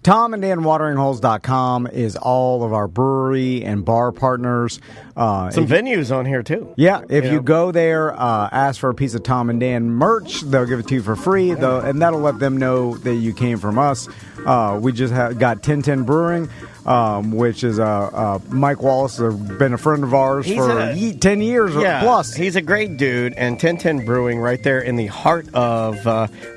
TomandDanWateringHoles.com is all of our brewery and bar partners. Some venues on here, too. Yeah, if you go there, ask for a piece of Tom and Dan merch, they'll give it to you for free, and that'll let them know that you came from us. We just got 1010 Brewing, which is Mike Wallace, has been a friend of ours for 10 years plus. He's a great dude, and 1010 Brewing right there in the heart of,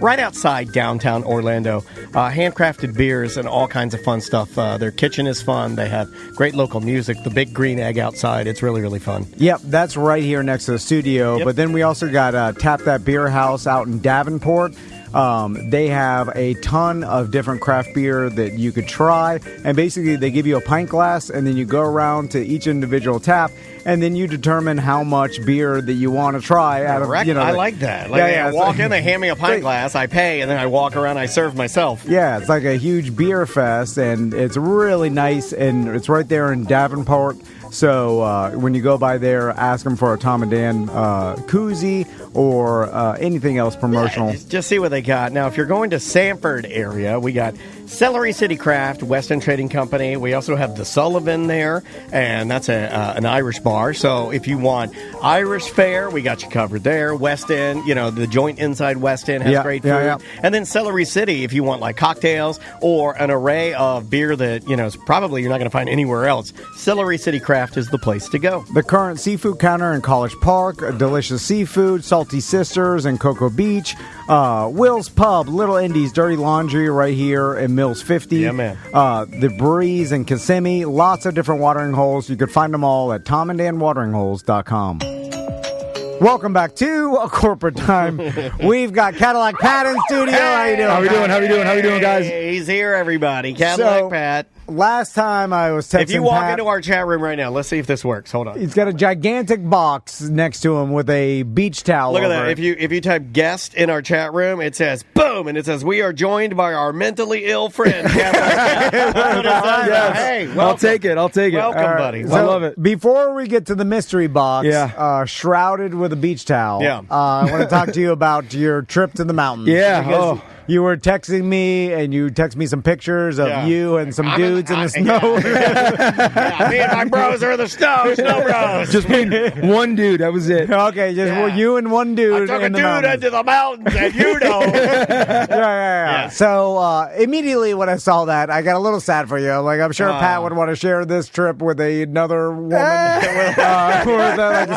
right outside downtown Orlando. Handcrafted beers and all kinds of fun stuff. Their kitchen is fun. They have great local music. The Big Green Egg outside. It's really, really fun. Yep, that's right here next to the studio. Yep. But then we also got Tap That Beer House out in Davenport. They have a ton of different craft beer that you could try, and basically they give you a pint glass, and then you go around to each individual tap, and then you determine how much beer that you want to try. I like that. I walk in, they hand me a pint glass, I pay, and then I walk around, I serve myself. Yeah, it's like a huge beer fest, and it's really nice, and it's right there in Davenport. So when you go by there, ask them for a Tom and Dan koozie or anything else promotional. Yeah, just see what they got. Now, if you're going to Sanford area, we got Celery City Craft, Weston Trading Company. We also have the Sullivan there, and that's an Irish bar. So if you want Irish fare, we got you covered there. Weston, the joint inside Weston has great food. Yeah. And then Celery City, if you want like cocktails or an array of beer that, probably you're not going to find anywhere else. Celery City Craft is the place to go. The Current Seafood Counter in College Park, delicious seafood, Salty Sisters in Cocoa Beach, Will's Pub, Little Indies, Dirty Laundry right here in Mills 50. Yeah, man. The Breeze in Kissimmee, lots of different watering holes. You could find them all at TomandDanWateringHoles.com. Welcome back to A Corporate Time. We've got Cadillac Pat in studio. How you doing? How we doing, guys? He's here, everybody. Cadillac Pat. Last time I was texting If you walk Pat, into our chat room right now, let's see if this works. Hold on. He's got a gigantic box next to him with a beach towel. Look at over that. it. If you type guest in our chat room, it says boom, and it says we are joined by our mentally ill friend. Hey, welcome. I'll take it. Welcome, buddy. So I love it. Before we get to the mystery box, shrouded with a beach towel, I want to talk to you about your trip to the mountains. Yeah. You were texting me, and you texted me some pictures of you and some dudes in the snow. Me and my bros are in the snow bros. Just one dude, that was it. Okay, you and one dude. I took in a the dude mountains. into the mountains, and Yeah. So immediately when I saw that, I got a little sad for you. Like, I'm sure Pat would want to share this trip with another woman, with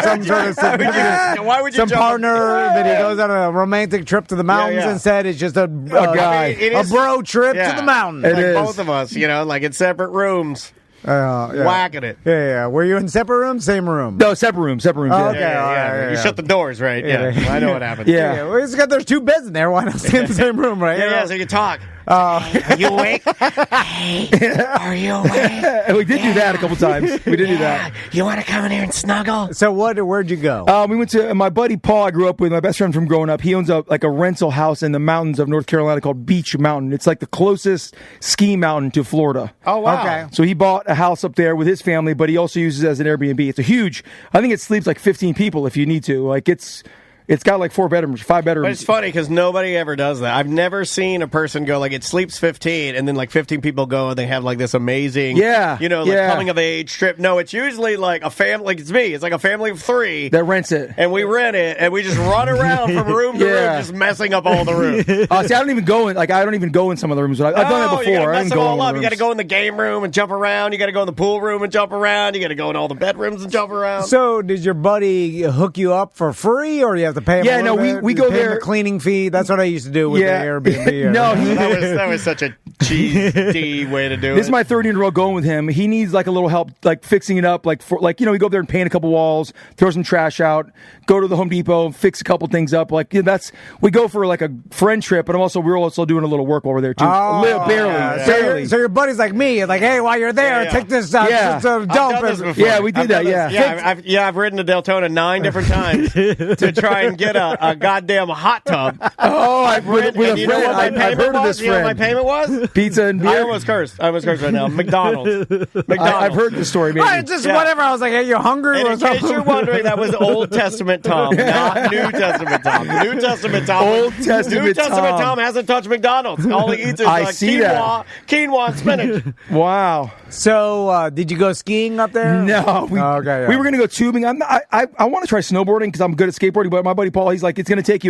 some sort of significant, why would you some partner that he goes on a romantic trip to the mountains and said it's just a guy, a bro trip to the mountains. It is. Both of us, like in separate rooms. Whacking it. Yeah. Were you in separate rooms? Same room? No, separate rooms. Okay, You shut the doors, right? Yeah. I know what happened. Well, it's got, there's two beds in there. Why not stay in the same room, right? Yeah, so you can talk. Are you awake? Hey, are you awake? We did do that a couple times. We did do that. You want to come in here and snuggle? So where'd you go? We went to my buddy Paul. I grew up with, my best friend from growing up. He owns a rental house in the mountains of North Carolina called Beach Mountain. It's like the closest ski mountain to Florida. Oh, wow. Okay. So he bought a house up there with his family, but he also uses it as an Airbnb. It's a huge, I think it sleeps like 15 people if you need to. Like it's got like 4 bedrooms, 5 bedrooms. But it's funny because nobody ever does that. I've never seen a person go like it sleeps 15 and then like 15 people go and they have like this amazing, coming of age trip. No, it's usually like a family. Like it's me. It's like a family of 3 that rents it, and we rent it, and we just run around from room to room, just messing up all the rooms. See, I don't even go in some of the rooms. But I've done that before. You gotta mess I them all up. You got to go in the game room and jump around. You got to go in the pool room and jump around. You got to go in all the bedrooms and jump around. So, did your buddy hook you up for free, or you have to pay him? Yeah, no, we go there. The cleaning fee. That's what I used to do with the Airbnb. No, that was such a cheesy way to do it. This is my 13-year-old going with him. He needs like a little help, like fixing it up. We go up there and paint a couple walls, throw some trash out, go to the Home Depot, fix a couple things up. We go for like a friend trip, but we're also doing a little work while we're there too. Barely. So your buddy's like me. Like, hey, while you're there, take this dump. I've done this before. Yeah, we did that. I've ridden to Deltona 9 different times to try try and get a goddamn hot tub. Oh, I've heard of this You know what my friend. payment was? Pizza and beer. I almost cursed right now. McDonald's. I've heard this story. Maybe. Just whatever. I was like, "Are you hungry?" And in case you're wondering, that was Old Testament Tom, not New Testament Tom. New Testament Tom. Old Testament New Testament Tom hasn't touched McDonald's. All he eats is quinoa and spinach. Wow. So, did you go skiing up there? No, we were going to go tubing. I want to try snowboarding because I'm good at skateboarding. But my buddy Paul, he's like, it's going to take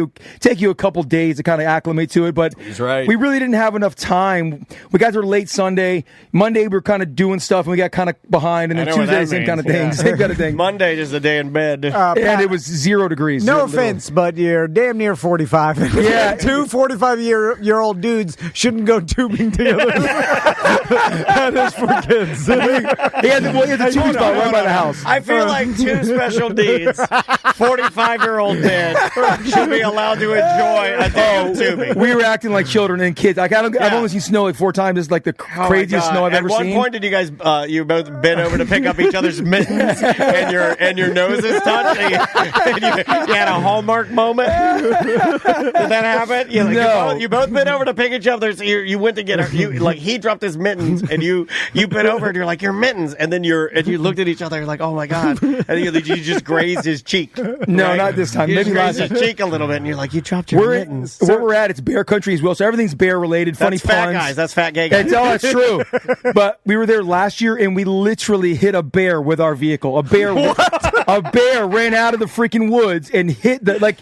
you a couple days to kind of acclimate to it. But he's right. We really didn't have enough time. We got there late Sunday. Monday we were kind of doing stuff, and we got kind of behind. And then Tuesday, same kind of thing. Same kind of thing. Monday is the day in bed, and it was 0 degrees. No offense, but you're damn near 45. Yeah, two 45-year-old dudes shouldn't go tubing together. That is for kids. He had the tubing spot right by the house. I feel like two special needs, 45-year-old men, should be allowed to enjoy a day of tubing. We were acting like children and kids. I've only seen snow like 4 times. It's like the craziest snow I've ever seen. At one point, did you guys you both bent over to pick up each other's mittens and your noses touched? And you had a Hallmark moment. Did that happen? No. You both bent over to pick each other's. You went to get her. He dropped his mittens, and you bent over, and you're like, your mittens, and then you looked at each other, like, oh my god, and you just grazed his cheek. No, right? not this time. You Maybe last grazed time. his cheek a little bit, and you're like, you chopped your mittens. Where we're at, it's bear country as well, so everything's bear related. Funny That's fat puns. guys. That's fat gay guys. That's true. But we were there last year, and we literally hit a bear with our vehicle. A bear ran out of the freaking woods and hit the bear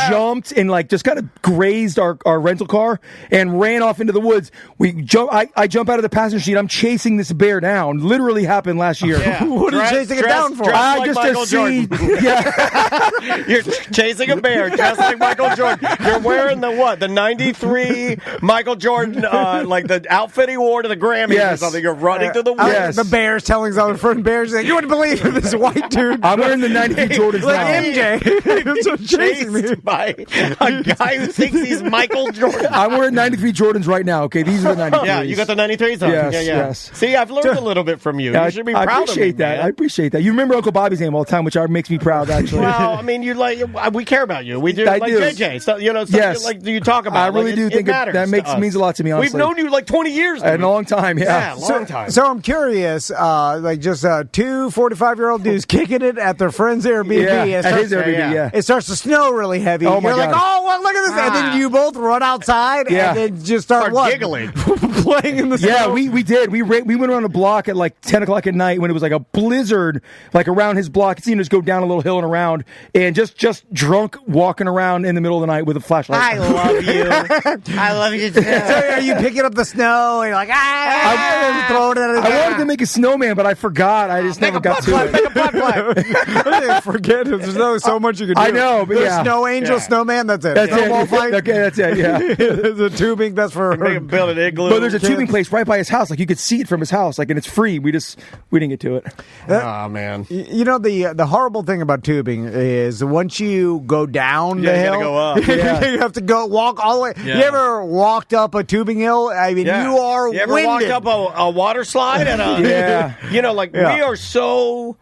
jumped and just kind of grazed our rental car and ran off into the woods. I jump out of the passenger seat. I'm chasing this bear down. Literally happened last year. Yeah. What are you chasing it down for? You're chasing a bear dressed like Michael Jordan. You're wearing the 93 Michael Jordan, like the outfit he wore to the Grammys or something. You're running through the woods. Yes. The bear's telling some friend bears, like, you wouldn't believe this white dude. I'm wearing the 93 Jordans like now. MJ. Chased by a guy who thinks he's Michael Jordan. I'm wearing 93 Jordans right now. Okay, these are the 93s. Yeah, you got the 93s on. Yes. See, I've learned a little bit from you. You should be proud of me. I appreciate that. Man. I appreciate that. You remember Uncle Bobby's name all the time, which makes me proud, actually. Well, I mean, we care about you. We do. I like do. JJ. So, Yes. you talk about. I really do think that means a lot to me, honestly. We've known you like 20 years. A long time, yeah. Long time. So I'm curious, two 45-year-old dudes kicking it at their friend's Airbnb. At his Airbnb, yeah. It starts to snow really heavy. Oh, my You're like, God. oh, well, look at this. And then you both run outside and then just start giggling. Playing in the snow. Yeah, we did. We went around a block at like 10 o'clock at night when it was like a blizzard, like around his block. It's seen us go down a little hill and around, and just drunk walking around in the middle of the night with a flashlight. I love you. I love you too. So are you picking up the snow and you're like, and throw it at it? I wanted to make a snowman, but I forgot. I just never got to it. Make a putt play. Forget it. There's so much you can do. I know, but There's snow angel, snowman, that's it. That's Snowball it. fight. Okay, that's it, yeah. There's a tubing, that's for Build an igloo. But there's a tubing place right by his house. Like, you could see it from his house, like, and it's free. We didn't get to it. Oh, man. You know, the horrible thing about tubing is once you go down the hill, you gotta go up. You have to walk all the way. Yeah. You ever walked up a tubing hill? I mean, you are You ever winded. walked up a water slide? We are so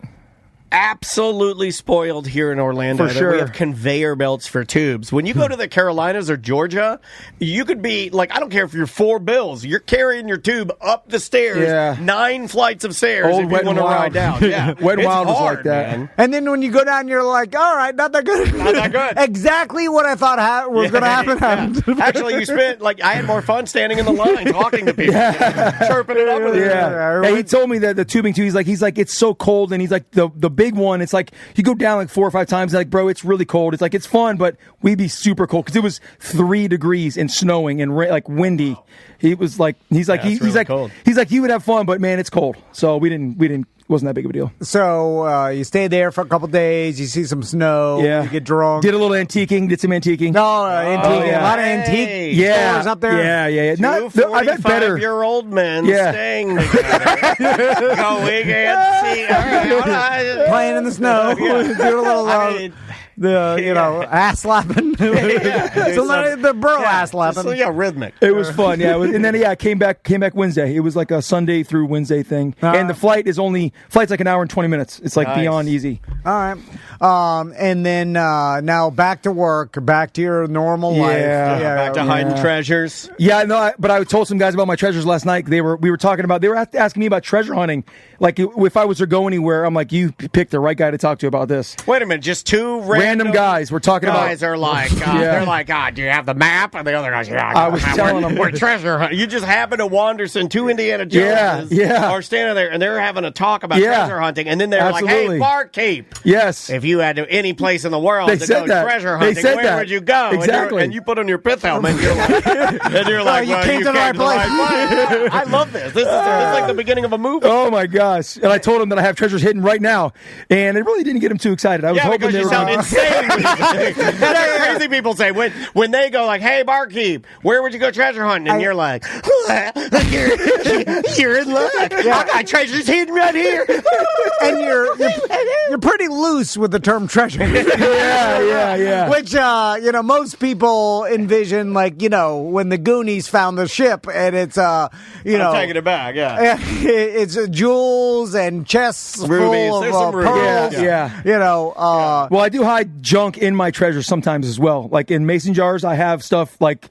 absolutely spoiled here in Orlando. For sure. We have conveyor belts for tubes. When you go to the Carolinas or Georgia, you could be like, I don't care if you're $4, you're carrying your tube up the stairs, 9 flights of stairs if you want to ride down. Yeah. Wet and Wild was hard, like that. man. And then when you go down, you're like, all right, not that good. Not that good. Exactly what I thought was going to happen happened. Actually, I had more fun standing in the line talking to people, chirping it up with Yeah, he told me that the tubing too. He's like it's so cold, and he's like the big one. It's like you go down like 4 or 5 times. Like, bro, it's really cold. It's like it's fun, but we'd be super cold because it was 3 degrees and snowing and like windy. He was like, he's like cold. He's like, you would have fun, but man, it's cold. So we didn't. Wasn't that big of a deal. So you stayed there for a couple days. You see some snow. Yeah. You get drunk. Did a little antiquing. Did some antiquing. No, antiquing. Yeah. A lot of antique stores up there. Yeah. Two 45-year-old men staying together. Going and see. Playing in the snow. Do a little, ass slapping. The bro ass laughing. So, yeah, rhythmic. It was fun, yeah. And then I came back Wednesday. It was like a Sunday through Wednesday thing, and the flight's like an hour and 20 minutes. It's like beyond easy. All right, and then now back to work, back to your normal life. Back to hiding treasures. Yeah, no, but I told some guys about my treasures last night. We were talking about. They were asking me about treasure hunting. Like if I was to go anywhere, I'm like, you picked the right guy to talk to about this. Wait a minute, just two random guys. We're talking about. Guys are like, they're like, do you have the map? And the other guys, I was telling them we're treasure hunting. You just happen to wander some two Indiana Joneses are standing there and they're having a talk about treasure hunting, and then they're like, hey, barkeep. Yes. If you had any place in the world to go treasure hunting, where would you go? Exactly. And you put on your pith helmet and you're like, you came to the right place. I love this. This is like the beginning of a movie. Oh my gosh. And I told him that I have treasures hidden right now, and it really didn't get him too excited. I was hoping they were sound insane. That's what crazy people say when they go like, hey, barkeep, where would you go treasure hunting? And you're like, you're in luck. I got treasures hidden right here. And you're pretty loose with the term treasure. Yeah. Which most people envision like when the Goonies found the ship, and it's I'm taking it back. Yeah, it's jewels and chests rubies. full There's of some rubies. pearls. Yeah. Well, I do hide junk in my treasures sometimes as well. Like in mason jars, I have stuff like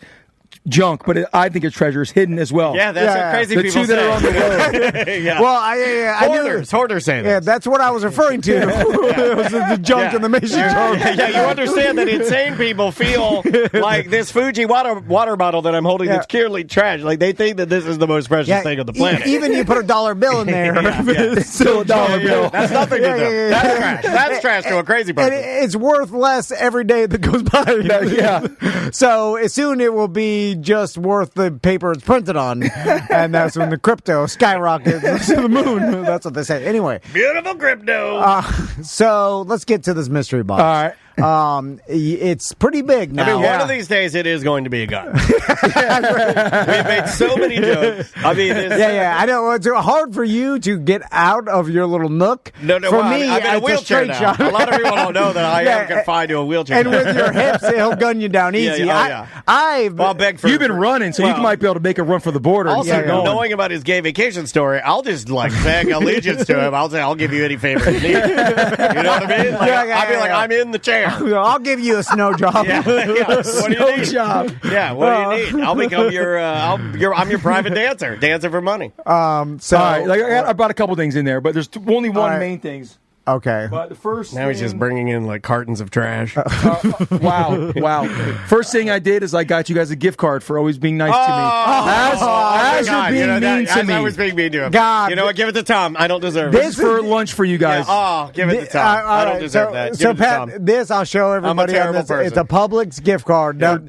junk, but I think it's treasures hidden as well. Yeah, that's what crazy people say. The two that are on the road. Well, I Hoarders say that. Yeah, that's what I was referring to. It was the junk in the mason jar. Yeah, you understand that insane people feel like this Fuji water bottle that I'm holding is clearly trash. Like they think that this is the most precious thing on the planet. Even you put $1 bill in there, it's still $1 bill. That's nothing to them. That's trash. That's trash to a crazy person. And it's worth less every day that goes by. So soon it will be just worth the paper it's printed on, and that's when the crypto skyrockets to the moon. That's what they say. Anyway, beautiful crypto. So let's get to this mystery box. All right. It's pretty big now. I mean, one of these days it is going to be a gun. We've made so many jokes. I mean, I know it's hard for you to get out of your little nook. No. For me, I'm in a wheelchair now. shot. A lot of people don't know that I am confined to a wheelchair. And with your hips, he'll gun you down easy. I'll beg for. You've been running, so you might be able to make a run for the border. Also, knowing about his gay vacation story, I'll just beg allegiance to him. I'll say, I'll give you any favor you need. You know what I mean? I'll be like, I'm in the chair. I'll give you a snow job. What do you need? Job. Yeah, what do you need? I'll become I'm your private dancer for money. So all right, I brought a couple things in there, but there's only one main things. Okay. But the first now he's just bringing in like cartons of trash. Wow. First thing I did is I got you guys a gift card for always being nice to me. As you're being mean to me. I was being mean to him. God. You know what? Give it to Tom. I don't deserve it. This for lunch for you guys. Give it to Tom. I don't deserve that. So Pat, this I'll show everybody. I'm a terrible person. It's a Publix gift card. Now,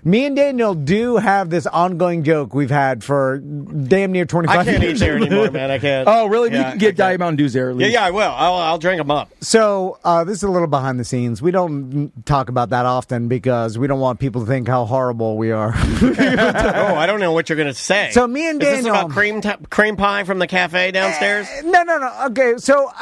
me and Daniel do have this ongoing joke we've had for damn near 25 years. I can't eat there anymore, man. I can't. Oh, really? You can get Diet Mountain Dews there at least. Yeah, I will. I'll drink them up. So this is a little behind the scenes. We don't talk about that often because we don't want people to think how horrible we are. I don't know what you're going to say. So me and Daniel... Is this about cream pie from the cafe downstairs? No. Okay, so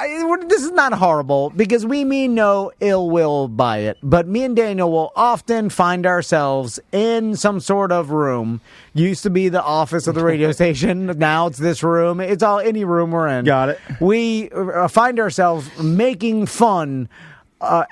this is not horrible because we mean no ill will by it. But me and Daniel will often find ourselves in some sort of room. Used to be the office of the radio station. Now it's this room. It's any room we're in. Got it. We find ourselves making fun.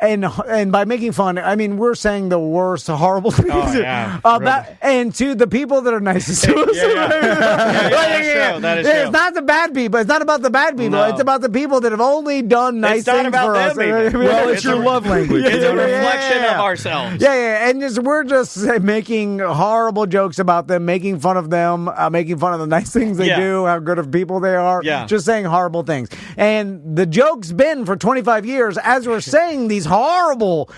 And by making fun, I mean we're saying the worst, horrible things about, and to the people that are nicest to us. That is true. It's not the bad people. It's not about the bad people. No. It's about the people that have only done nice things for us. Well, it's your love language. It's a reflection of ourselves. Yeah, and we're just making horrible jokes about them, making fun of them, making fun of the nice things they do, how good of people they are. Yeah. Just saying horrible things. And the joke's been for 25 years as we're saying these horrible,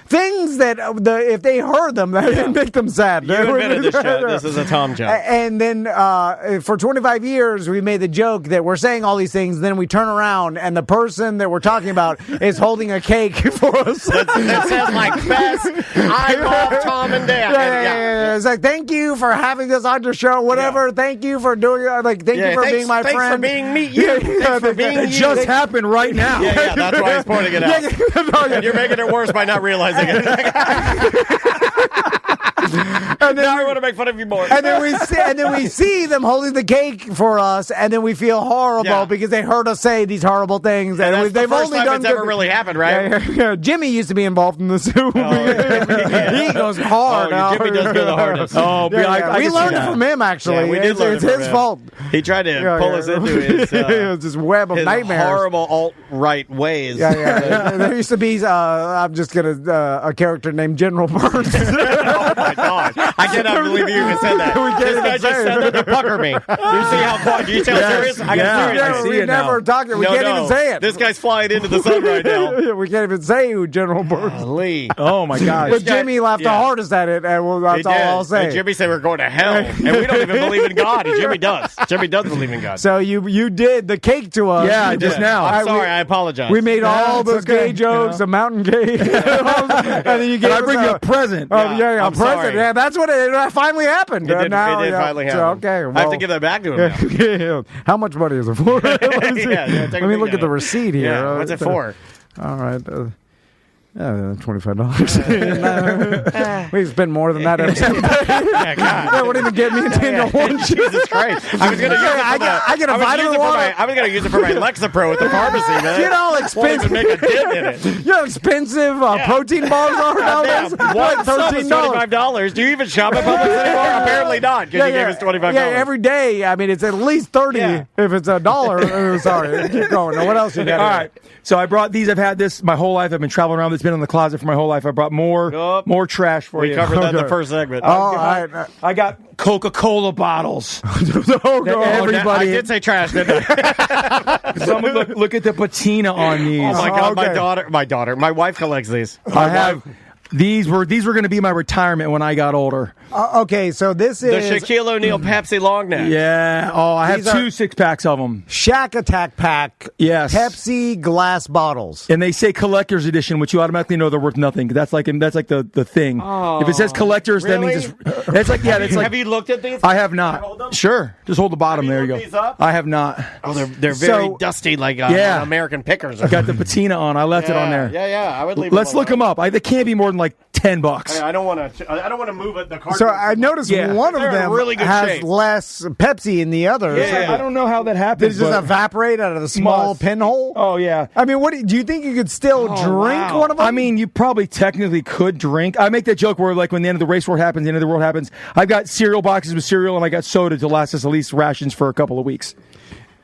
things that if they heard them, that would make them sad. You invented this joke. This is a Tom joke. And then for 25 years, we made the joke that we're saying all these things, then we turn around and the person that we're talking about is holding a cake for us. That says like, best, I love Tom and Dan. Yeah. It's like, thank you for having this on your show, whatever. Yeah. Thank you for doing thank you for being my friend. Thanks for being me. Thanks for being It just happened right now. Yeah, that's why he's pointing it out. And you're making it worse by not realizing it. And then now I want to make fun of you more. And then we see them holding the cake for us, and then we feel horrible because they heard us say these horrible things. And they've the first only time done it's ever really happened, right? Yeah. Jimmy used to be involved in this. He goes hard. Jimmy does go the hardest. We learned it from him, actually. Yeah, we did learn it's it from his him. Fault. He tried to pull us into his this web of nightmares. Horrible alt-right ways. Yeah. There used to be, I'm just going to, a character named General Burns. Oh, my God. I cannot believe you even said that. This guy just said that to pucker me. You see how quiet? You see how serious? I got serious. We never talked. We can't even say it. This guy's flying into the sun right now. We can't even say who General Burns. Lee. Oh my gosh. But Jimmy laughed the hardest at it, and that's all I'll say. And Jimmy said we're going to hell, and we don't even believe in God. And Jimmy does. Jimmy does believe in God. So you did the cake to us. Yeah, just now. I'm sorry. I apologize. We made all those gay jokes, the mountain gay. And then you gave I bring you a present. Oh yeah, I'm a present. sorry. Yeah, that's what it finally happened. It did finally happen. So, okay, well, I have to give that back to him now. How much money is it for? Let me look at the receipt here. Yeah, what's it for? All right. $25. We spend more than that every single day. Yeah, God. That wouldn't even get me into one. Jesus Christ. I was going to use it I get a vitamin water. I was going to use it for my Lexapro at the pharmacy, man. You know how expensive. Won't even make a dent in it. You know how expensive protein bars are nowadays? One sub is $25. Do you even shop at Publix anymore? Apparently not, because you gave us $25. Yeah, every day. I mean, it's at least $30 if it's $1. Sorry, keep going. Now, what else you got? All right. So I brought these. I've had this my whole life. I've been traveling around. It's been in the closet for my whole life. I brought more trash for you. We covered that in the first segment. All right. I got Coca-Cola bottles. Everybody. I did say trash, didn't I? Someone look at the patina on these. Oh my God, my wife collects these. I have. These were going to be my retirement when I got older. Okay, so this is the Shaquille O'Neal Pepsi long neck. Yeah. Oh, I have 2 6-packs of them. Shack Attack Pack. Yes. Pepsi glass bottles. And they say collector's edition, which you automatically know they're worth nothing. That's like the thing. Oh, if it says collector's, really? that means it's like Have you looked at these? I have not. Sure. Just hold the bottom. There you go. These up? I have not. Oh, they're very dusty, like American pickers. I got the patina on. I left it on there. Yeah. I would leave. Let's look them up. They can't be more than like $10. I don't want to move it. The cart. So I noticed one of them really good has shape. less Pepsi in the others. Yeah. I don't know how that happens. Does it just evaporate out of the small pinhole? Oh yeah. I mean, do you think you could still drink one of them? I mean, you probably technically could drink. I make that joke where, like, when the end of the race war happens, the end of the world happens. I've got cereal boxes with cereal, and I got soda to last us at least rations for a couple of weeks.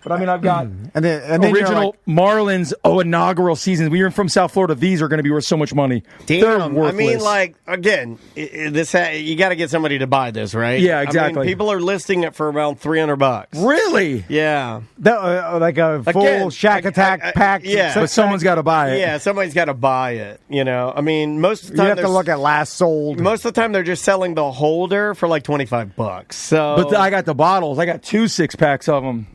But I mean, I've got and then original Marlins inaugural season. We are from South Florida. These are going to be worth so much money. Damn, I mean, like, again, you got to get somebody to buy this, right? Yeah, exactly. I mean, people are listing it for around $300. Really? Yeah. Like a full Shack Attack pack. Yeah, but someone's got to buy it. Yeah, somebody's got to buy it. You know, I mean, most of the time you have to look at last sold. Most of the time, they're just selling the holder for like $25. So, but I got the bottles. I got 2 6-packs of them.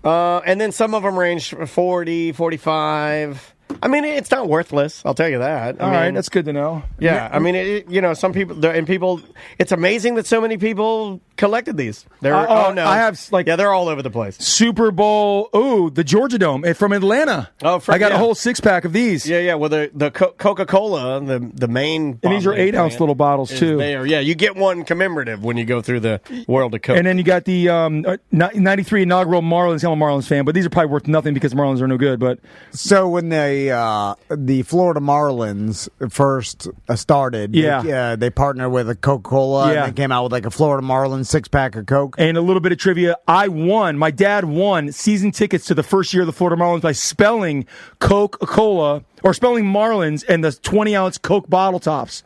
And then some of them range 40, 45. I mean, it's not worthless. I'll tell you that. All right, that's good to know. Yeah, I mean, some people, it's amazing that so many people collected these. No, I have they're all over the place. Super Bowl, the Georgia Dome from Atlanta. I got a whole 6-pack of these. Yeah. Well, the Coca-Cola, the main, and these are 8-ounce little bottles too. There, yeah. You get one commemorative when you go through the world of Coke. And then you got the 93 inaugural Marlins. I'm a Marlins fan, but these are probably worth nothing because Marlins are no good. But so when the Florida Marlins first started, they partnered with a Coca-Cola, and they came out with like a Florida Marlins 6-pack of Coke. And a little bit of trivia, my dad won season tickets to the first year of the Florida Marlins by spelling Coca-Cola, or spelling Marlins and the 20-ounce Coke bottle tops.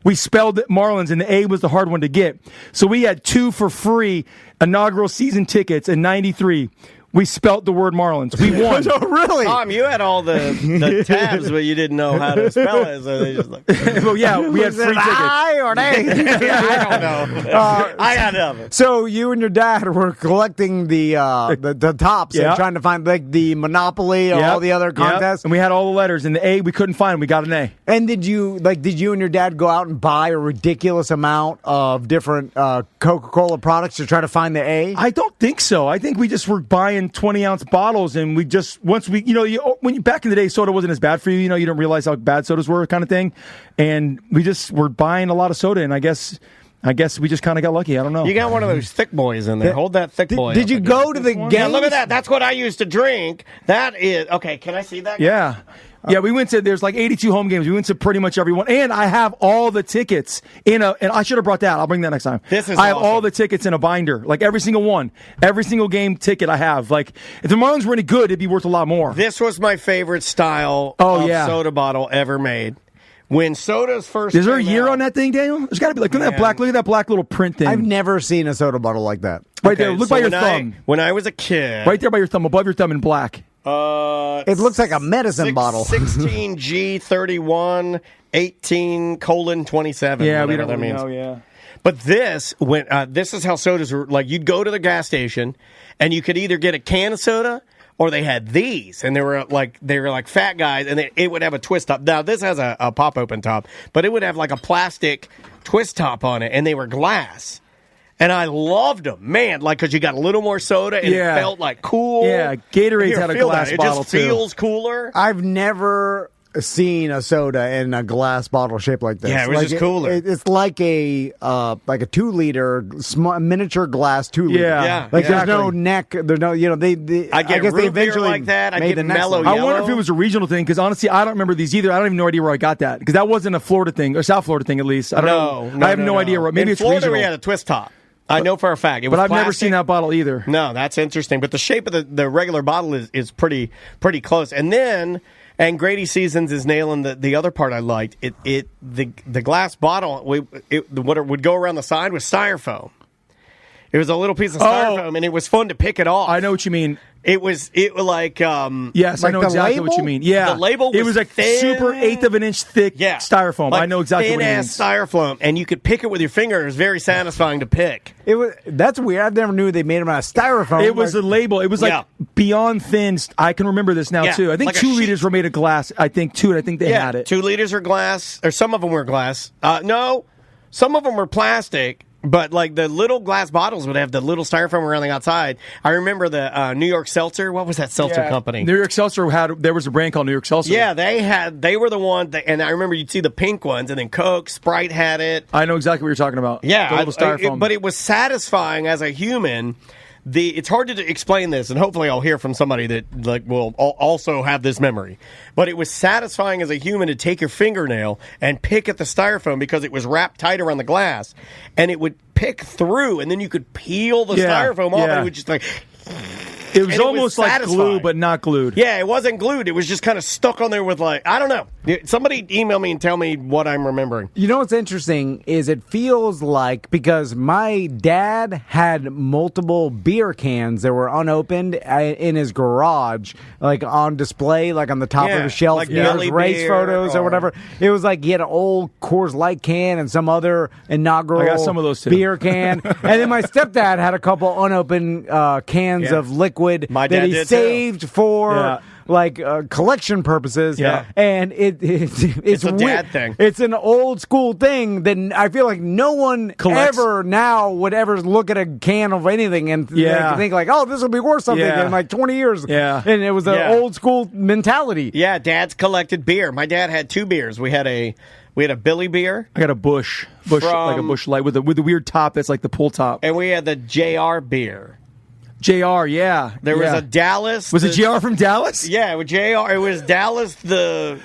We spelled it Marlins, and the A was the hard one to get. So we had 2 for free inaugural season tickets in 93. We spelt the word Marlins. We won. Oh, really? Tom, you had all the tabs, but you didn't know how to spell it. So they just well, yeah, we had free tickets. I or they? I don't know. I had them. So you and your dad were collecting the tops and trying to find like the Monopoly or all the other contests. And we had all the letters. And the A, we couldn't find. We got an A. And did you and your dad go out and buy a ridiculous amount of different Coca-Cola products to try to find the A? I don't think so. I think we just were buying buying 20-ounce bottles, and we just back in the day, soda wasn't as bad for you. You didn't realize how bad sodas were, kind of thing. And we just were buying a lot of soda, and I guess we just kind of got lucky. I don't know. You got one of those thick boys in there. Hold that thick boy. Did you go to the game? Yeah, look at that. That's what I used to drink. That is okay. Can I see that? Yeah. Yeah, we went to, there's like 82 home games. We went to pretty much every one. And I have all the tickets and I should have brought that. I'll bring that next time. I have all the tickets in a binder, like every single one. Every single game ticket I have. Like, if the Marlins were any good, it'd be worth a lot more. This was my favorite style of soda bottle ever made. When sodas first Is there a year on that thing, Daniel? There's got to be. Like, look at that black little print thing. I've never seen a soda bottle like that. Right there. Look by your thumb. When I was a kid. Right there by your thumb, above your thumb in black. It looks like a medicine bottle. 16G31 18:27. Yeah, we don't that really means. know, yeah. But this is how sodas were. Like, you'd go to the gas station, and you could either get a can of soda, or they had these, and they were like fat guys, and it would have a twist top. Now, this has a pop-open top, but it would have like a plastic twist top on it, and they were glass. And I loved them, man, like, because you got a little more soda, and it felt like cool. Yeah, Gatorade's had a glass bottle, too. It just feels cooler. I've never seen a soda in a glass bottle shaped like this. Yeah, it was just cooler. It's like a 2-liter miniature glass 2-liter. Yeah, like there's no neck. There's no, I guess they eventually like that. I get mellow. I wonder if it was a regional thing, because honestly, I don't remember these either. I don't even know idea where I got that, because that wasn't a Florida thing or South Florida thing, at least. I don't know. I have no idea where. Maybe in it's Florida, regional. we had a twist top. I know for a fact. It was but I've plastic. never seen that bottle either. No, that's interesting. But the shape of the regular bottle is pretty close. And then, and Grady Seasons is nailing the other part I liked. The glass bottle, what would go around the side was styrofoam. It was a little piece of styrofoam, and it was fun to pick it off. I know what you mean. It was like yes, like I know exactly what you mean. Yeah, the label was like thin, super 1/8 of an inch thick styrofoam. Like I know exactly what it means. Thin-ass styrofoam, and you could pick it with your finger. It was very satisfying to pick. That's weird. I never knew they made them out of styrofoam. It was a label. It was like beyond thin. I can remember this now too. I think like 2 liters were made of glass. I think 2, and I think they had it. 2 liters are glass, or some of them were glass. No, some of them were plastic. But, like, the little glass bottles would have the little styrofoam around the outside. I remember the New York Seltzer. What was that seltzer company? New York Seltzer there was a brand called New York Seltzer. Yeah, they were the one, and I remember you'd see the pink ones, and then Coke, Sprite had it. I know exactly what you're talking about. Yeah. The little styrofoam. But it was satisfying as a human. It's hard to explain this, and hopefully I'll hear from somebody that will also have this memory. But it was satisfying as a human to take your fingernail and pick at the styrofoam because it was wrapped tight around the glass, and it would pick through, and then you could peel the styrofoam off, and it would just like... It was almost like glue, but not glued. Yeah, it wasn't glued. It was just kind of stuck on there with, like, I don't know. Somebody email me and tell me what I'm remembering. You know what's interesting is it feels like, because my dad had multiple beer cans that were unopened in his garage, like on display, like on the top of the shelf, like near his race photos or whatever. It was like he had an old Coors Light can and some other inaugural I got some of those too. beer can. And then my stepdad had a couple unopened cans of liquid my that dad he did saved for like collection purposes. Yeah. And it's a weird. dad thing. It's an old school thing that I feel like no one ever now would ever look at a can of anything and think like, oh, this will be worth something in like 20 years. Yeah. And it was an old school mentality. Yeah, dads collected beer. My dad had 2 beers. We had a Billy beer. I got a Bush like a Bush Light with the weird top that's like the pull top. And we had the JR beer. JR, yeah. There was a Dallas. Was it JR from Dallas? Yeah, with JR. It was Dallas the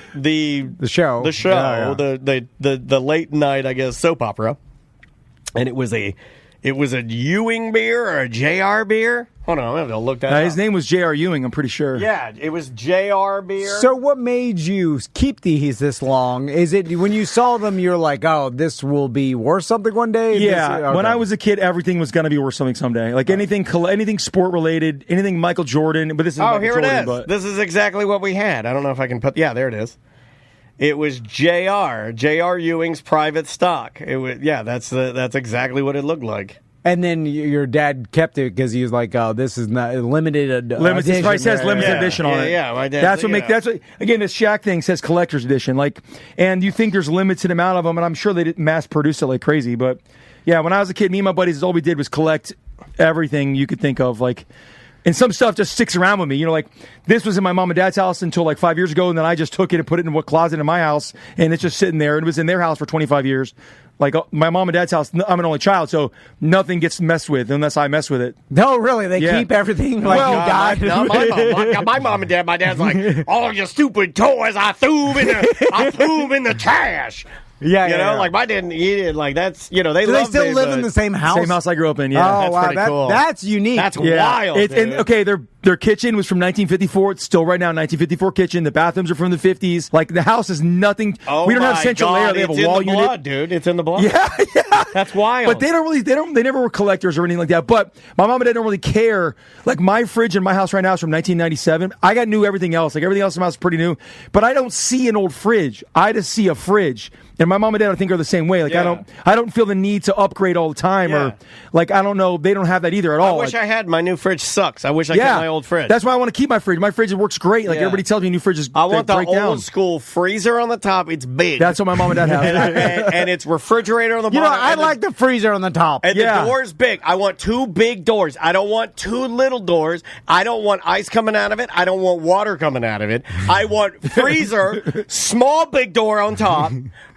show. The show. The late night, I guess, soap opera. And it was a Ewing beer or a JR beer. Hold on, I'm going to look that up. His name was J.R. Ewing, I'm pretty sure. Yeah, it was JR beer. So what made you keep these this long? Is it when you saw them, you're like, oh, this will be worth something one day? Yeah, when I was a kid, everything was going to be worth something someday. Like anything sport-related, anything Michael Jordan. But this is Michael here Jordan, it is. But... This is exactly what we had. I don't know if I can put... Yeah, there it is. It was J.R. Ewing's private stock. It was, that's exactly what it looked like. And then your dad kept it because he was like, "Oh, this is not limited edition." It probably says limited edition on it. Yeah, my dad. That's what again. This Shaq thing says collector's edition. Like, and you think there's limited amount of them, and I'm sure they didn't mass produce it like crazy. But yeah, when I was a kid, me and my buddies, all we did was collect everything you could think of. Like, And some stuff just sticks around with me. You know, like this was in my mom and dad's house until like 5 years ago, and then I just took it and put it in a closet in my house, and it's just sitting there. And it was in their house for 25 years. Like my mom and dad's house, I'm an only child, so nothing gets messed with unless I mess with it. No, really, they keep everything like you died. My mom and dad. My dad's like, all your stupid toys, I threw them in the trash. Yeah, you know, like my dad, he did, like that's, you know, they Do love they still me, live in the same house? Same house I grew up in, yeah. Oh, that's wow, pretty cool. That's unique. That's wild. And okay, their kitchen was from 1954. It's still right now 1954 kitchen. The bathrooms are from the 50s. Like the house is nothing. Oh, we don't have central air. They have a wall unit. Blood, dude. It's in the blood. Yeah. That's wild. But they never were collectors or anything like that. But my mom and dad don't really care. Like my fridge in my house right now is from 1997. I got new everything else. Like everything else in my house is pretty new. But I don't see an old fridge. I just see a fridge. And my mom and dad, I think, are the same way. Like I don't feel the need to upgrade all the time, or like I don't know. They don't have that either at all. I wish I had. My new fridge sucks. I wish I kept my old fridge. That's why I want to keep my fridge. My fridge works great. Like everybody tells me, new fridges. I want the break old school freezer on the top. It's big. That's what my mom and dad have. and it's refrigerator on the bottom. You know, I like the freezer on the top. And the door's big. I want 2 big doors. I don't want 2 little doors. I don't want ice coming out of it. I don't want water coming out of it. I want freezer, small big door on top.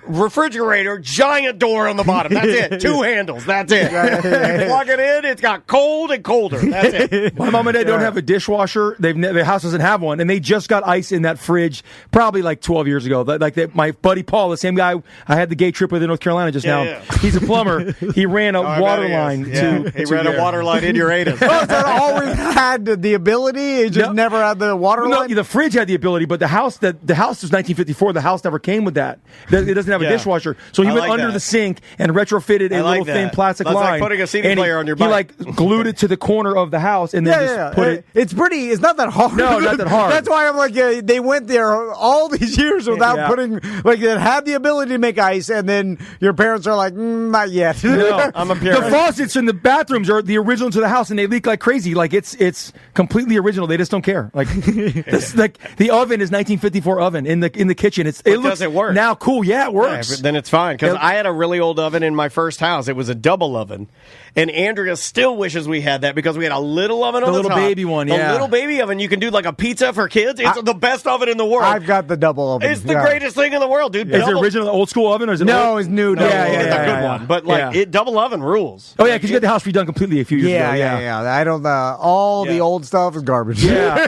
Refrigerator, giant door on the bottom. That's it. 2 handles. That's it. Plug it in. It's got cold and colder. That's it. My mom and dad don't have a dishwasher. Their house doesn't have one, and they just got ice in that fridge probably like 12 years ago. My buddy Paul, the same guy I had the gay trip with in North Carolina just now. Yeah. He's a plumber. He ran a water line to. He ran a water line in your anus. Oh, so it always had the ability. It just never had the water line. No, the fridge had the ability, but the house was 1954. The house never came with that. It doesn't have a dishwasher. So he went under the sink and retrofitted a little thin plastic line. That's like putting a CD player on your bike. He like glued it to the corner of the house and then just put it. It's not that hard. No, not that hard. That's why I'm like, they went there all these years without putting, like, it had the ability to make ice, and then your parents are like, not yet. No, I'm a purist. The faucets in the bathrooms are the original to the house, and they leak like crazy. Like it's completely original. They just don't care. Like the oven is 1954 oven in the kitchen. It looks does it work now? Cool, yeah, it works. Yeah, then it's fine, because I had a really old oven in my first house. It was a double oven, and Andrea still wishes we had that because we had a little oven on the little top. Baby one. Yeah, a little baby oven. You can do like a pizza for kids. It's the best oven in the world. I've got the double oven. It's the greatest thing in the world, dude. Is it original, the old school oven, or is it No, old? it's new. No, it's a good one. But like double oven rules. Oh yeah, because you got the house redone completely a few years ago. Yeah. I don't. All the old stuff is garbage. Yeah.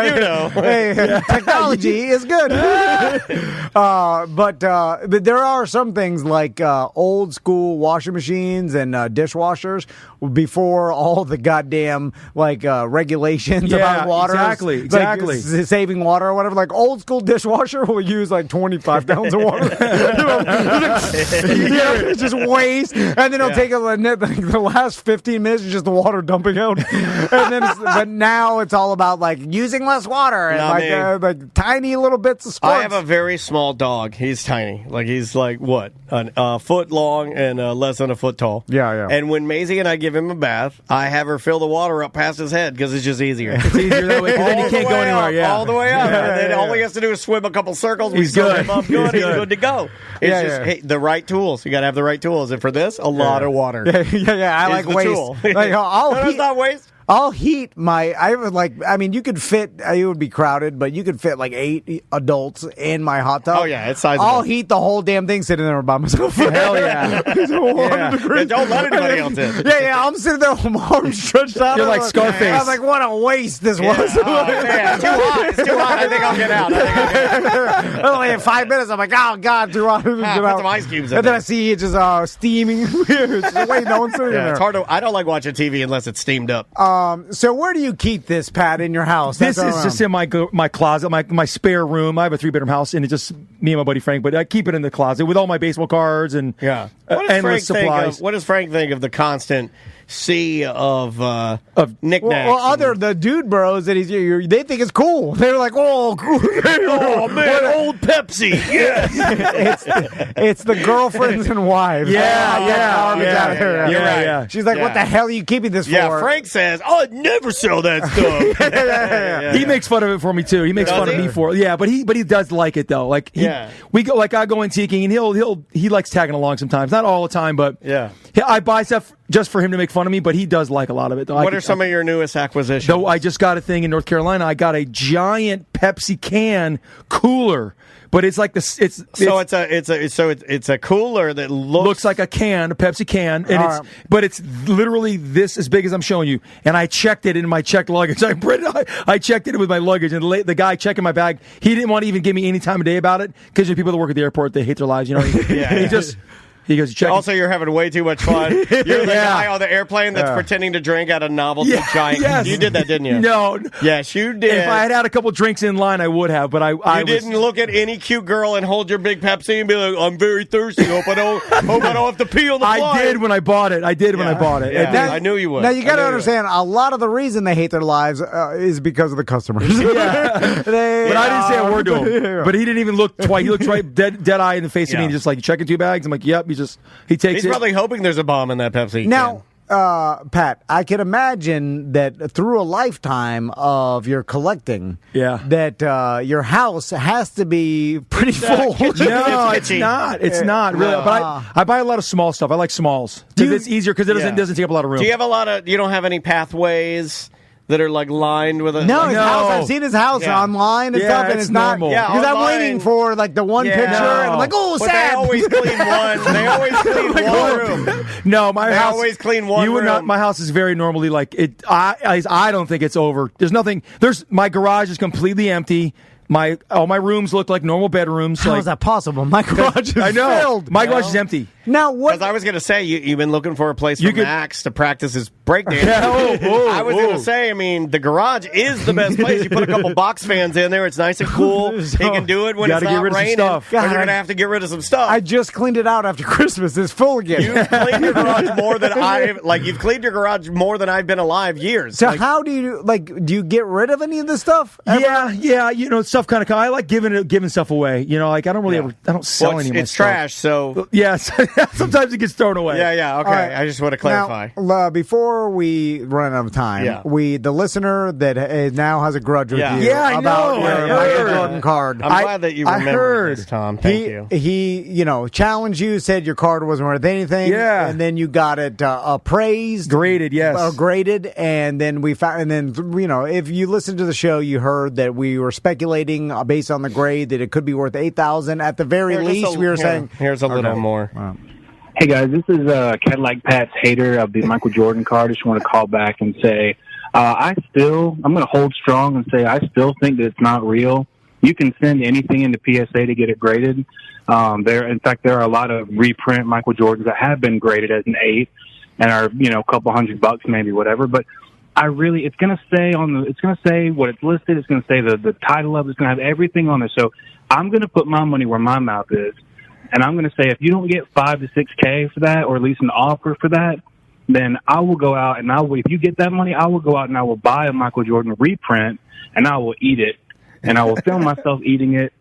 You know, hey, technology is good. But there are some things like old school washing machines and dishwashers before all the goddamn regulations about water. Exactly. Saving water or whatever. Like old school dishwasher will use like 25 gallons of water. It's just waste, and then it'll take the last 15 minutes is just the water dumping out. And then, but now it's all about like using less water and like tiny little bits of sports. I have a very small dog. He's tiny. Like he's like what, a foot long and less than a foot tall. Yeah. And when Maisie and I give him a bath, I have her fill the water up past his head because it's just easier. It's easier that way because then he can't go anywhere. Yeah, all the way up. And then all he has to do is swim a couple circles. He's good. Him up good. He's good to go. It's just hey, the right tools. You got to have the right tools. And for this, a lot of water. Yeah. I like waste. Like It's not waste. I'll heat you could fit, it would be crowded, but you could fit like 8 adults in my hot tub. Oh, yeah, it's sizable. I'll heat the whole damn thing sitting there by myself. Hell yeah. It's 100 degrees. Don't let anybody else in. Yeah, I'm sitting there with my arms stretched out. You're like Scarface. I was like, what a waste this was. It's too hot. It's too hot. I think I'll get out. Only in 5 minutes, I'm like, oh, God, too hot. Put some ice cubes in and then I see it just steaming. It's just, wait, no one's sitting there. It's hard I don't like watching TV unless it's steamed up. So where do you keep this, Pat, in your house? This is just in my closet, my spare room. I have a 3-bedroom house, and it's just me and my buddy Frank. But I keep it in the closet with all my baseball cards and endless supplies. What does Frank think of the constant sea of knickknacks? The dude bros that they think it's cool. They're like, oh, cool. Oh man, old Pepsi. Yes. it's the girlfriends and wives. Yeah. You're right. She's like, what the hell are you keeping this for? Yeah, Frank says, I'd never sell that stuff. He makes fun of it for me too. He makes fun of me for it. Yeah, but he does like it though. Like we go, like I go in Tiki and he likes tagging along sometimes. Not all the time, but I buy stuff. just for him to make fun of me, but he does like a lot of it. Though. What are some of your newest acquisitions? Though I just got a thing in North Carolina. I got a giant Pepsi can cooler. But it's like this. It's a cooler that looks like a can, a Pepsi can, and but it's literally this as big as I'm showing you. And I checked it in my checked luggage. I checked it with my luggage, and the guy checking my bag, he didn't want to even give me any time of day about it because people that work at the airport, they hate their lives. He goes, check. Also, you're having way too much fun. You're the guy on the airplane that's pretending to drink out of novelty giant. Yes. You did that, didn't you? No. Yes, you did. If I had a couple drinks in line, I would have. But I didn't look at any cute girl and hold your big Pepsi and be like, "I'm very thirsty. Hope I don't have to pee on the flight." I did when I bought it. Yeah, I knew you would. Now you got to understand, a lot of the reason they hate their lives is because of the customers. But I didn't say a word to him. But he didn't even look twice. He looked right dead eye in the face of me, and just like, "You checking 2 bags?" I'm like, "Yep." He takes. He's probably hoping there's a bomb in that Pepsi now, Pat, I can imagine that through a lifetime of your collecting, that your house has to be pretty full. No, it's not. It's not really. But I buy a lot of small stuff. I like smalls. It's easier because it doesn't take up a lot of room. Do you have you don't have any pathways that are like lined with a... No, his house. I've seen his house online and stuff, and it's not... normal. Because I'm waiting for like the one picture, and I'm like, oh, sad. They always clean one. They always clean one room. No, my house... They always clean one room. My house is very normally like... I don't think it's over. There's nothing... My garage is completely empty. All my rooms look like normal bedrooms. How is that possible? My garage is filled. My garage is empty. Now, what? Because I was going to say, you've been looking for a place for Max to practice his breakdance. I was going to say, the garage is the best place. You put a couple box fans in there. It's nice and cool. He can do it when it's not raining. Or you're going to have to get rid of some stuff. I just cleaned it out after Christmas. It's full again. You've cleaned your garage more than you've cleaned your garage more than I've been alive years. So how do you, do you get rid of any of this stuff? Ever? Yeah. Stuff kind of... I like giving stuff away. I don't really ever... I don't sell any of my stuff. It's trash, so... Yes. Sometimes it gets thrown away. Yeah, okay. Right. I just want to clarify. Now, before we run out of time, the listener that now has a grudge with you about your Michael Jordan card. I'm glad that you remember this, Tom. Thank you. He, challenged you, said your card wasn't worth anything. Yeah. And then you got it appraised. Graded, yes. Graded. And then we found, if you listened to the show, you heard that we were speculating based on the grade that it could be worth $8,000 at the very least. We were saying, here's a little more. Wow. Hey guys, this is Cadillac Pat's hater of the Michael Jordan card. I just want to call back and say, I'm going to hold strong and say I still think that it's not real. You can send anything into PSA to get it graded. In fact, there are a lot of reprint Michael Jordans that have been graded as an 8 and are, a couple $100 maybe, whatever. But it's going to say it's going to say what it's listed. It's going to say the title of it. It's going to have everything on there. So I'm going to put my money where my mouth is. And I'm going to say, if you don't get $5 to $6K for that, or at least an offer for that, then I will go out and if you get that money, I will go out and I will buy a Michael Jordan reprint and I will eat it. And I will film myself eating it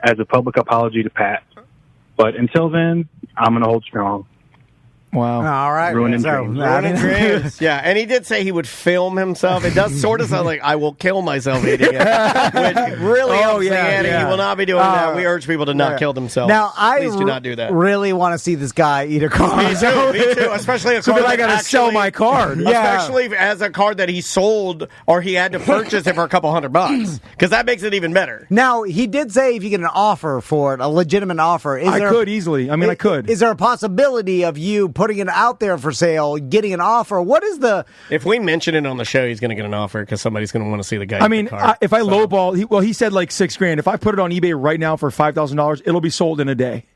as a public apology to Pat. But until then, I'm going to hold strong. Wow. All right. Ruining dreams. Yeah, and he did say he would film himself. It does sort of sound like I will kill myself eating it, which really helps the Annie. He will not be doing that. We urge people to not kill themselves. Now, Please do not do that. Really want to see this guy eat a card. Me too. Especially a card I got to sell my card. Especially as a card that he sold or he had to purchase it for a couple $100, because that makes it even better. Now, he did say if you get an offer for it, a legitimate offer. I could easily. I could. Is there a possibility of you putting it out there for sale, getting an offer? What is the... If we mention it on the show, he's going to get an offer because somebody's going to want to see the guy. If I lowball... He said like $6,000. If I put it on eBay right now for $5,000, it'll be sold in a day.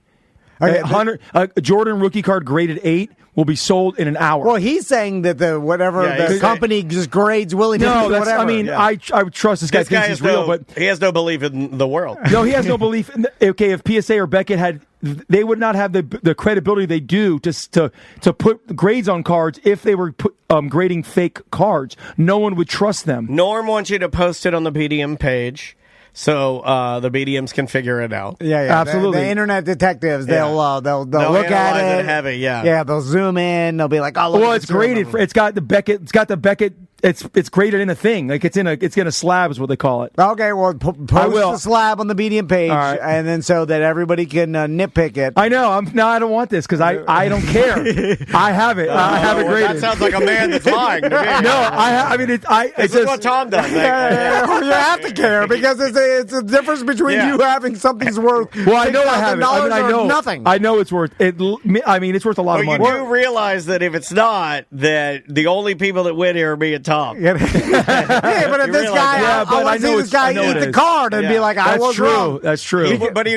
Okay, a Jordan rookie card graded 8 will be sold in an hour. Well, he's saying that the company just grades willy-nilly. I would trust this guy thinks he's real, but he has no belief in the world. No, he has no belief. If PSA or Beckett they would not have the credibility they do to put grades on cards if they were grading fake cards. No one would trust them. Norm wants you to post it on the BDM page, so the BDMs can figure it out. Yeah, absolutely. The internet detectives, they'll look at it heavy. Yeah, they'll zoom in. They'll be like, "Oh, look." Well, it's graded. It's got the Beckett it's graded in a thing. Like it's in a slab is what they call it. Okay, well, post the slab on the BDM page, and then so that everybody can nitpick it. I know. I don't want this because I don't care. I have it. I have it graded. That sounds like a man that's lying to me. No, I mean, this is what Tom does. You have to care because it's a difference between you having something's worth. Well, I know I have it. I know nothing. I know it's worth it. I mean, it's worth a lot of money. You do realize that if it's not, that the only people that win here are me and Tom. Yeah, but if this guy, I want to see this guy eat the card and be like, I was wrong. That's true. But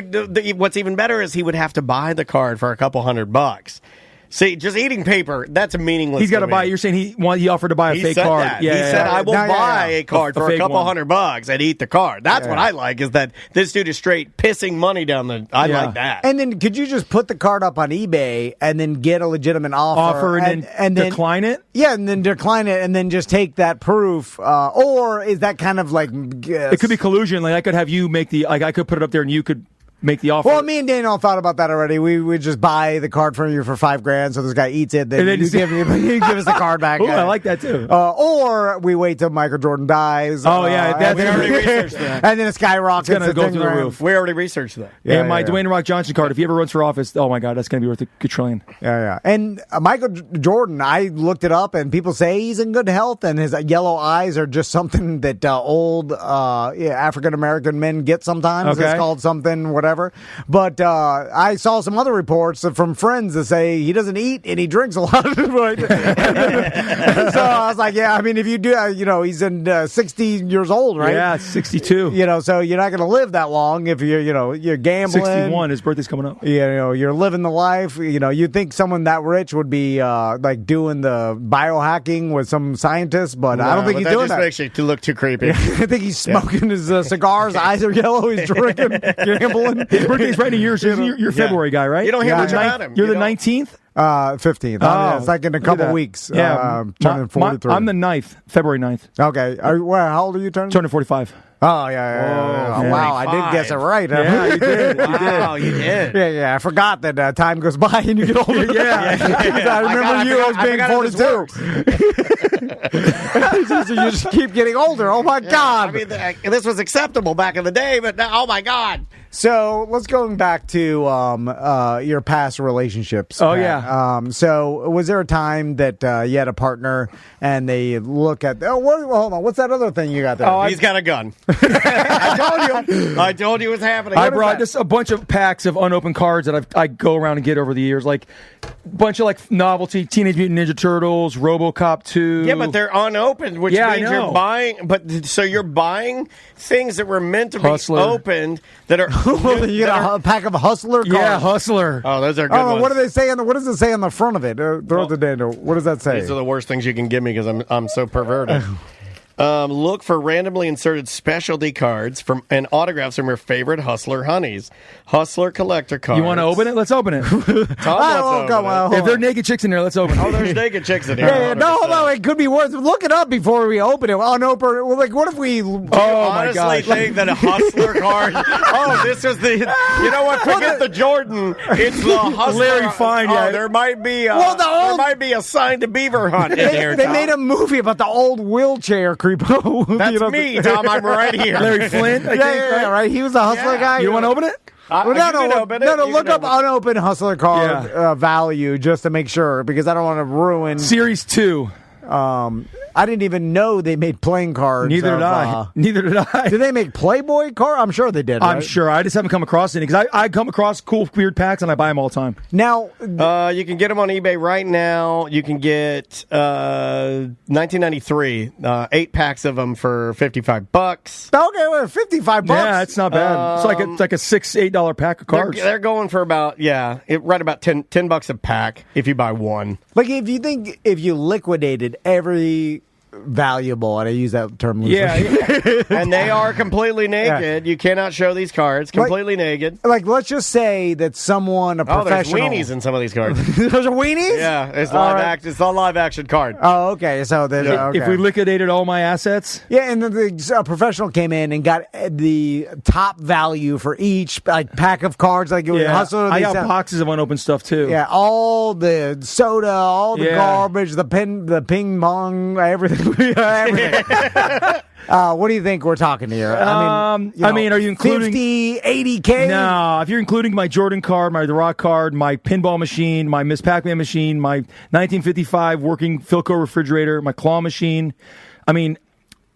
what's even better is he would have to buy the card for a couple $100. See, just eating paper, that's meaningless. He's got to buy it. You're saying he offered to buy a fake card. That. Yeah, he said, I will buy a card for a couple $100 and eat the card. That's what I like, is that this dude is straight pissing money down the... I like that. And then could you just put the card up on eBay and then get a legitimate offer and then decline it? Yeah, and then decline it and then just take that proof. Or is that kind of like... It could be collusion. Like I could have you make the... Like I could put it up there and you could... make the offer. Well, me and Daniel thought about that already. We would just buy the card from you for $5,000, so this guy eats it. Then you give us the card back. Ooh, I like that too. Or we wait till Michael Jordan dies. Oh yeah, we already researched that. And then it skyrockets. It's gonna go through the roof. We already researched that. And my Dwayne Rock Johnson card, if he ever runs for office, oh my God, that's gonna be worth a good trillion. Yeah. And Michael Jordan, I looked it up, and people say he's in good health, and his yellow eyes are just something that old African American men get sometimes. Okay. It's called something, whatever. But I saw some other reports from friends that say he doesn't eat and he drinks a lot. So I was like, yeah, I mean, if you do, he's in 60 years old, right? Yeah, 62. So you're not going to live that long if you're gambling. 61. His birthday's coming up. You're living the life. You'd think someone that rich would be like doing the biohacking with some scientist, but I don't think he's doing that. That just makes you look too creepy. I think he's smoking his cigars. Eyes are yellow. He's drinking, gambling. His birthday's right in a year. So you're a February guy, right? You don't hear much about him. You're the 19th? 15th. Yeah, it's like in a couple weeks. Yeah. Turning 43. I'm the 9th, February 9th. Okay. How old are you turning? Turning 45. Oh, yeah. Wow, I did guess it right. Yeah, you did. Wow, you did. Yeah. I forgot that time goes by and you get older. I remember you as being 42. So you just keep getting older. Oh, my God. I mean, this was acceptable back in the day, but now, oh, my God. So let's go back to your past relationships. Oh, Pat. yeah. So was there a time that you had a partner and they look at, hold on, what's that other thing you got there? Oh, he's got a gun. I told you what's happening. I brought just a bunch of packs of unopened cards that I go around and get over the years, like a bunch of like novelty Teenage Mutant Ninja Turtles, RoboCop 2. Yeah, but they're unopened, which means you're buying. But so you're buying things that were meant to be opened that are. You got a pack of Hustler cards. Yeah, Hustler. Oh, those are good ones. What do they say what does it say on the front of it? Throw it to Daniel. What does that say? These are the worst things you can give me because I'm so perverted. Look for randomly inserted specialty cards and autographs from your favorite Hustler honeys. Hustler collector cards. You want to open it? Let's open it. If there are naked chicks in there, let's open it. Oh, there's naked chicks in here. Yeah, no, hold on. It could be worth. Look it up before we open it. Unopened. Well, like, what if we? Oh my God! Honestly, think that a Hustler card. Oh, this is the. You know what? Forget the Jordan. It's the Hustler. Larry Fine. Oh, there might be. There might be a sign to beaver hunt in there. They made a movie about the old wheelchair creepo. That's me, Tom. I'm right here. Larry Flint. Right. He was a Hustler guy. You want to open it? No, look up unopened Hustler card value just to make sure, because I don't want to ruin Series 2. I didn't even know they made playing cards. Neither did I. Did they make Playboy cards? I'm sure they did. I'm sure. I just haven't come across any because I come across cool, weird packs and I buy them all the time. Now, you can get them on eBay right now. You can get 1993 8 packs of them for $55. Okay, well, $55. Yeah, it's not bad. It's like a $6-8 pack of cards. They're going for about right about $10 a pack if you buy one. Like if you liquidated every valuable, and I use that term loosely. Yeah. And they are completely naked. Yeah. You cannot show these cards completely naked. Like, let's just say that someone, a professional... there's weenies in some of these cards. There's weenies? Yeah, it's live it's a live action card. Oh, okay. So there's if we liquidated all my assets? Yeah, and then a professional came in and got the top value for each pack of cards. Like Hustler. I got boxes of unopened stuff too. Yeah, all the soda, all the garbage, the ping pong, everything. Everything. What do you think we're talking here? I mean, are you including 50, 80K? No, if you're including my Jordan card, my The Rock card, my pinball machine, my Miss Pac-Man machine, my 1955 working Philco refrigerator, my claw machine, I mean,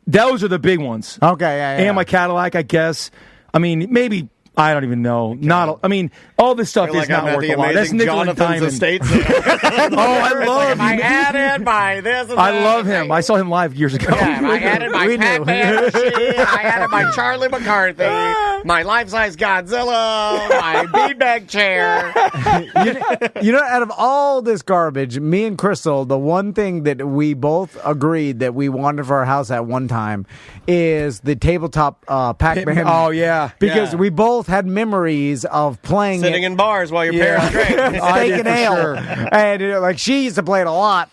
those are the big ones. Okay, yeah. And my Cadillac, I guess. I mean, maybe. I don't even know. Not. I mean, all this stuff is not worth a lot. That's nickel and diamond. Estate I love. I added my this. And I love him. I saw him live years ago. Yeah, I added my Pac-Man machine. I added my Charlie McCarthy, my life-size Godzilla, my beanbag chair. Out of all this garbage, me and Crystal, the one thing that we both agreed that we wanted for our house at one time is the tabletop Pac-Man. Oh yeah, because we both had memories of playing sitting in bars while your parents drank steak and ale, and she used to play it a lot,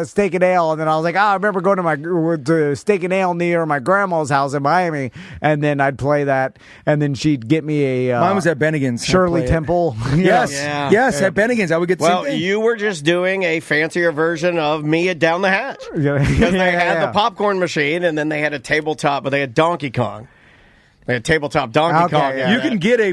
steak and ale. And then I was like, I remember going to steak and ale near my grandma's house in Miami, and then I'd play that, and then she'd get me a. Mine was at Bennigan's. Shirley Temple. Yes, at Bennigan's. I would get. Well, you were just doing a fancier version of me at Down the Hatch because they had the popcorn machine, and then they had a tabletop, but they had Donkey Kong. They had tabletop Donkey Kong. You can get a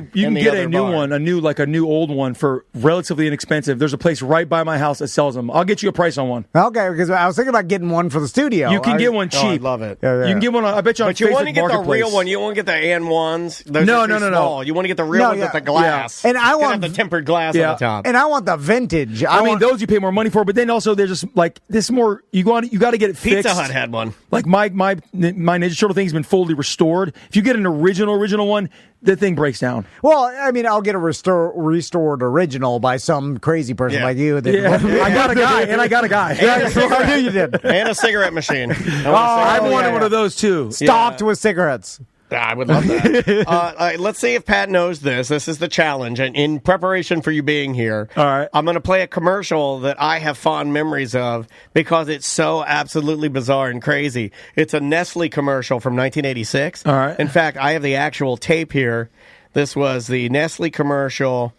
new one, a new old one for relatively inexpensive. There's a place right by my house that sells them. I'll get you a price on one. Okay, because I was thinking about getting one for the studio. You can get one cheap. I love it. You can get one. I bet you on Facebook Marketplace. But you want to get the real one. You don't want to get the AN1s. No. You want to get the real one with the glass. And I want the tempered glass on the top. And I want the vintage. I mean, those you pay more money for, but then also there's just like this more. You got to get it fixed. Pizza Hut had one. Like my Ninja Turtle thing's been fully restored. If you get an original one, the thing breaks down. Well, I mean, I'll get a restored original by some crazy person like you. I got a guy. I knew you did. And a cigarette machine. I wanted one of those too. Stopped with cigarettes. I would love that. Let's see if Pat knows this. This is the challenge. And in preparation for you being here, all right, I'm going to play a commercial that I have fond memories of because it's so absolutely bizarre and crazy. It's a Nestle commercial from 1986. All right. In fact, I have the actual tape here. This was the Nestle commercial,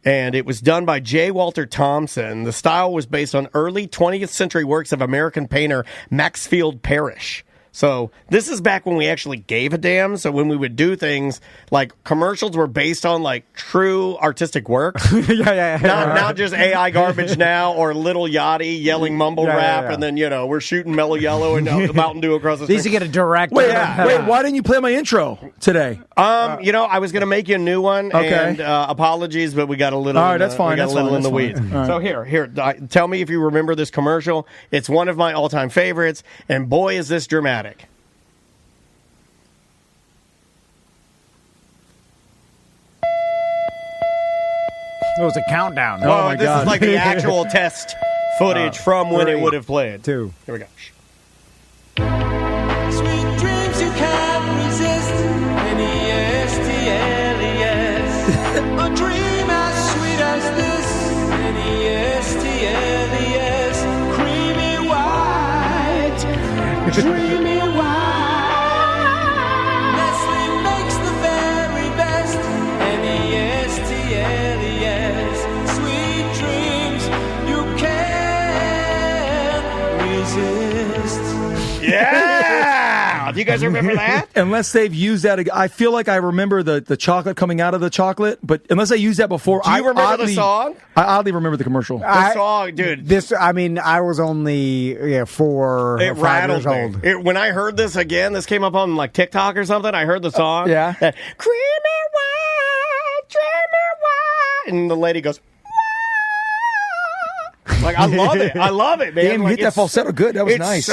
and it was done by J. Walter Thompson. The style was based on early 20th century works of American painter Maxfield Parrish. So this is back when we actually gave a damn. So when we would do things like commercials were based on like true artistic work. Not just AI garbage now or Little Yachty yelling mumble rap. And then, we're shooting Mellow Yellow and Mountain Dew across the street. These to get a direct. Wait, why didn't you play my intro today? I was going to make you a new one. Okay. And apologies, but we got a little. All right, that's fine. We got a little in the weeds. Right. So here, tell me if you remember this commercial. It's one of my all-time favorites, and boy, is this dramatic. It was a countdown. Oh my God. This is like the actual test footage from when it would have played. 2. Here we go. Sweet dreams you can't resist. N-E-S-T-L-E-S. A dream as sweet as this. N-E-S-T-L-E-S. Creamy white. Dreamy white. Nestle makes the very best. N-E-S-T-L-E-S. Sweet dreams you can't resist. Yeah! Do you guys remember that? Unless they've used that, I feel like I remember the chocolate coming out of the chocolate, but unless I used that before, Do you remember the song? I oddly remember the commercial. The song, dude. I was only 4 or 5 years old. When I heard this again, this came up on like TikTok or something. I heard the song. Yeah. Creamy white, dreamy white, and the lady goes. Like, I love it. I love it, man. Damn, you hit that falsetto good. That was nice.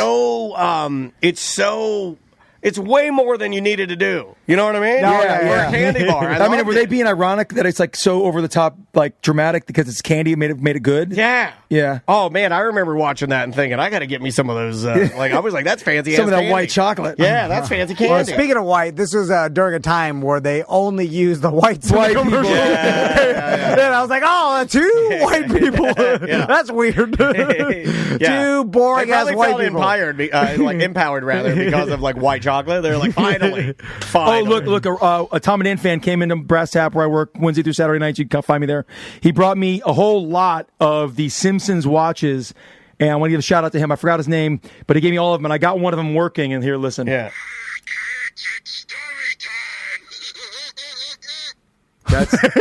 It's way more than you needed to do. You know what I mean? No, For a candy bar. I mean, were they being ironic that it's like so over the top, like dramatic because it's candy made it good? Yeah. Yeah. Oh man, I remember watching that and thinking I got to get me some of those. I was like, that's fancy. Some of that candy. white chocolate. Yeah, that's fancy candy. Well, speaking of white, this was during a time where they only used the whites. White people. Yeah. And I was like, oh, 2 white people. That's weird. 2 boring ass white people. Empowered rather because of like white chocolate. They're like, finally. Oh, look, a Tom and Dan fan came into Brass Tap where I work Wednesday through Saturday nights. You can come find me there. He brought me a whole lot of the Simpsons watches And I want to give a shout out to him. I forgot his name, but he gave me all of them, and I got one of them working. And here, listen. Yeah.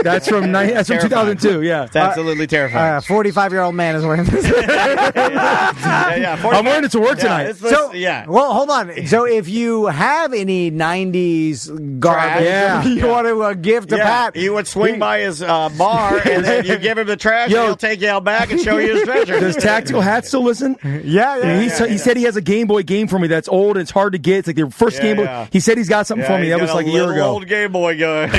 That's from 2002. Yeah, It's absolutely terrifying. 45-year-old man is wearing this. yeah. I'm wearing it to work tonight. Well, hold on. So if you have any 90s garbage you want to give to Pat. You would swing by his bar, and then you give him the trash, and he'll take you out back and show you his treasure. Does Tactical Hat still listen? Yeah. He said he has a Game Boy game for me that's old and it's hard to get. It's like the first Game Boy. Yeah. He said he's got something for me. That was like a year ago. Old Game Boy going.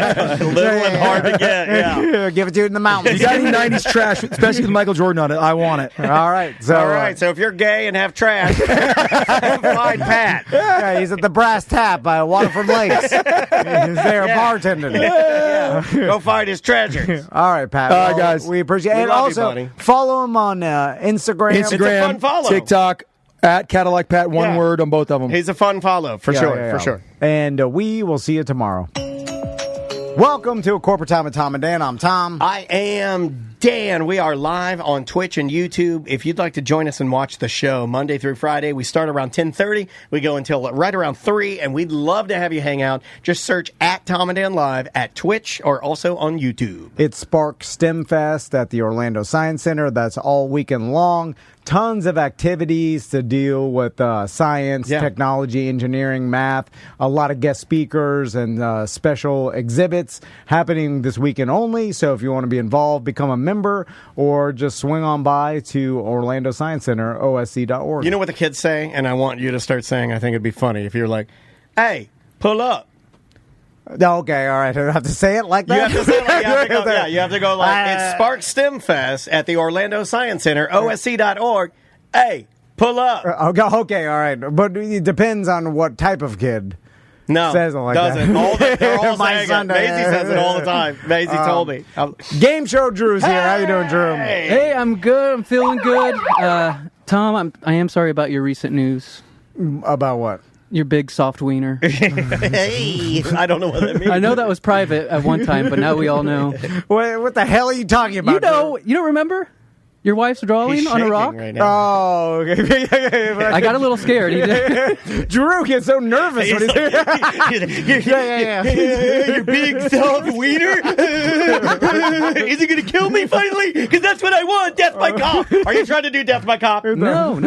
Little and hard to get. Yeah. Give it to you in the mountains. You got any 90s trash, especially with Michael Jordan on it? I want it. All right. So if you're gay and have trash, find Pat. Yeah, he's at the Brass Tap by Waterford Lakes. He's there bartending. Go find his treasures. All right, Pat. All right, guys. We appreciate it. We And love you, also, buddy. follow him on Instagram. It's a fun follow. TikTok, at Cadillac Pat, one word on both of them. He's a fun follow, for sure. And we will see you tomorrow. Welcome to A Corporate Time with Tom and Dan. I'm Tom. I am Dan. We are live on Twitch and YouTube. If you'd like to join us and watch the show Monday through Friday, we start around 10:30. We go until right around 3, and we'd love to have you hang out. Just search at Tom and Dan Live at Twitch or also on YouTube. It's Spark STEM Fest at the Orlando Science Center. That's all weekend long. Tons of activities to deal with science, technology, engineering, math. A lot of guest speakers and special exhibits happening this weekend only. So if you want to be involved, become a member or just swing on by to Orlando Science Center, osc.org. You know what the kids say? And I want you to start saying, I think it'd be funny if you're like, hey, pull up. Okay, all right. I have to say it like that? You have to say it like, you have to go like, it's Spark STEM Fest at the Orlando Science Center, osc.org. Hey, pull up. Okay, all right. But it depends on what type of kid. No, says it like doesn't. that. They're all My saying son it. Maisie says it all the time. Maisie told me. Game Show Drew's here. How you doing, Drew? Hey, I'm good. I'm feeling good. Tom, I am sorry about your recent news. About what? Your big soft wiener. Hey, I don't know what that means. I know that was private at one time, but now we all know. What the hell are you talking about? You don't remember? Your wife's drawing He's on a shaking right right now. Oh, okay. I got a little scared. Drew gets so nervous when he's Your big soft wiener? Is he going to kill me finally? Because that's what I want. Death by cop. Are you trying to do death by cop? No.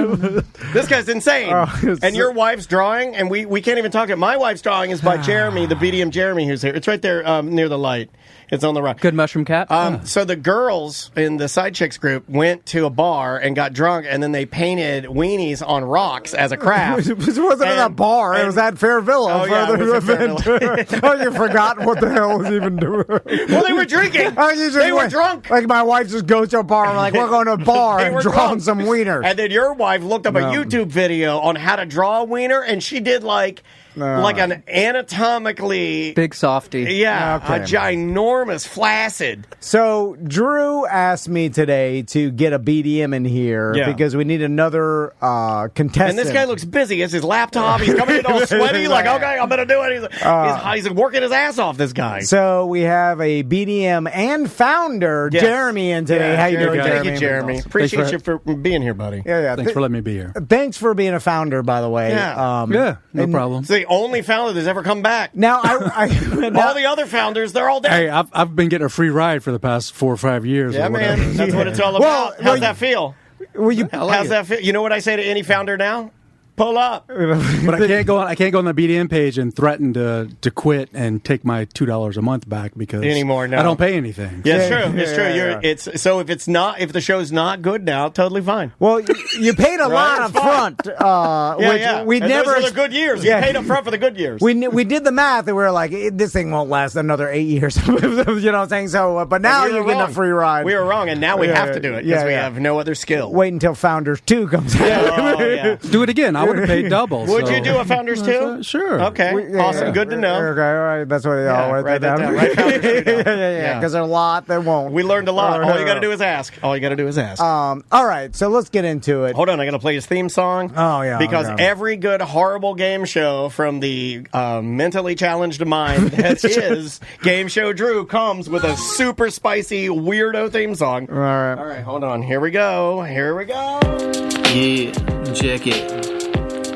This guy's insane. And your wife's drawing, and we can't even talk to it. My wife's drawing is by Jeremy, the BDM Jeremy who's here. It's right there near the light. It's on the right. Good mushroom cap. So the girls in the Side Chicks group went to a bar and got drunk, and then they painted weenies on rocks as a craft. It wasn't at a bar. It was at Fair Villa. Oh, you forgot what the hell was even doing. Well, they were drinking. They were drunk. Like my wife just goes to a bar. We're like, we're going to a bar and drawing some wieners. And then your wife looked up a YouTube video on how to draw a wiener, and she did like an anatomically big softy. a ginormous flaccid. So Drew asked me today to get a BDM in here because we need another contestant. And this guy looks busy. It's his laptop. He's coming in all sweaty. Like, okay, I'm going to do it. He's working his ass off, this guy. So we have a BDM and founder, Jeremy, in today. How you doing, Jeremy? Thank you, Jeremy. Appreciate you for being here, buddy. Thanks for letting me be here. Thanks for being a founder, by the way. No problem. It's the only founder that's ever come back. Now, all the other founders, they're all dead. Hey, I've been getting a free ride for the past 4 or 5 years. Yeah, man. That's what it's all about. How's that feel? How's that feel? You know what I say to any founder now? Pull up. But I can't go on the BDM page and threaten to quit and take my $2 a month back because anymore. No. I don't pay anything. Yeah, it's true. It's true. So if the show's not good now, totally fine. Well, you paid a lot up front. We never. Those are the good years. You paid up front for the good years. We did the math and we were like, this thing won't last another 8 years. You know what I'm saying? So, but now you're getting a free ride. We were wrong, and now we have to do it because we have no other skill. Wait until Founders 2 comes out. Do it again. would have paid double. Would so. you do a Founders too? Sure. Okay. Awesome. Good to know. Okay, all right. That's what they all write that down. Write Founders too down. Yeah. Because there are a lot that won't. We learned a lot. All you got to do is ask. All right, so let's get into it. Hold on, I got to play his theme song. Oh, yeah. Because okay. every good horrible game show from the mentally challenged mind that is Game Show Drew comes with a super spicy weirdo theme song. All right. All right, hold on. Here we go. Yeah, check it.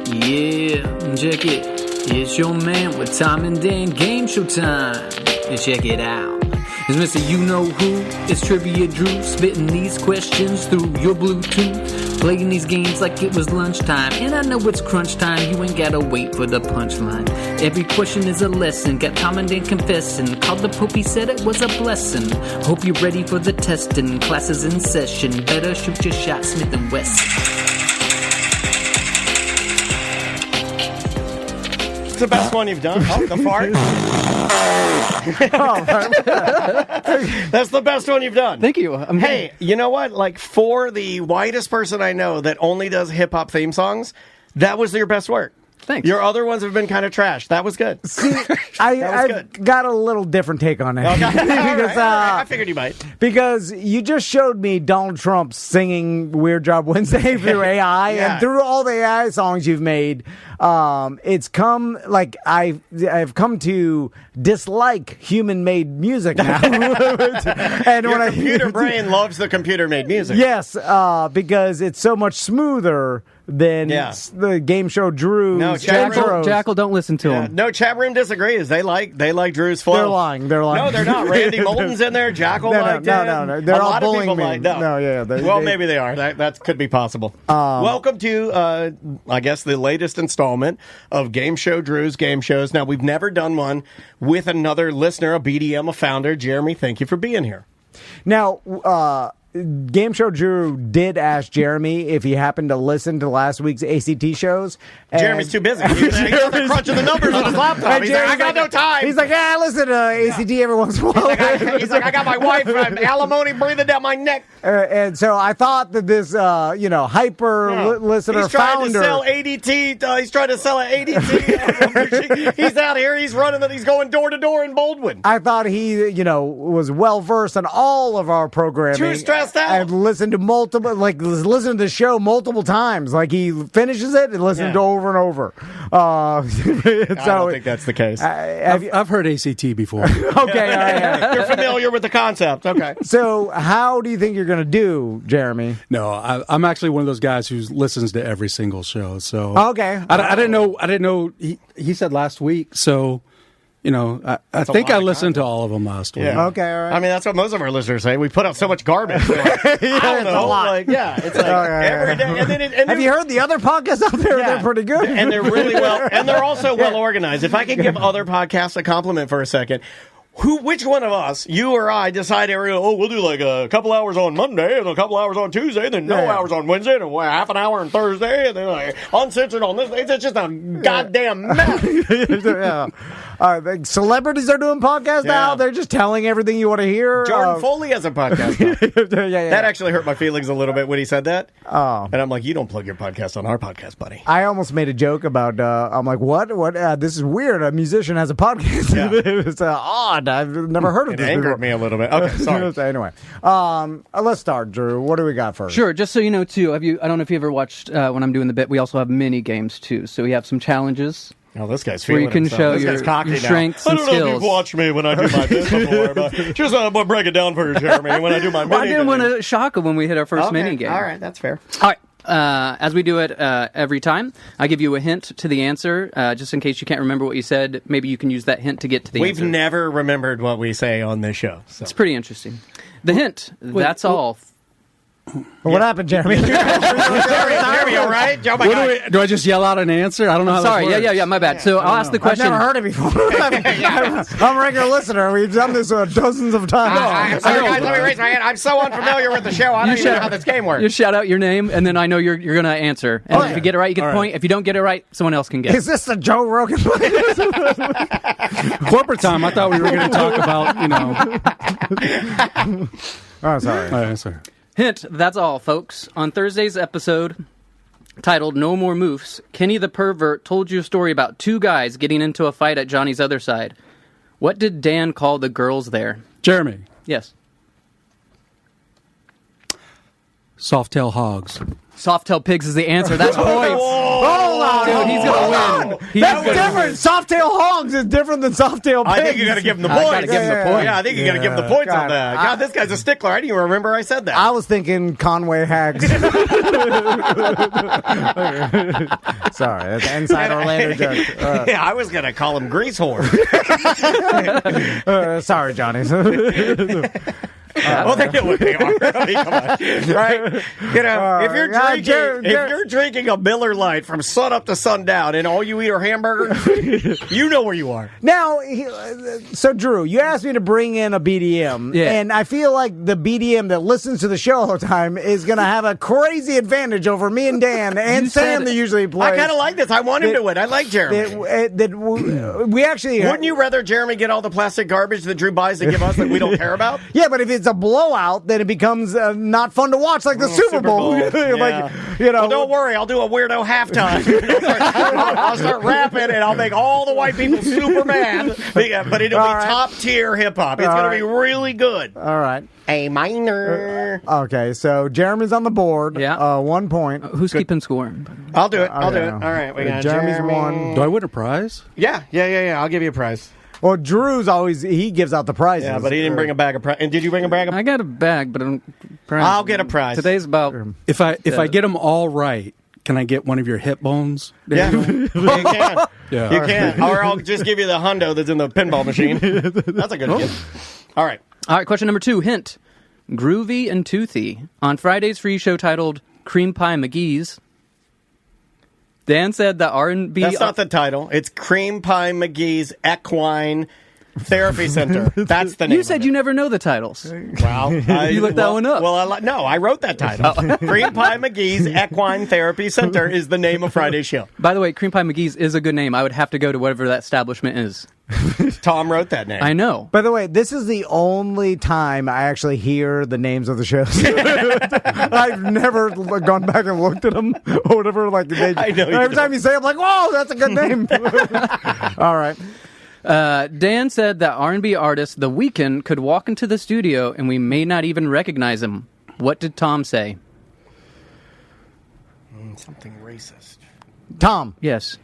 Yeah, check it. It's your man with Tom and Dan Game Show time. Check it out. It's Mr. You Know Who. It's Trivia Drew spitting these questions through your Bluetooth. Playing these games like it was lunchtime. And I know it's crunch time. You ain't gotta wait for the punchline. Every question is a lesson. Got Tom and Dan confessing. Called the Pope, he said it was a blessing. Hope you're ready for the testing. Classes in session. Better shoot your shot, Smith & Wesson. It's the best one you've done. Oh, the fart. That's the best one you've done. Thank you. Hey, you know what? Like, for the whitest person I know that only does hip-hop theme songs, that was your best work. Thanks. Your other ones have been kind of trash. That was good. See, I've got a little different take on it. Okay. Because, I figured you might. Because you just showed me Donald Trump singing Weird Job Wednesday through AI, Yeah. and through all the AI songs you've made, it's come, like, I've come to dislike human-made music now. And Your when computer brain loves the computer-made music. Yes, because it's so much smoother than the Game Show Drew's No, intros. Jackal, don't listen to him. No, chat room disagrees. They like Drew's flow. They're lying. No, they're not. Randy Moulton's in there. Jackal liked it. No. They're a all lot of bullying people me. like no. Maybe they are. That could be possible. Welcome to, I guess, the latest installment of Game Show Drew's Game Shows. Now, we've never done one with another listener, a BDM, a founder. Jeremy, thank you for being here. Now, Game Show Drew did ask Jeremy if he happened to listen to last week's ACT shows. Jeremy's too busy. He's crunching the numbers on his laptop. He's like, I got no time. He's like, I listen to ACT every once in a while. He's like, I got my wife alimony breathing down my neck. And so I thought that this, hyper listener he's trying founder. to sell ADT. He's trying to sell an ADT. He's out here. He's running. He's going door to door in Baldwin. I thought he, was well versed on all of our programming. Too stressed out. I've listened to listen to the show multiple times. Like, he finishes it and listens to it over and over. I don't think that's the case. I've heard ACT before. Okay, all right. You're familiar with the concept. Okay. So how do you think you're going to do, Jeremy? No, I'm actually one of those guys who listens to every single show. So okay, I didn't know. He said last week. So I think I listened to all of them last week. Yeah. Okay, all right. I mean, that's what most of our listeners say. We put out so much garbage. Like, I don't know. A lot. It's like every day. And have you heard the other podcasts out there? Yeah. They're pretty good. And they're really well, and they're also well organized. If I could give other podcasts a compliment for a second. Which one of us, you or I, decided, we'll do like a couple hours on Monday and a couple hours on Tuesday, then no hours on Wednesday, and half an hour on Thursday, and then like uncensored on this. It's just a goddamn mess. Celebrities are doing podcasts now. They're just telling everything you want to hear. Jordan Foley has a podcast now. That actually hurt my feelings a little bit when he said that. Oh. And I'm like, you don't plug your podcast on our podcast, buddy. I almost made a joke about, I'm like, what? This is weird. A musician has a podcast. Yeah. It's odd. I've never heard of this. It angered me a little bit. Okay, sorry. Anyway, let's start, Drew. What do we got first? Sure. Just so you know, too, I don't know if you ever watched when I'm doing the bit. We also have mini games too. So we have some challenges. Oh, this guy's where feeling you can himself. show This your guy's cocky strengths now. and I don't know skills. if you've watched me when I do my bit before, but just break it down for you, Jeremy. When I do my Well, I mini didn't want to shock him when we hit our first mini game. All right, that's fair. All right. As we do it every time, I give you a hint to the answer, just in case you can't remember what you said. Maybe you can use that hint to get to the answer. We've never remembered what we say on this show. So. It's pretty interesting. The hint, that's all. What happened, Jeremy? Jeremy, all right? Oh my God. Do I just yell out an answer? I don't know how Sorry, this works. yeah, my bad. So I'll ask the question. I've never heard it before. I'm a regular listener. We've done this dozens of times. Sorry, guys, let me raise my hand. I'm so unfamiliar with the show. I don't even know how this game works. You shout out your name, and then I know you're going to answer. And if you get it right, you get the point. If you don't get it right, someone else can get it. Is this the Joe Rogan? Corporate time. I thought we were going to talk about, Oh, sorry. sorry. Hint, that's all, folks. On Thursday's episode, titled No More Moofs, Kenny the Pervert told you a story about two guys getting into a fight at Johnny's other side. What did Dan call the girls there? Jeremy, Yes. soft-tail hogs. Soft-tail pigs is the answer. That's points. Hold on. Dude, he's going to win. That's different. Soft-tail hogs is different than soft-tail pigs. I think you got to give him the I points. gotta give him the point. Yeah, I think you got to give him the points on God. that. God, this guy's a stickler. I didn't even remember I said that. I was thinking Conway hags. Sorry, that's an inside Orlando joke. Yeah, I was going to call him grease horn. Sorry, Johnny. Well, they know what they are. I mean, come on. Right? You know, if you're drinking a Miller Lite from sun up to sundown and all you eat are hamburgers, you know where you are. Now, so Drew, you asked me to bring in a BDM, and I feel like the BDM that listens to the show all the time is going to have a crazy advantage over me and Dan and Sam that usually plays. I kind of like this. I want him to win. I like Jeremy. We actually... Wouldn't you rather Jeremy get all the plastic garbage that Drew buys to give us that we don't care about? Yeah, but if it's a blowout, then it becomes not fun to watch like the Super Bowl. Like, you know, Well, don't worry. I'll do a weirdo halftime. I'll start rapping, and I'll make all the white people super mad. But it'll be top tier hip hop. It's going to be really good. All right. A minor. Okay, so Jeremy's on the board. Yeah. 1 point. Who's keeping score? I'll do it. I'll do it. All right. We got Jeremy's Jeremy. one. Do I win a prize? Yeah. I'll give you a prize. Well, Drew's always, he gives out the prizes. Yeah, but he didn't bring a bag of prize. And did you bring a bag of I got a bag, but I'll get a prize. Today's about... If I get them all right, can I get one of your hip bones? Yeah, you can. Yeah. You can. Or I'll just give you the hundo that's in the pinball machine. That's a good gift. All right, question number 2. Hint. Groovy and Toothy. On Friday's free show titled Cream Pie McGee's, Dan said that R&B... That's not the title. It's Cream Pie McGee's Equine Therapy Center. That's the name. You said you never know the titles. Well, you looked that one up. Well, no, I wrote that title. Cream Pie McGee's Equine Therapy Center is the name of Friday's show. By the way, Cream Pie McGee's is a good name. I would have to go to whatever that establishment is. Tom wrote that name. I know. By the way, this is the only time I actually hear the names of the shows. I've never gone back and looked at them or whatever. Like I know every time you say it, I'm like, whoa, that's a good name. All right. Dan said that R&B artist The Weeknd could walk into the studio and we may not even recognize him. What did Tom say? Something racist. Tom. Yes.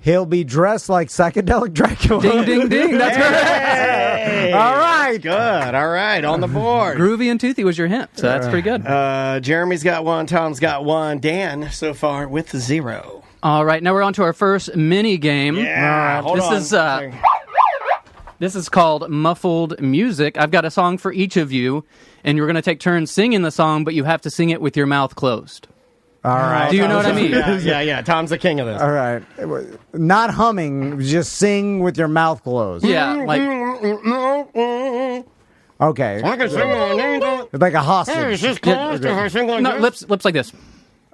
He'll be dressed like psychedelic Dracula. Ding, ding, ding. That's correct. Hey, all right. Good. All right. On the board. Groovy and Toothy was your hint, so that's pretty good. Jeremy's got one. Tom's got one. Dan, so far, with 0. All right, now we're on to our first mini game. Yeah. Hold on. This is called Muffled Music. I've got a song for each of you, and you're going to take turns singing the song, but you have to sing it with your mouth closed. All right. Do you know what I mean? Yeah. Tom's the king of this. All right. Not humming, just sing with your mouth closed. Yeah, like... Okay. I can sing Like a hostage. No, lips like this.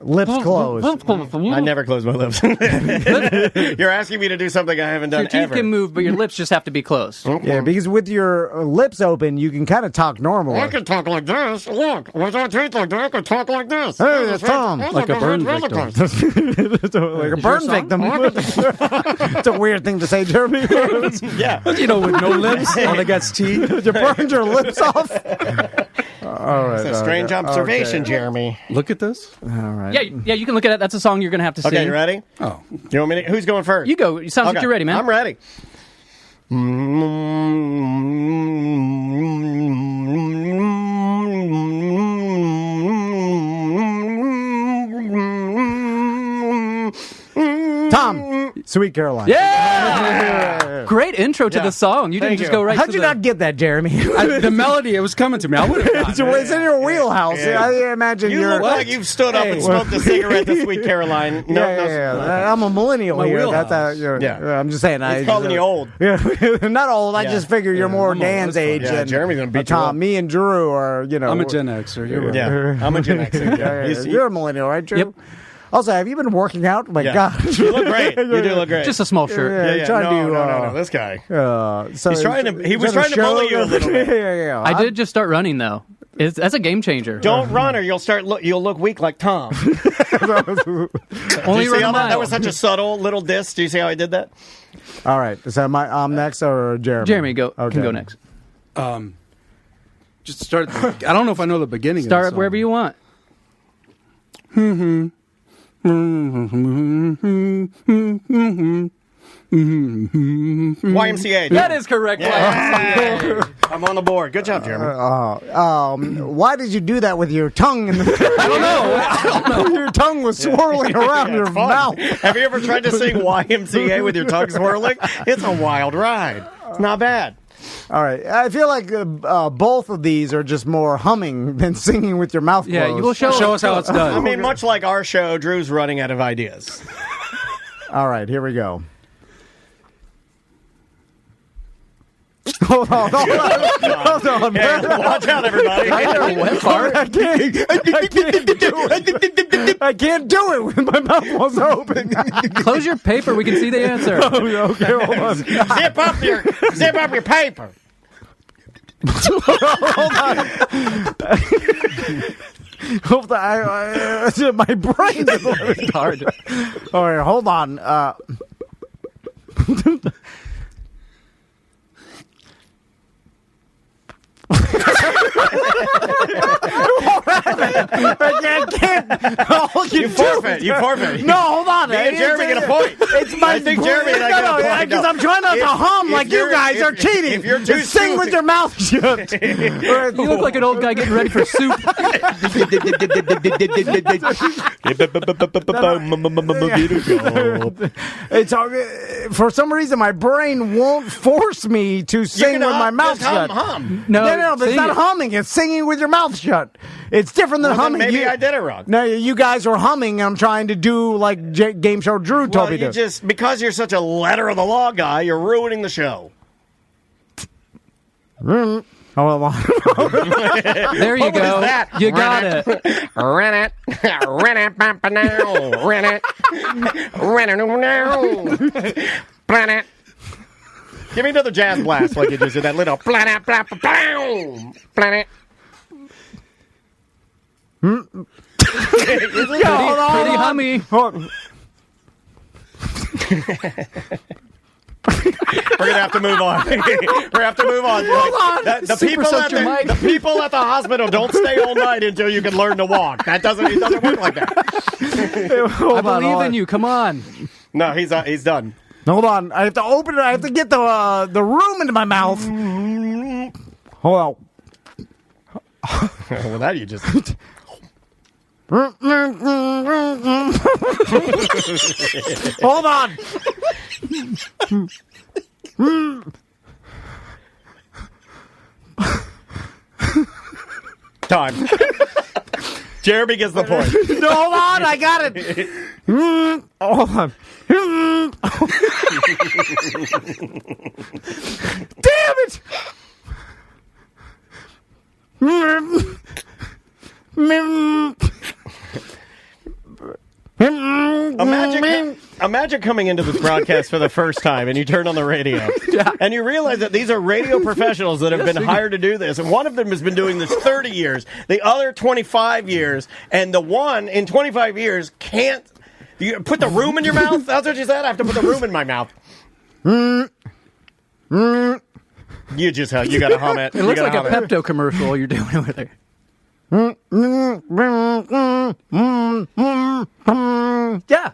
Lips closed. I never close my lips. You're asking me to do something I haven't done Your teeth ever. can move, but your lips just have to be closed. Yeah, because with your lips open, you can kind of talk normally. I can talk like this. Look, with our teeth like that, I can talk like this. Hey, it's Tom. Like a burn victim. Like a burn victim. It's a weird thing to say, Jeremy. Yeah. You know, with no lips, all they got's teeth. You burned your lips off. All right. It's a strange observation, Jeremy. Look at this. All right. Yeah, you can look at it. That's a song you're going to have to sing. Okay, you ready? Oh. You want me to, who's going first? You go. It sounds like you're ready, man. I'm ready. Tom, Sweet Caroline. Yeah! Great intro to the song. You didn't Thank just you. go right How'd to you the... not get that, Jeremy? The melody, it was coming to me. I would have It's in your wheelhouse. Yeah. I imagine You you're... look like you've stood up and smoked a cigarette to Sweet Caroline. No, Yeah. I'm a millennial My here. wheelhouse. I'm just saying. He's calling you old. Yeah, not old. I Yeah. just figure you're more I'm old. Dan's That's fine. age. Yeah, and Jeremy's gonna beat you Tom, up. me and Drew are, I'm a Gen Xer. You're right. Yeah, I'm a Gen Xer. Yeah. You're a millennial, right, Drew? Yep. Also, have you been working out? My Yeah. God. You look great. You do look great. Just a small shirt. Yeah. trying to, no. This guy. So He was trying to bully you a little bit. Yeah. I did just start running, though. That's a game changer. Don't run or you'll look weak like Tom. Only See run a how mile. that was such a subtle little diss? Do you see how I did that? All right. Is that I'm next or Jeremy? Jeremy can Okay. go next. Just start. I don't know if I know the beginning. Start of the wherever you want. YMCA. That is correct. Yeah. I'm on the board. Good job, Jeremy. Why did you do that with your tongue? I don't know. Your tongue was swirling around your Fun. mouth. Have you ever tried to sing YMCA with your tongue swirling? It's a wild ride. It's not bad. All right. I feel like both of these are just more humming than singing with your mouth Yeah, closed. you will Show us how it's done. I mean, much like our show, Drew's running out of ideas. All right, here we go. Hold on. Yeah, watch out, everybody. I can't do it when my mouth was open. Close your paper. We can see the answer. Okay, hold on. Zip up your paper. Hold on. My brain is a little hard. All right, hold on. I can't. You forfeit. You forfeit. No, hold on. Me and Jeremy get a point. It's my I think Jeremy and I get a point. because No. I'm trying not to hum like you guys are cheating. If you're Just sing with your mouth shut. You look like an old guy getting ready for soup. It's for some reason my brain won't force me to sing with my mouth shut. Hum. No, but it's sing not it. humming. It's singing with your mouth shut. It's different than Well, then humming. maybe I did it wrong. No, you guys are humming. I'm trying to do like game show Drew told Well, me you to. just because you're such a letter of the law guy, you're ruining the show. Hold on. There you go. that? You got it. Run it, run it, now, run it, run it. Give me another jazz blast like you just did that little planet, planet. Pretty hummy. We're gonna have to move on. We're gonna have to move on. The Super soaked your mic. the people at the hospital don't stay all night until you can learn to walk. It doesn't work like that. I believe in you. Come on. No, he's done. Hold on. I have to open it. I have to get the room into my mouth. Hold on. Well, that you just. Hold on. Time. Jeremy gets the point. No, hold on. I got it. Hold on. Damn it. Imagine coming into this broadcast for the first time and you turn on the radio and you realize that these are radio professionals that have been hired to do this. And one of them has been doing this 30 years, the other 25 years, and the one in 25 years can't. You put the room in your mouth? That's what you said? I have to put the room in my mouth. You got to hum it. It looks like a Pepto commercial you're doing over there. Yeah.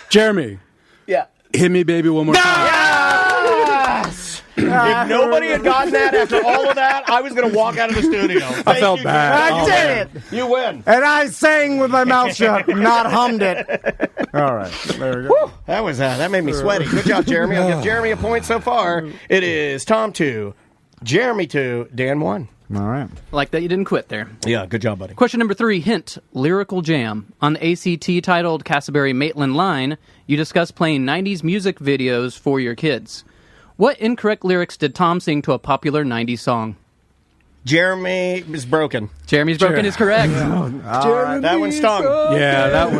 Jeremy. Yeah. Hit me, baby, one more time. Yes! If nobody had gotten that after all of that, I was going to walk out of the studio. I felt bad. I did it. You win. And I sang with my mouth shut, not hummed it. All right. There we go. That was that made me sweaty. Good job, Jeremy. I'll give Jeremy a point so far. It is Tom 2, Jeremy 2, Dan 1. All right. Like that you didn't quit there. Yeah, good job, buddy. Question number 3, hint, lyrical jam. On the ACT titled Cassaberry-Maitland line, you discuss playing 90s music videos for your kids. What incorrect lyrics did Tom sing to a popular 90s song? Jeremy is broken. Jeremy's broken is correct. All right, that one stung. Yeah, that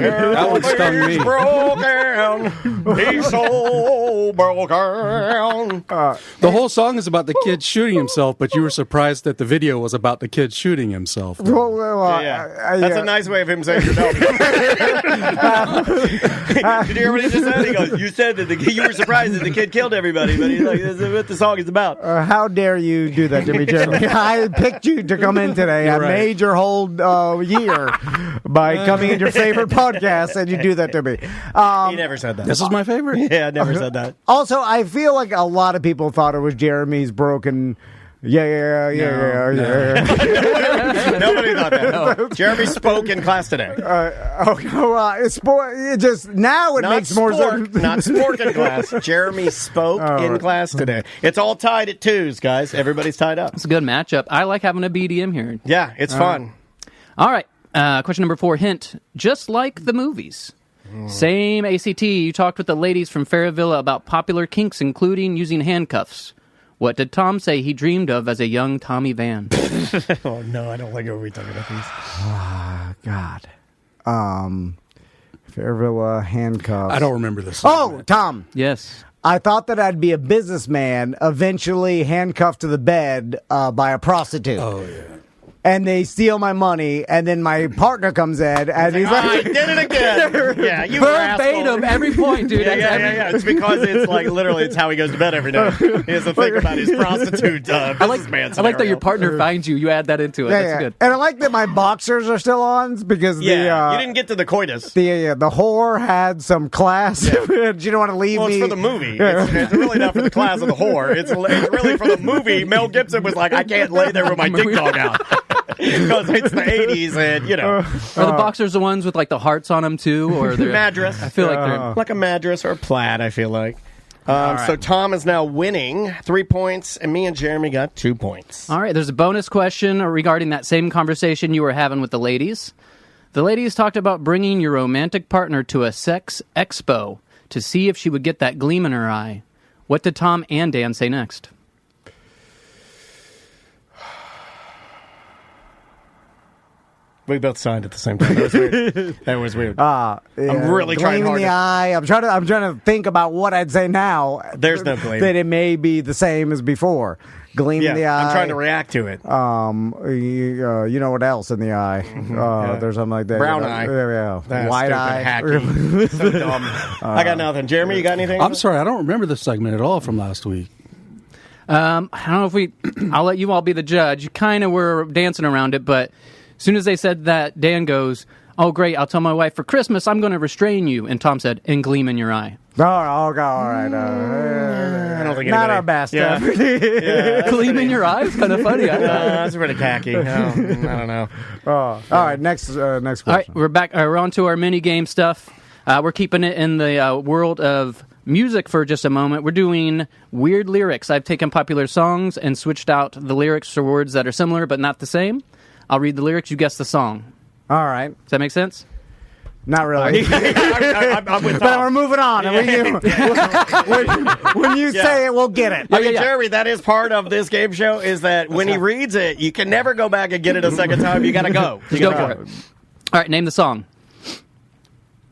one stung me. He's broken. He's so broken. The whole song is about the kid shooting himself, but you were surprised that the video was about the kid shooting himself. That's a nice way of him saying no. Did you hear what he just said? He goes, "You said that you were surprised that the kid killed everybody," but he's like, "This is what the song is about." How dare you do that to me, Jeremy? I picked you to come in today. I made your whole year by coming in your favorite podcast, and you do that to me. He never said that. This is my favorite. Yeah, I never said that. Also, I feel like a lot of people thought it was Jeremy's broken. Yeah. Nobody thought that. No. Jeremy spoke in class today. It just now it Not makes more spork, sense. Not sport in class. Jeremy spoke in class today. It's all tied at 2s, guys. Everybody's tied up. It's a good matchup. I like having a BDM here. Yeah, it's fun. All right. Question number 4. Hint. Just like the movies. Same ACT. You talked with the ladies from Farravilla about popular kinks, including using handcuffs. What did Tom say he dreamed of as a young Tommy Van? Oh, no, I don't like what we're talking about these. God. Fairvilla handcuffs. I don't remember this. Oh, Tom. Yes. I thought that I'd be a businessman, eventually handcuffed to the bed by a prostitute. Oh, yeah. And they steal my money, and then my partner comes in, and he's like, I did it again. Yeah, you verbatim every point, dude. Yeah. It's because it's like literally it's how he goes to bed every night. He has to think about his prostitute businessman I like that your partner finds you. You add that into it. That's good. And I like that my boxers are still on because you didn't get to the coitus. The whore had some class. Yeah. You don't want to leave me. It's for the movie. It's really not for the class of the whore. It's really for the movie. Mel Gibson was like, I can't lay there with my dick dog out. Because it's the 80s and, Are the boxers the ones with, like, the hearts on them, too? Or they're mattress. I feel like they're... Like a mattress or a plaid, I feel like. So Tom is now winning 3 points, and me and Jeremy got 2 points. All right, there's a bonus question regarding that same conversation you were having with the ladies. The ladies talked about bringing your romantic partner to a sex expo to see if she would get that gleam in her eye. What did Tom and Dan say next? We both signed at the same time. That was weird. I'm really trying gleam hard. in the eye. I'm trying to think about what I'd say now. There's no gleam. That it may be the same as before. Gleam in the eye. I'm trying to react to it. You know what else in the eye? There's something like that. Brown eye. Yeah. White eye. Hacky. So dumb. I got nothing. Jeremy, you got anything? I'm sorry, I don't remember this segment at all from last week. I don't know if I'll let you all be the judge. You kind of were dancing around it, but as soon as they said that, Dan goes, "Oh, great, I'll tell my wife for Christmas I'm going to restrain you." And Tom said, "And gleam in your eye." Oh, all right. I don't think not our best. Yeah. Gleam in your eye is kind of funny. That's pretty tacky. No, I don't know. All right, next question. All right, we're back. We're on to our mini game stuff. We're keeping it in the world of music for just a moment. We're doing weird lyrics. I've taken popular songs and switched out the lyrics for words that are similar but not the same. I'll read the lyrics. You guess the song. All right. Does that make sense? Not really. I'm with But we're moving on. When you say it, we'll get it. Jeremy, that is part of this game show, is that when he reads it, you can never go back and get it a second time. You got to go. Just go for it. All right, name the song.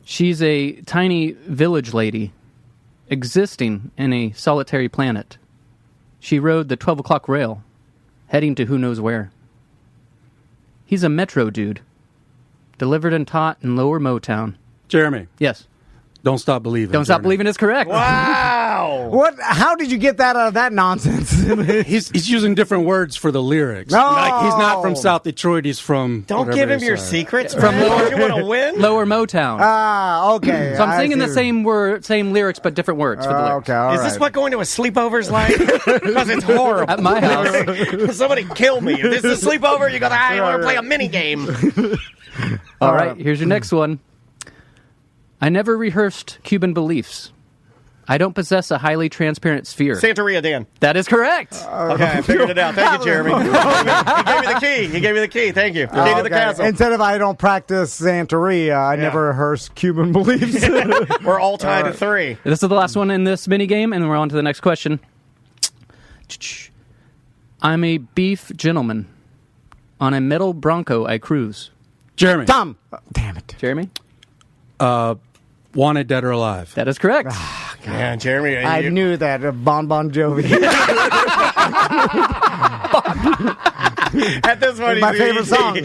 She's a tiny village lady existing in a solitary planet. She rode the 12 o'clock rail, heading to who knows where. He's a metro dude, delivered and taught in Lower Motown. Jeremy. Yes. Don't Stop Believing. Don't Stop Believing is correct. Wow. What? How did you get that out of that nonsense? He's using different words for the lyrics. No. Like, he's not from South Detroit. He's from... Don't give him your secrets. From Lower, you want to win? Lower Motown. Okay. So I'm singing the same lyrics, but different words for the lyrics. Okay, all Is this right. what going to a sleepover's like? Because it's horrible. At my house. Somebody kill me. If this is a sleepover, you go, I want to play a mini game. All right, here's your next one. I never rehearsed Cuban beliefs. I don't possess a highly transparent sphere. Santeria Dan. That is correct. Okay, I figured it out. Thank you, Jeremy. He gave me the key. Thank you. Key to the castle. Instead of I don't practice Santeria, I never rehearse Cuban beliefs. We're all tied at 3. This is the last one in this mini game, and we're on to the next question. I'm a beef gentleman. On a metal Bronco I cruise. Jeremy. Tom. Damn it. Jeremy? Wanted, Dead or Alive. That is correct. Yeah, Jeremy. I knew that. Bon Jovi. At this point, My favorite song.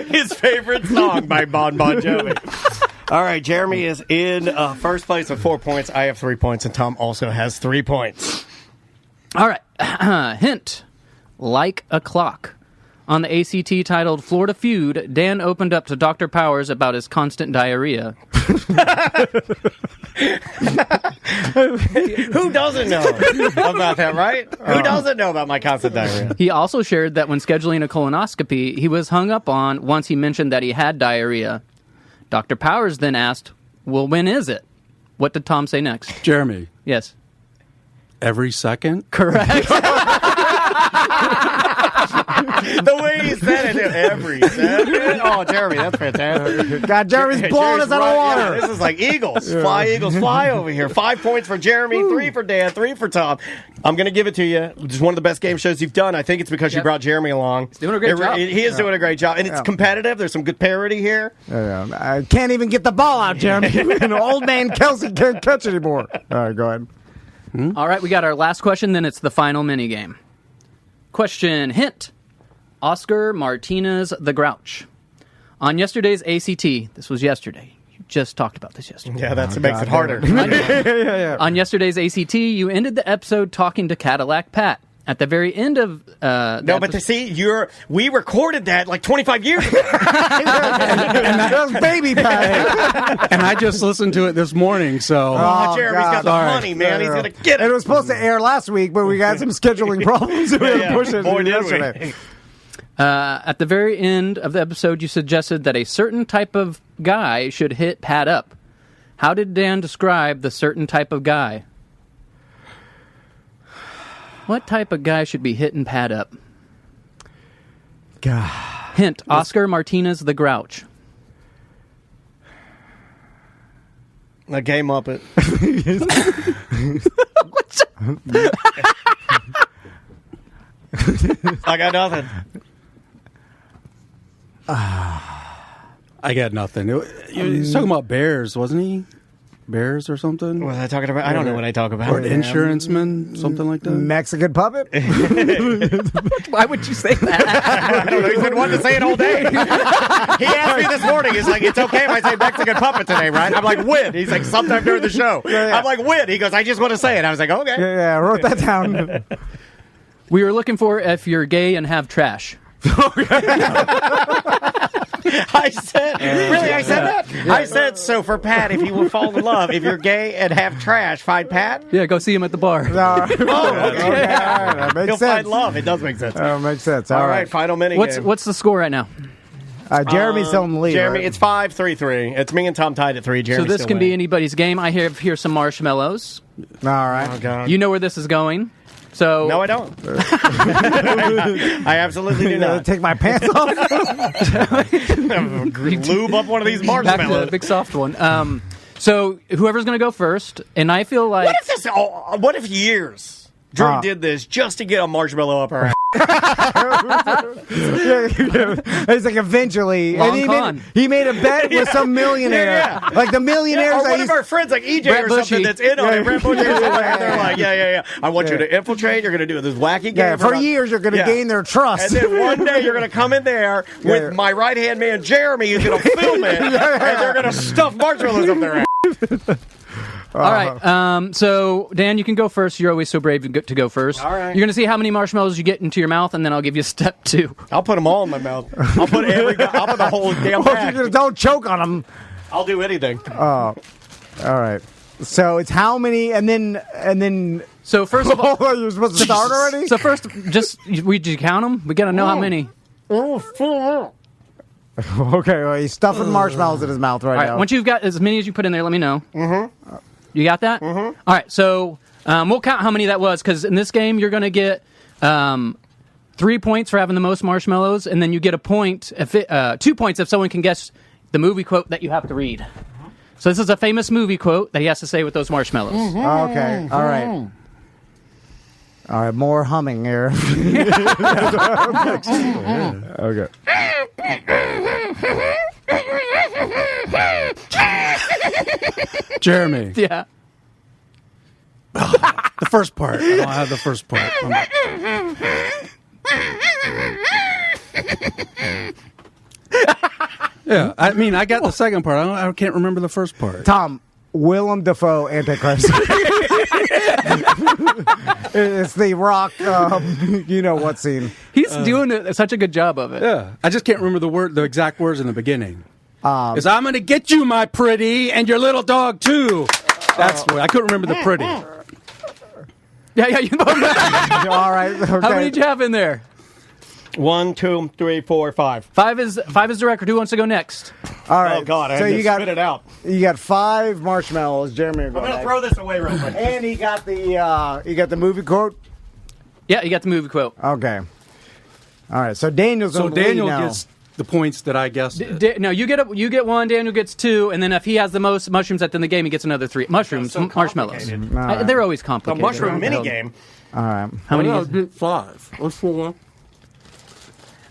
His favorite song by Bon Jovi. All right, Jeremy is in first place with 4 points. I have 3 points, and Tom also has 3 points. All right. Hint. Like a clock. On the ACT titled Florida Feud, Dan opened up to Dr. Powers about his constant diarrhea. Who doesn't know about that, right? Who doesn't know about my constant diarrhea? He also shared that when scheduling a colonoscopy, he was hung up on once he mentioned that he had diarrhea. Dr. Powers then asked, well, when is it? What did Tom say next? Jeremy. Yes. Every second? Correct. The way he said it, every second. Oh, Jeremy, that's fantastic. God, Jeremy's blowing us out of water. Yeah, this is like Eagles. Fly, Eagles, fly over here. 5 points for Jeremy, 3 for Dan, 3 for Tom. I'm going to give it to you. It's one of the best game shows you've done. I think it's because you brought Jeremy along. He's doing a great job. He is doing a great job. And it's competitive. There's some good parity here. I can't even get the ball out, Jeremy. Old man Kelsey can't catch anymore. All right, go ahead. All right, we got our last question, then it's the final minigame. Question. Hint. Oscar Martinez the Grouch. On yesterday's ACT, this was yesterday. You just talked about this yesterday. Yeah, that makes it harder. On yesterday's ACT, you ended the episode talking to Cadillac Pat. At the very end of we recorded that like 25 years ago. And that was baby Pat. And I just listened to it this morning, so... Oh, Jeremy's got the money, man. He's going to get it. It was supposed to air last week, but we got some scheduling problems. So we had to push it Boy, did yesterday. At the very end of the episode, you suggested that a certain type of guy should hit Pat up. How did Dan describe the certain type of guy? What type of guy should be hitting Pat up? God. Hint, Oscar Martinez the Grouch. A gay Muppet. I got nothing. I got nothing. He was talking about bears, wasn't he? Bears or something? What was I talking about? I don't know what I talk about. Or insuranceman, something like that. Mexican puppet? Why would you say that? I don't know. He's been wanting to say it all day. He asked me this morning. He's like, it's okay if I say Mexican puppet today, right? I'm like, when? He's like, sometime during the show. Yeah. I'm like, when? He goes, I just want to say it. I was like, okay. Yeah, I wrote that down. We were looking for if you're gay and have trash. I said that? Yeah. I said, so for Pat, if he will fall in love, if you're gay and have trash, find Pat? Yeah, go see him at the bar. Okay. All right, that makes He'll sense. find love. It does make sense. Makes sense. All right, final minute game. What's the score right now? Jeremy's still in the lead. Jeremy, right? it's 5-3-3. It's me and Tom tied at 3. Jeremy's So this still can be winning. anybody's game. I have here some marshmallows. All right. Oh, God. You know where this is going. So No, I don't. I absolutely do not. Take my pants off. Lube up one of these back to the marshmallows. big soft one. So whoever's going to go first, and I feel like What if years Drew did this just to get a marshmallow up our ass? It's like eventually, Long and con. he made a bet with some millionaire, Yeah. like the millionaires. Or that one he's- of our friends, like EJ Brett or something, Bushy. that's in on it. Brett Bushy or something. And they're like, yeah. I want you to infiltrate. You're going to do this wacky game. yeah, for years you're going to gain their trust. And then one day you're going to come in there with my right-hand man, Jeremy, who's going to film it, and they're going to stuff marshmallows up their ass. All right. So, Dan, you can go first. You're always so brave to go first. All right. You're going to see how many marshmallows you get into your mouth, and then I'll give you step 2. I'll put them all in my mouth. I'll put the whole damn pack. Don't choke on them. I'll do anything. All right. So it's how many, and then. So first of all, Oh, you're supposed to start already. so first, did you count them? We got to know how many. Okay, well, he's stuffing marshmallows in his mouth right All right. now. Once you've got as many as you put in there, let me know. Mm-hmm. You got that? Mm-hmm. All right. So we'll count how many that was, because in this game you're going to get 3 points for having the most marshmallows, and then you get a point, 2 points if someone can guess the movie quote that you have to read. So this is a famous movie quote that he has to say with those marshmallows. Okay, all right. All right, more humming here. Okay. Jeremy, Yeah. the first part. I don't have the first part. Yeah, I mean, I got the second part. I can't remember the first part. Tom, Willem Dafoe Antichrist. It's the Rock, you know what scene. He's doing such a good job of it. Yeah, I just can't remember the exact words in the beginning. Is I'm going to get you, my pretty, and your little dog too. That's what I couldn't remember the pretty. Yeah. You All right. Okay. How many did you have in there? 1, 2, 3, 4, 5. Five is the record. Who wants to go next? All right. Oh God! I so had you to got spit it out. You got 5 marshmallows. Jeremy, I'm gonna throw this away real quick. and he got the movie quote. Yeah, you got the movie quote. Okay. All right. So Daniel's So on the lead Daniel now. gets the points that I guessed. No, you get one. Daniel gets 2, and then if he has the most mushrooms at the end of the game, he gets another 3 mushrooms, So marshmallows. complicated. They're always The complicated. mushroom mini game. All right. How many? I did 5. What's 4?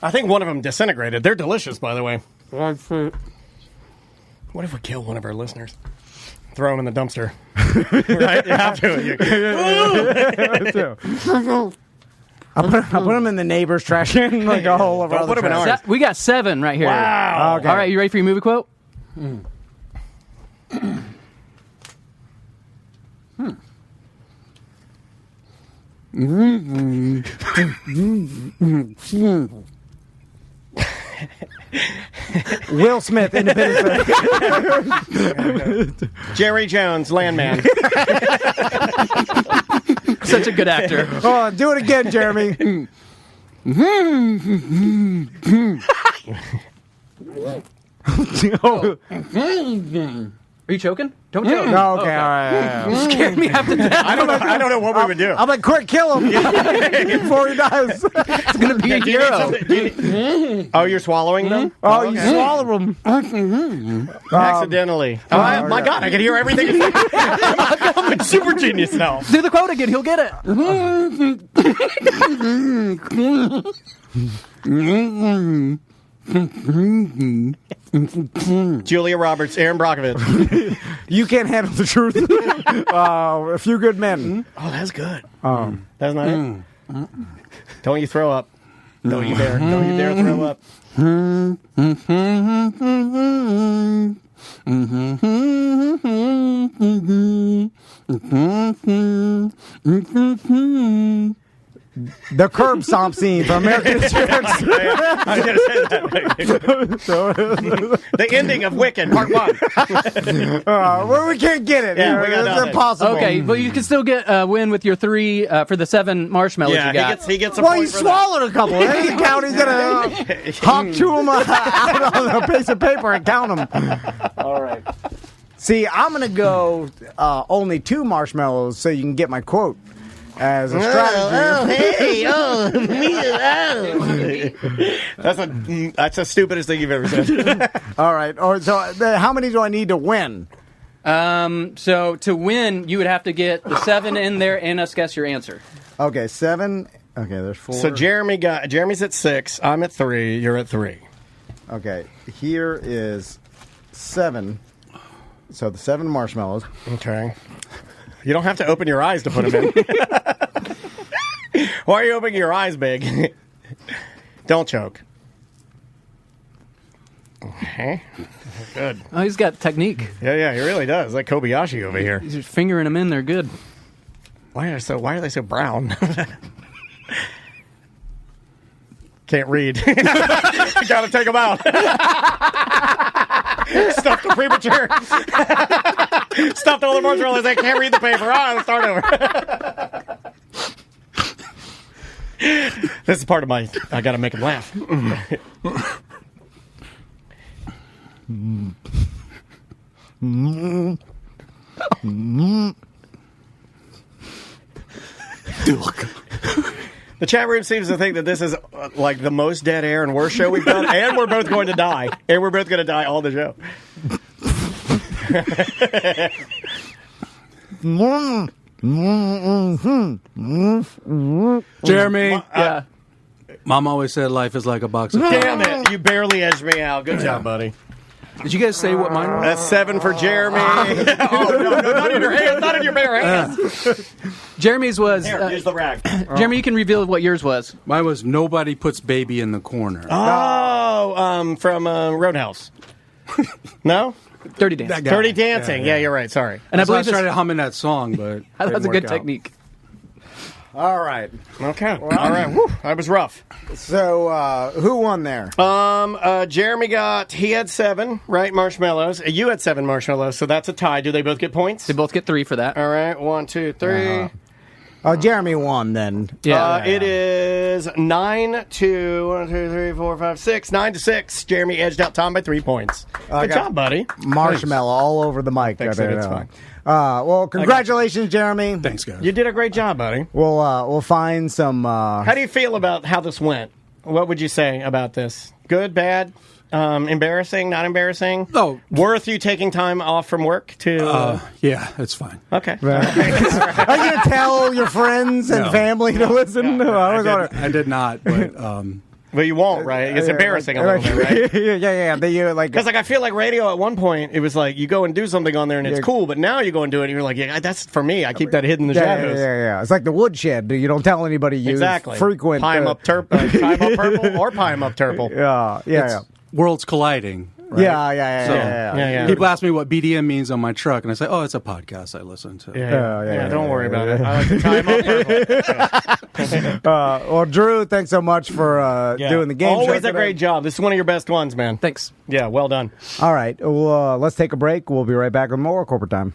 I think one of them disintegrated. They're delicious, by the way. What What if we kill one of our listeners? Throw him in the dumpster. Right? You have to. I put him in the neighbor's trash can, like a whole of our Don't put other him in trash. ours. We got 7 right here. Wow. Okay. All right, you ready for your movie quote? Will Smith, Independence Day. Jerry Jones, Landman. Such a good actor. Oh, do it again, Jeremy. Oh, Are you choking? Don't choke. no, okay, all right. You scared me half to death. I don't know what we would do. I'm like, quick, kill him before he dies. It's gonna be a Do you need hero. something- do you- Oh, you're swallowing them? Oh, you swallow him. Accidentally. My God, I can hear everything. I'm a super genius now. Do the quote again. He'll get it. Julia Roberts, Aaron Brockovich. You can't handle the truth. A few good men. Oh, that's good. That's not it? Don't you throw up. Don't you dare. Don't you dare throw up. The curb stomp scene from American History X. I was gonna say that. The ending of Wicked, Part 1. Well, we can't get it. Yeah, we got it's nothing. impossible. Okay, well you can still get win with your 3 for the 7 marshmallows you got. he gets a Well, point he for that. swallowed a couple. He doesn't count. He's gonna hop chew them out on a piece of paper and count them. All right. See, I'm gonna go only 2 marshmallows so you can get my quote as a strategy. That's the stupidest thing you've ever said. All right. So how many do I need to win? So to win, you would have to get the 7 in there and us guess your answer. Okay, 7. Okay, there's 4. So Jeremy's at 6. I'm at 3. You're at 3. Okay, here is 7. So the 7 marshmallows. Okay. You don't have to open your eyes to put them in. Why are you opening your eyes big? Don't choke. Okay. Good. Oh, he's got technique. Yeah, he really does. Like Kobayashi over here. He's just fingering them in there good. Why are they so brown? Can't read. Gotta take them out. Stuffed the premature. Stuffed all the marshmallows. I can't read the paper. Let's start over. This is part of my. I gotta make them laugh. The chat room seems to think that this is like the most dead air and worst show we've done, and we're both going to die. And we're both going to die all the show. Jeremy. Yeah. Mom always said life is like a box of Damn it! You barely edged me out. Good job, buddy. Did you guys say what mine was? That's 7 for Jeremy. Oh, no, not in your hands. Not in your bare hands. Jeremy's was. Here, use the rag. Jeremy, you can reveal what yours was. Mine was nobody puts baby in the corner. From Roadhouse. No? Dirty Dancing. Dirty Dancing. Yeah, you're right. Sorry. And I I believe tried this, to hum in that song, but that's a good technique. All right. Okay. All right. Whew, that was rough. So, who won there? Jeremy he had 7, right? Marshmallows. You had 7 marshmallows, so that's a tie. Do they both get points? They both get 3 for that. All right. 1, 2, 3. Jeremy won then. Yeah. It is 9 to 1, 2, 3, 4, 5, 6. 9 to 6. Jeremy edged out Tom by 3 points. Good job, buddy. Marshmallow all over the mic. Thanks, it's fine. Well, congratulations, Jeremy. thanks, guys. You did a great job, buddy. We'll find some. How do you feel about how this went? What would you say about this? Good, bad, embarrassing, not embarrassing? Oh. Worth you taking time off from work to... Yeah, it's fine. Okay. Are you going to tell your friends and No. family to listen? No, I did not, but Well, you won't, right? It's embarrassing a little bit, right? yeah. Because I feel like radio at one point, it was like you go and do something on there and it's cool, but now you go and do it and you're like, yeah, that's for me. I keep that hidden in the shadows. Yeah. It's like the woodshed. You don't tell anybody you Exactly. frequent. Pie 'em up purple or pie 'em up turple. Yeah. worlds colliding. Right? Yeah. People ask me what BDM means on my truck, and I say, "Oh, it's a podcast I listen to." Yeah, don't worry about it. I like to tie 'em up purple. Well, Drew, thanks so much for doing the game. Always show a great job. This is one of your best ones, man. Thanks. Yeah, well done. All right. Well, let's take a break. We'll be right back with more Corporate Time.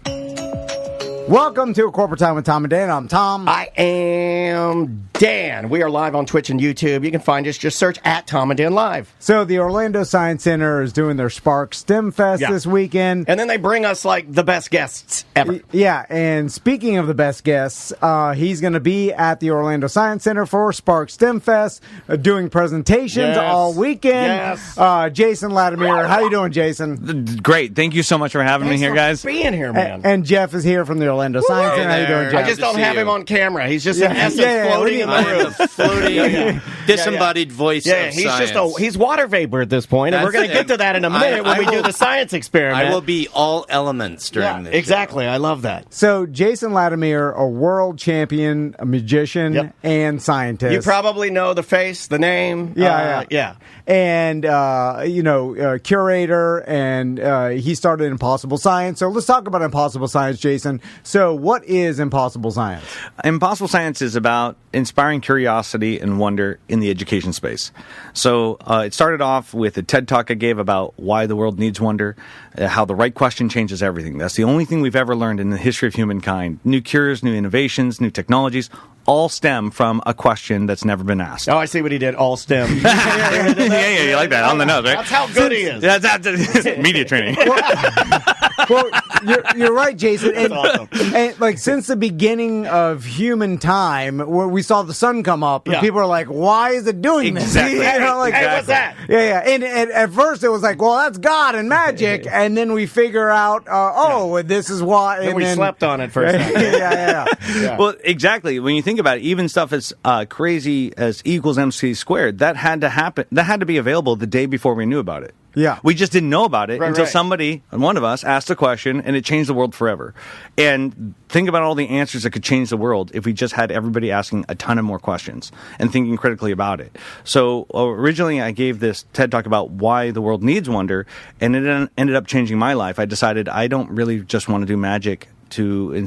Welcome to Corporate Time with Tom and Dan. I'm Tom. I am Dan. We are live on Twitch and YouTube. You can find us. Just search at Tom and Dan Live. So the Orlando Science Center is doing their Spark STEM Fest this weekend. And then they bring us, like, the best guests ever. Yeah, and speaking of the best guests, he's going to be at the Orlando Science Center for Spark STEM Fest, doing presentations all weekend. Yes. Jason Latimer. How you doing, Jason? Great. Thank you so much for having me here, guys. Being here, man. And Jeff is here from the Orlando Science Center. How you doing, Jeff? I just don't have him on camera. He's just in essence floating in the room. Floating, disembodied voice of he's science. he's water vapor at this point, and we're going to get to that in a minute when we do the science experiment. I will be all elements during this. Exactly. I love that. So Jason Latimer, a world champion, a magician, and scientist. You probably know the face, the name. Yeah. And, curator, and he started Impossible Science. So let's talk about Impossible Science, Jason. So what is Impossible Science? Impossible Science is about inspiring curiosity and wonder in the education space. So it started off with a TED Talk I gave about why the world needs wonder, how the right question changes everything. That's the only thing we've ever learned in the history of humankind. New cures, new innovations, new technologies, all stem from a question that's never been asked. Oh, I see what he did. All STEM. Yeah, you like that. On the nose, right? That's how good he is. That's media training. Well, you're right, Jason. And, awesome. and like since the beginning of human time, where we saw the sun come up, and people are like, "Why is it doing this?" Exactly. What's that? Yeah. And at first it was like, "Well, that's God and magic," and then we figure out, this is why. And we slept on it for a second. Yeah. Well, exactly. When you think about it, even stuff as crazy as E equals MC squared, that had to happen. That had to be available the day before we knew about it. Yeah. We just didn't know about it until right. somebody, one of us, asked a question, and it changed the world forever. And think about all the answers that could change the world if we just had everybody asking a ton of more questions and thinking critically about it. So originally I gave this TED Talk about why the world needs wonder, and it ended up changing my life. I decided I don't really just want to do magic to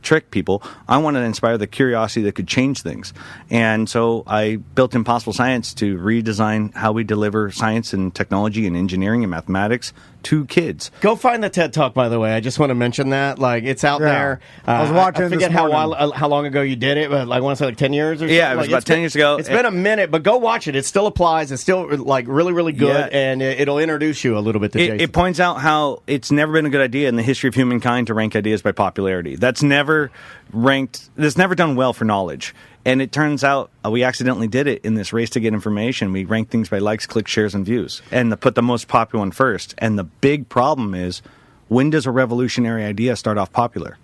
trick people. I want to inspire the curiosity that could change things. And so I built Impossible Science to redesign how we deliver science and technology and engineering and mathematics to kids. Go find the TED Talk, by the way. I just want to mention that. Like, it's out there. I was watching I forget this morning. how long ago you did it, but I want to say like 10 years or something. Yeah, it was about 10 years ago. It's been a minute, but go watch it. It still applies. It's still like really, really good, and it'll introduce you a little bit to Jason. It points out how it's never been a good idea in the history of humankind to rank ideas by popularity. That's never done well for knowledge. And it turns out we accidentally did it in this race to get information. We rank things by likes, clicks, shares, and views, and put the most popular one first. And the big problem is, when does a revolutionary idea start off popular?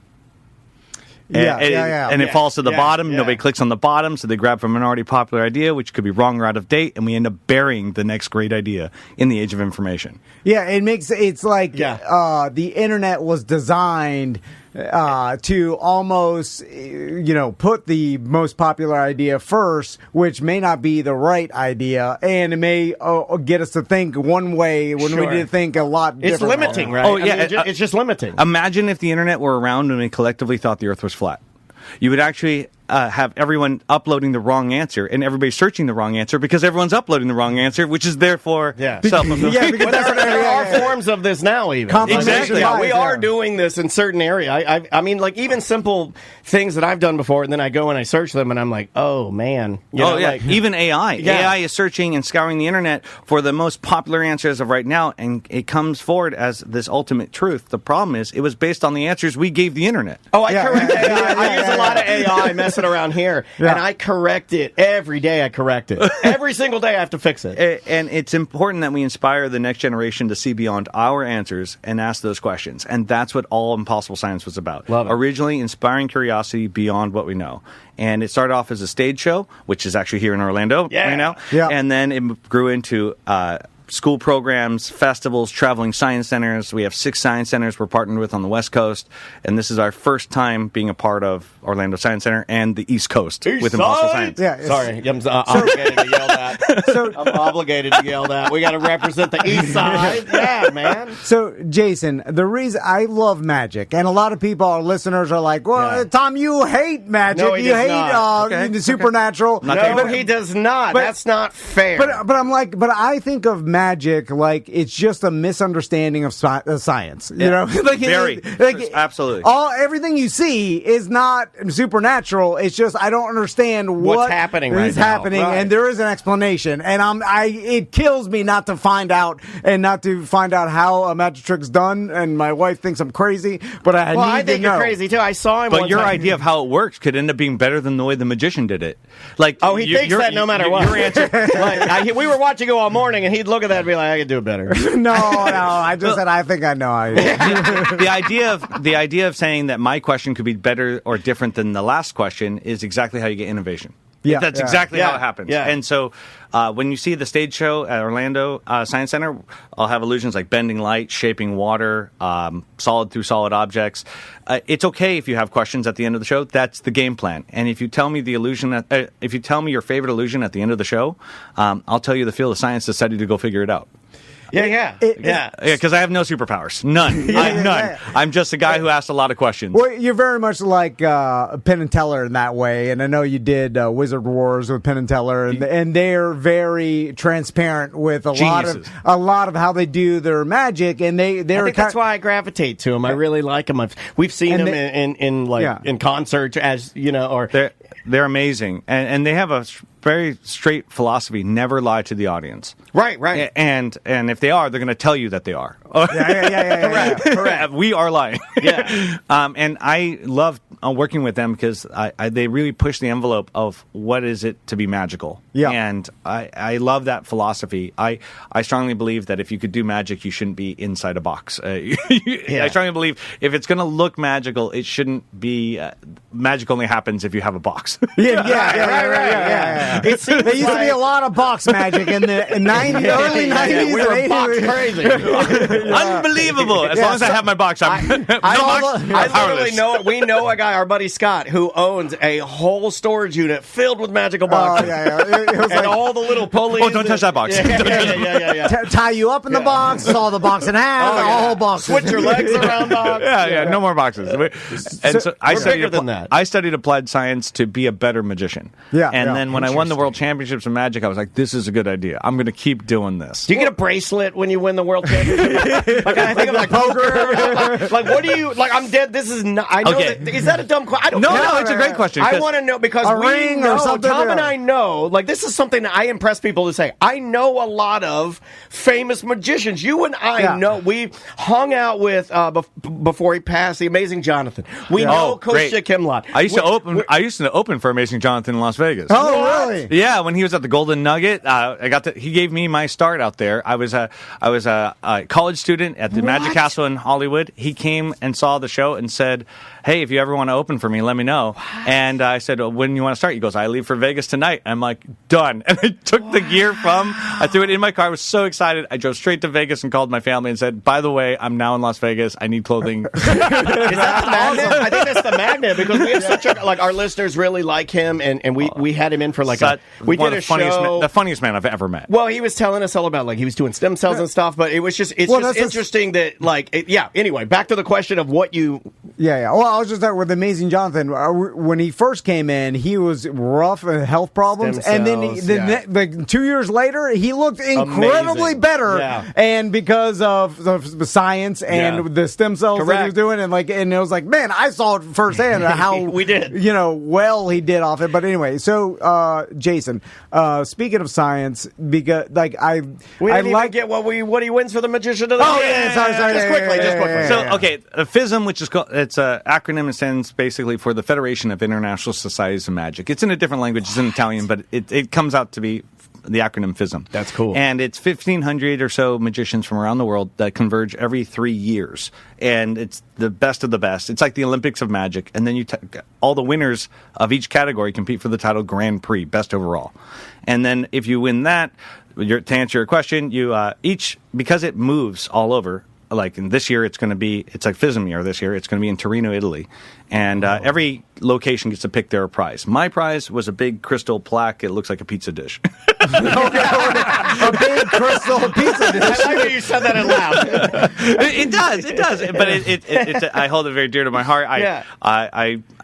And it falls to the bottom. Nobody clicks on the bottom, so they grab from an already popular idea, which could be wrong or out of date, and we end up burying the next great idea in the age of information. Yeah, it's like the internet was designed to almost, put the most popular idea first, which may not be the right idea, and it may get us to think one way when we need to think a lot different. It's limiting, right? Oh, yeah. It's just limiting. Imagine if the internet were around and we collectively thought the Earth was flat. You would actually have everyone uploading the wrong answer and everybody searching the wrong answer because everyone's uploading the wrong answer, which is therefore self-fulfilling. Yeah, because there are forms of this now, even. Exactly. We are doing this in certain area. I mean, like even simple things that I've done before, and then I go and I search them, and I'm like, oh man. Even AI. AI is searching and scouring the internet for the most popular answers of right now, and it comes forward as this ultimate truth. The problem is, it was based on the answers we gave the internet. Oh, I correct AI. I use a lot of AI messing around here, and I correct it every day. I correct it every single day. I have to fix it. And it's important that we inspire the next generation to see beyond our answers and ask those questions. And that's what all Impossible Science was about. Love it. Originally, inspiring curiosity beyond what we know. And it started off as a stage show, which is actually here in Orlando right now. Yeah. And then it grew into school programs, festivals, traveling science centers. We have 6 science centers we're partnered with on the West Coast, and this is our first time being a part of Orlando Science Center and the East Coast with Impossible Science. Yeah, sorry, I'm obligated to yell that. I'm obligated to yell that. We got to represent the East Side. Yeah, man. So, Jason, the reason I love magic, and a lot of people, our listeners, are like, "Well, Tom, you hate magic. No, he you does hate not. the supernatural." No, he does not. That's not fair. But I'm like, I think of magic like it's just a misunderstanding of science. You know, Absolutely. Everything you see is not supernatural. It's just I don't understand what's happening right now. And there is an explanation. And it kills me not to find out how a magic trick's done. And my wife thinks I'm crazy, but I think you're crazy too. I saw him. But your idea of how it works could end up being better than the way the magician did it. Like, he thinks that no matter what. Your answer. We were watching it all morning, and he'd look at that and be like, "I could do it better." No. I just said I think I know. The idea of saying that my question could be better or different than the last question is exactly how you get innovation. Yeah, that's exactly how it happens. Yeah. And so when you see the stage show at Orlando Science Center, I'll have illusions like bending light, shaping water, solid through solid objects. It's okay if you have questions at the end of the show. That's the game plan. And if you tell me if you tell me your favorite illusion at the end of the show, I'll tell you the field of science decided to go figure it out. Yeah. Because I have no superpowers. None. None. I'm just a guy who asks a lot of questions. Well, you're very much like Penn and Teller in that way, and I know you did Wizard Wars with Penn and Teller, and they're very transparent with a lot of how they do their magic, and I think that's why I gravitate to them. I really like them. We've seen them in concert, as you know, or they're amazing, and they have a very straight philosophy: never lie to the audience. Right. And if they are, they're going to tell you that they are. Correct. We are lying. Yeah. And I love working with them because they really push the envelope of what is it to be magical. Yeah. And I love that philosophy. I strongly believe that if you could do magic, you shouldn't be inside a box. I strongly believe if it's going to look magical, it shouldn't be magic only happens if you have a box. Yeah. There used to be a lot of box magic in the early 90s. We were box crazy. Unbelievable. As long as I have my box, I literally know it. We know a guy, our buddy Scott, who owns a whole storage unit filled with magical boxes. It was and all the little pulleys. Oh, don't touch that box. Yeah. Tie you up in the box, saw the box in half, the whole box. Switch your legs around box. No more boxes. And so I studied applied science to be a better magician. And then when I won the World Championships of Magic, I was like, this is a good idea. I'm going to keep doing this. Do you get a bracelet when you win the World Championship? I think of poker. What do you like? I'm dead. This is not. I know. Is that a dumb question? I don't know. No, it's a great question. I want to know because we know. Tom and I know. This is something that I impress people to say. I know a lot of famous magicians. You and I know. We hung out with before he passed, the Amazing Jonathan. We know Coach Kimlot. I used to open for Amazing Jonathan in Las Vegas. Oh, really? Yeah, when he was at the Golden Nugget, he gave me my start out there. I was a college student at the Magic Castle in Hollywood. He came and saw the show and said, "Hey, if you ever want want to open for me, let me know. And I said, when do you want to start? He goes, I leave for Vegas tonight. I'm like, done. And I took the gear I threw it in my car. I was so excited. I drove straight to Vegas and called my family and said, by the way, I'm now in Las Vegas. I need clothing. Is that the magnet? I think that's the magnet because we have such a, like, our listeners really like him, and we had him in for like we did a show. The funniest man I've ever met. Well, he was telling us all about, like, he was doing stem cells and stuff, but it's just interesting that, like, anyway, back to the question of what you... Yeah. Well, I was just talking with Amazing Jonathan. When he first came in, he was rough and health problems. Stem and then, like 2 years later, he looked incredibly Amazing. better. Yeah. And because of the science and the stem cells that he was doing, and it was like, man, I saw it firsthand how we did. Well he did off it. But anyway, so Jason, speaking of science, because we didn't even get what he wins for the Magician of the Year. Sorry. Just quickly. So, okay, FISM, which is called, it's an acronym. It stands basically for the Federation of International Societies of Magic. It's in a different language. It's in Italian, but it comes out to be the acronym FISM. That's cool. And it's 1,500 or so magicians from around the world that converge every 3 years. And it's the best of the best. It's like the Olympics of magic. And then all the winners of each category compete for the title Grand Prix, best overall. And then if you win that, to answer your question, you because it moves all over. Like in this year, it's like FISM year this year. It's going to be in Torino, Italy. And every location gets to pick their prize. My prize was a big crystal plaque. It looks like a pizza dish. A big crystal pizza dish. I like how you said that out loud. It does. But I hold it very dear to my heart.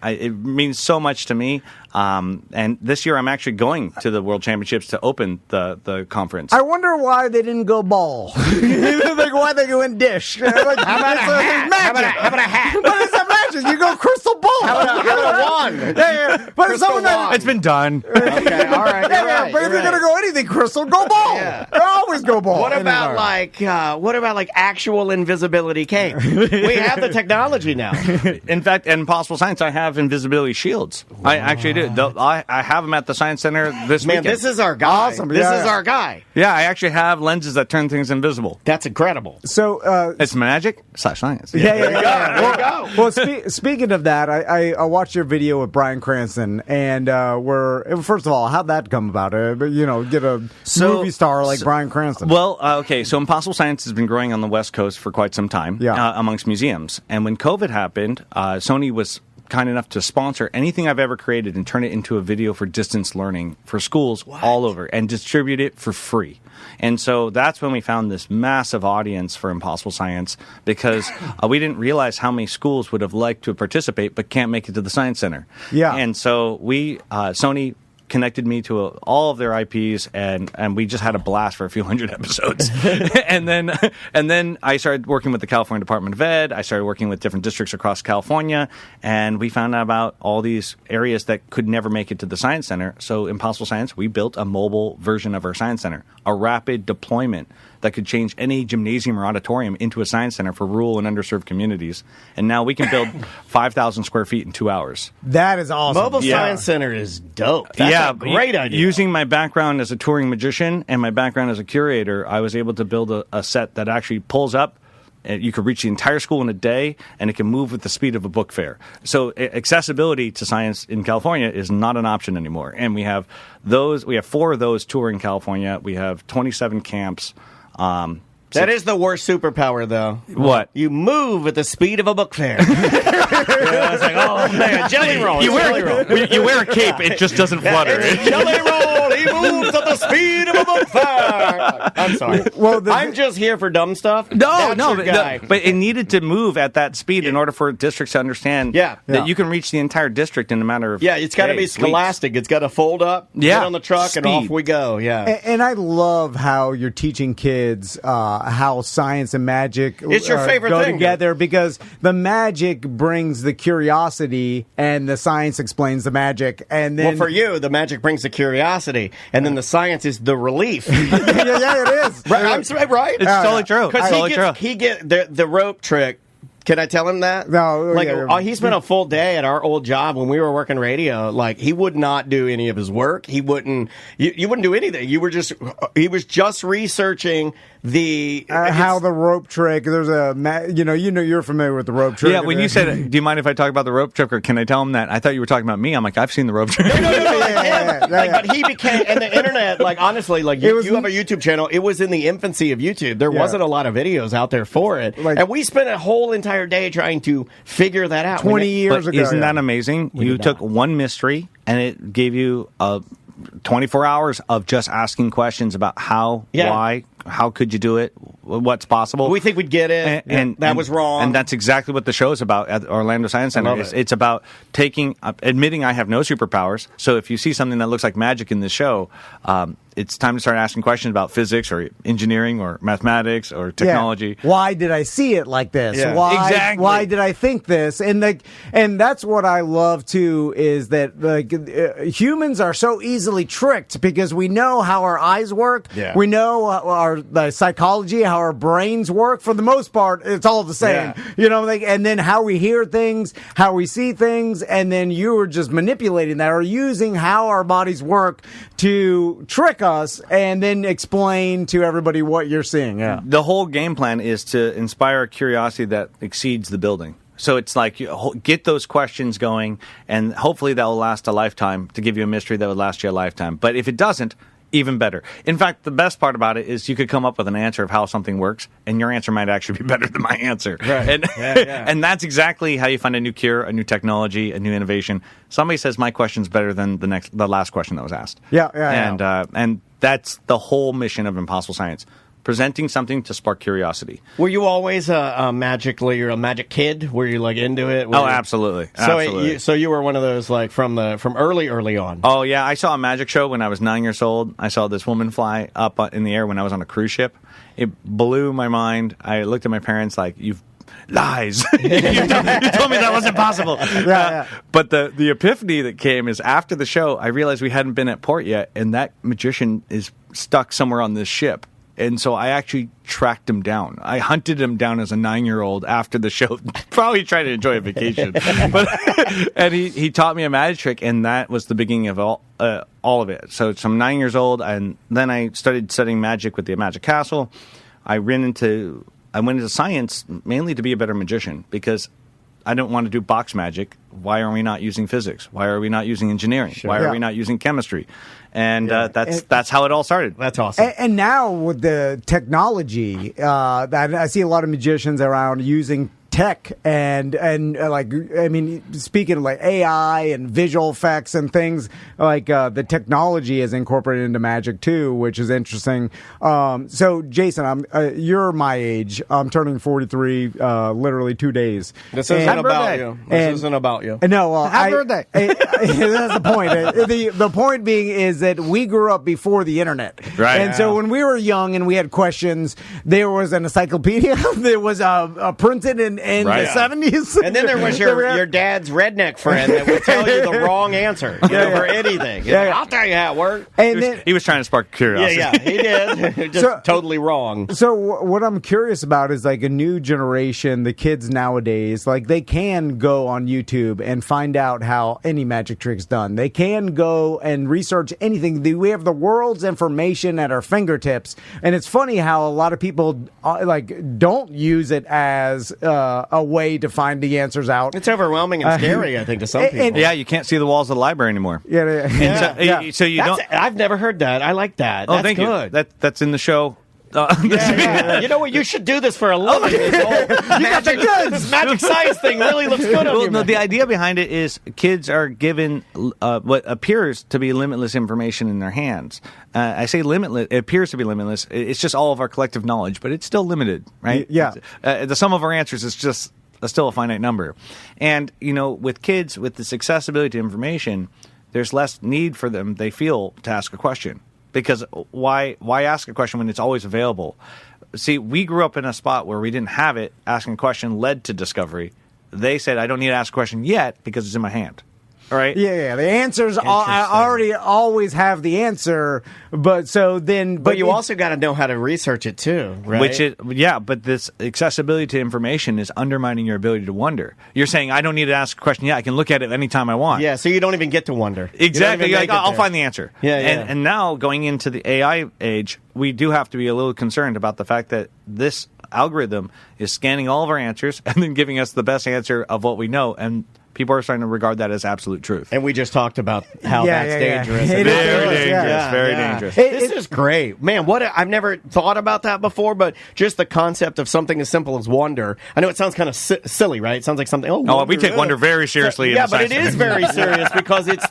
It means so much to me. And this year I'm actually going to the World Championships to open the conference. I wonder why they didn't go ball. Like, why they go in dish? Like, how about a hat? How about a hat? But it's a magic. You go crystal ball. How about a wand? Yeah. But it's been done. Okay, all right. But if you're gonna go anything crystal, go ball. Yeah. Always go ball. What about like actual invisibility cape? We have the technology now. In fact, in Impossible Science, I have invisibility shields. Wow. I actually do. I have them at the Science Center this weekend. This is our guy. Awesome. This is our guy. Yeah, I actually have lenses that turn things invisible. That's incredible. So it's magic/science. Yeah. There you go. Well, speaking of that, I watched your video with Bryan Cranston, and first of all, how'd that come about? Get a movie star like Bryan Cranston. Well, okay, so Impossible Science has been growing on the West Coast for quite some time amongst museums. And when COVID happened, Sony was kind enough to sponsor anything I've ever created and turn it into a video for distance learning for schools all over and distribute it for free. And so that's when we found this massive audience for Impossible Science because we didn't realize how many schools would have liked to participate but can't make it to the Science Center. Yeah. And so Sony connected me to all of their IPs, and we just had a blast for a few hundred episodes. and then I started working with the California Department of Ed. I started working with different districts across California, and we found out about all these areas that could never make it to the Science Center. So Impossible Science, we built a mobile version of our Science Center, a rapid deployment that could change any gymnasium or auditorium into a science center for rural and underserved communities. And now we can build 5,000 square feet in 2 hours. That is awesome. Mobile Science Center is dope. That's a great idea. Using my background as a touring magician and my background as a curator, I was able to build a set that actually pulls up. You could reach the entire school in a day, and it can move with the speed of a book fair. So accessibility to science in California is not an option anymore. And we have 4 of those touring California. We have 27 camps. That is the worst superpower, though. What? You move at the speed of a book fair. It's like, oh, man, jelly roll. You wear a cape, it just doesn't flutter. It's jelly roll. He moves at the speed of a book fair. I'm sorry. Well, I'm just here for dumb stuff. But it needed to move at that speed in order for districts to understand that you can reach the entire district in a matter of it's got to be scholastic. It's got to fold up, get on the truck, and off we go. Yeah. And I love how you're teaching kids how science and magic it's your favorite go thing, together because the magic brings the curiosity and the science explains the magic. And then, for you, the magic brings the curiosity, and then the science is the relief. Yeah, it is. Right? I'm right. It's totally true. Because he get the rope trick Can I tell him that? No, like yeah. he spent a full day at our old job when we were working radio. Like he would not do any of his work. He wouldn't. You wouldn't do anything. He was just researching the how the rope trick. There's you're familiar with the rope trick. Yeah, when you said, "Do you mind if I talk about the rope trick?" or "Can I tell him that?" I thought you were talking about me. I'm like, I've seen the rope trick. No. But he became, and the internet, like honestly, like you have a YouTube channel. It was in the infancy of YouTube. There wasn't a lot of videos out there for it, and we spent a whole entire day trying to figure that out. 20 years ago. Isn't that amazing? You took one mystery and it gave you 24 hours of just asking questions about how, why, how could you do it, what's possible. We think we'd get it, and that was wrong. And that's exactly what the show is about at Orlando Science Center. It's about admitting I have no superpowers. So if you see something that looks like magic in this show, it's time to start asking questions about physics or engineering or mathematics or technology. Yeah. Why did I see it like this? Yeah. Why did I think this? And that's what I love too, is that humans are so easily tricked because we know how our eyes work. Yeah. We know the psychology, how our brains work. For the most part, it's all the same. Yeah. And then how we hear things, how we see things, and then you're just manipulating that or using how our bodies work to trick us and then explain to everybody what you're seeing. Yeah. The whole game plan is to inspire a curiosity that exceeds the building. So it's like you get those questions going, and hopefully that will last a lifetime to give you a mystery that would last you a lifetime. But if it doesn't, even better. In fact, the best part about it is you could come up with an answer of how something works, and your answer might actually be better than my answer. Right. And that's exactly how you find a new cure, a new technology, a new innovation. Somebody says my question's better than the last question that was asked. And that's the whole mission of Impossible Science. Presenting something to spark curiosity. Were you always a magic kid? Were you like into it? Absolutely. So you were one of those like from early on. Oh yeah, I saw a magic show when I was 9 years old. I saw this woman fly up in the air when I was on a cruise ship. It blew my mind. I looked at my parents like, "You've lies. you told me that wasn't possible." But the epiphany that came is after the show, I realized we hadn't been at port yet, and that magician is stuck somewhere on this ship. And so I actually tracked him down. I hunted him down as a 9-year-old after the show, probably trying to enjoy a vacation. And he taught me a magic trick, and that was the beginning of all of it. So I'm 9 years old, and then I started studying magic with the Magic Castle. I went into science mainly to be a better magician because I don't want to do box magic. Why are we not using physics? Why are we not using engineering? Why are we not using chemistry? And that's how it all started. That's awesome. And now with the technology, I see a lot of magicians around using tech and like, I mean, speaking of like AI and visual effects and things like the technology is incorporated into magic too, which is interesting. So Jason, you're my age. I'm turning 43 literally 2 days. This isn't about you. This isn't about you. No, happy birthday. That's the point. The point being is that we grew up before the internet, right? And so when we were young and we had questions, there was an encyclopedia. There was a printed in the 70s. And then there was your dad's redneck friend that would tell you the wrong answer for anything. I'll tell you how it worked. And he was trying to spark curiosity. Yeah, he did. Just totally wrong. So what I'm curious about is like a new generation, the kids nowadays, like they can go on YouTube and find out how any magic trick's done. They can go and research anything. We have the world's information at our fingertips. And it's funny how a lot of people don't use it as a way to find the answers out. It's overwhelming and scary, I think, to some people. Yeah, you can't see the walls of the library anymore. So you don't. I've never heard that. I like that. Oh, that's thank good. you. That's in the show. You know what? You should do this for a living. You got the goods. This magic science thing really looks good on you. No, the idea behind it is kids are given what appears to be limitless information in their hands. I say limitless. It appears to be limitless. It's just all of our collective knowledge, but it's still limited, right? Yeah. The sum of our answers is just still a finite number. And, with kids, with this accessibility to information, there's less need for them, they feel, to ask a question. Because why ask a question when it's always available? See, we grew up in a spot where we didn't have it. Asking a question led to discovery. They said, I don't need to ask a question yet because it's in my hand. right? Yeah. The answers I already always have the answer, but you also got to know how to research it too, right? But this accessibility to information is undermining your ability to wonder. You're saying I don't need to ask a question. Yeah, I can look at it anytime I want. Yeah, so you don't even get to wonder. Exactly. You're like, I'll find the answer. Yeah. And now going into the AI age, we do have to be a little concerned about the fact that this algorithm is scanning all of our answers and then giving us the best answer of what we know, and people are starting to regard that as absolute truth. And we just talked about how that's dangerous. Very dangerous. Very dangerous. This is great. Man, I've never thought about that before, but just the concept of something as simple as wonder. I know it sounds kind of silly, right? It sounds like something, we take wonder very seriously. Yeah, but it is very serious because it's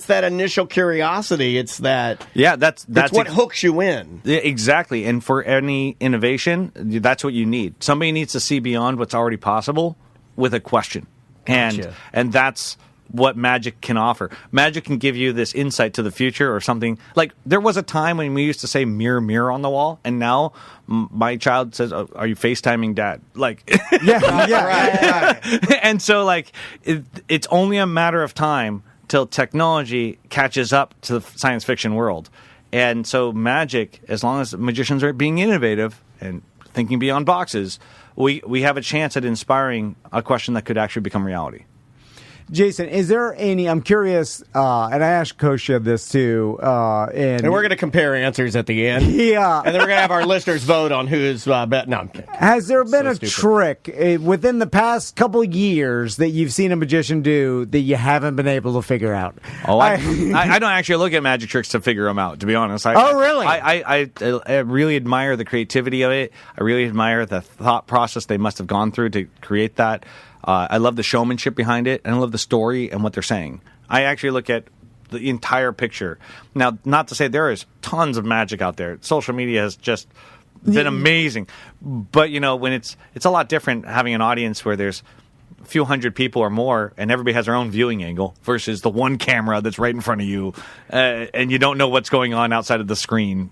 that initial curiosity. It's that. Yeah, that's what hooks you in. Yeah, exactly. And for any innovation, that's what you need. Somebody needs to see beyond what's already possible with a question. Gotcha. And that's what magic can offer. Magic can give you this insight to the future or something. Like, there was a time when we used to say mirror, mirror on the wall, and now my child says, are you FaceTiming dad? Like, right. And so, like, it's only a matter of time till technology catches up to the science fiction world. And so magic, as long as magicians are being innovative and thinking beyond boxes, we have a chance at inspiring a question that could actually become reality. Jason, is there any? I'm curious, and I asked Kosha this too. And we're going to compare answers at the end. Yeah, and then we're going to have our listeners vote on who's bet. No, I'm kidding. Has there been a trick within the past couple of years that you've seen a magician do that you haven't been able to figure out? Oh, I don't actually look at magic tricks to figure them out, to be honest. Really? I really admire the creativity of it. I really admire the thought process they must have gone through to create that. I love the showmanship behind it, and I love the story and what they're saying. I actually look at the entire picture. Now, not to say there is tons of magic out there. Social media has just been amazing. But, when it's a lot different having an audience where there's a few hundred people or more, and everybody has their own viewing angle, versus the one camera that's right in front of you, and you don't know what's going on outside of the screen.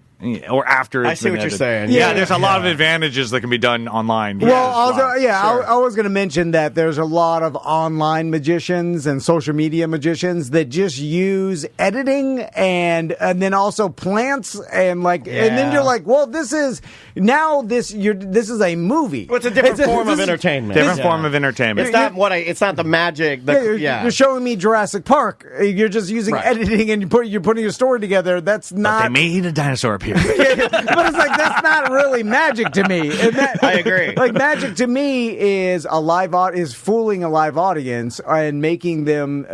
Or after I see what you're saying. Yeah, there's a lot of advantages that can be done online. Well, I was going to mention that there's a lot of online magicians and social media magicians that just use editing and then also plants and and then you're like, well, this is a movie. Well, it's a different form of entertainment. Different form of entertainment. It's not the magic. You're showing me Jurassic Park. You're just using editing and you're putting your story together. That's not. But they made a dinosaur appear. But it's like that's not really magic to me. I agree. Like magic to me is is fooling a live audience and making them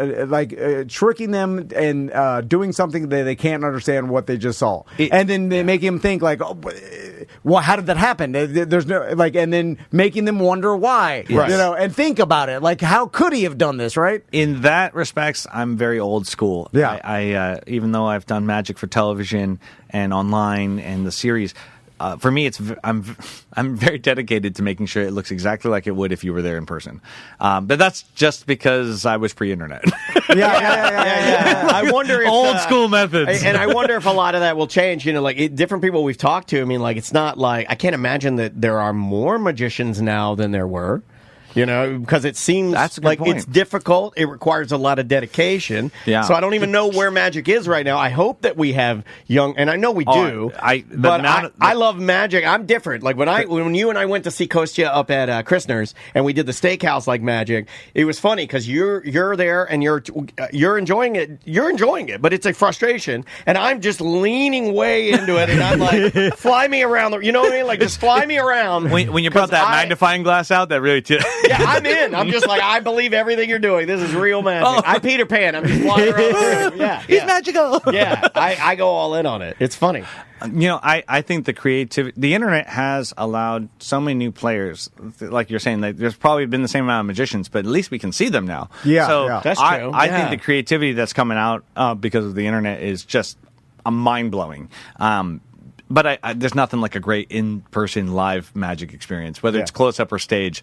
tricking them and doing something that they can't understand what they just saw, and then they make them think like, well, how did that happen? There's no and then making them wonder why, and think about it. Like, how could he have done this? Right? In that respects, I'm very old school. Yeah. I even though I've done magic for television and online and the series, for me, I'm very dedicated to making sure it looks exactly like it would if you were there in person. But that's just because I was pre-internet. Yeah. I wonder if old school methods, and I wonder if a lot of that will change. Different people we've talked to. I mean, it's not like I can't imagine that there are more magicians now than there were. Because it seems like it's difficult. It requires a lot of dedication. Yeah. So I don't even know where magic is right now. I hope that we have young, and I know we do. I love magic. I'm different. Like when you and I went to see Kostya up at Christner's, and we did the steakhouse like magic. It was funny because you're there and you're enjoying it. You're enjoying it, but it's a frustration, and I'm just leaning way into it, and I'm like, fly me around. You know what I mean? Like just fly me around. When you brought that magnifying glass out, that really. Yeah, I'm in. I'm just like, I believe everything you're doing. This is real magic. I'm Peter Pan. I'm just flying around. Yeah, he's magical. Yeah, I go all in on it. It's funny. I think the internet has allowed so many new players. Like you're saying, there's probably been the same amount of magicians, but at least we can see them now. Yeah, so that's true. I think the creativity that's coming out because of the internet is just mind-blowing. But there's nothing like a great in-person live magic experience, whether it's close-up or stage.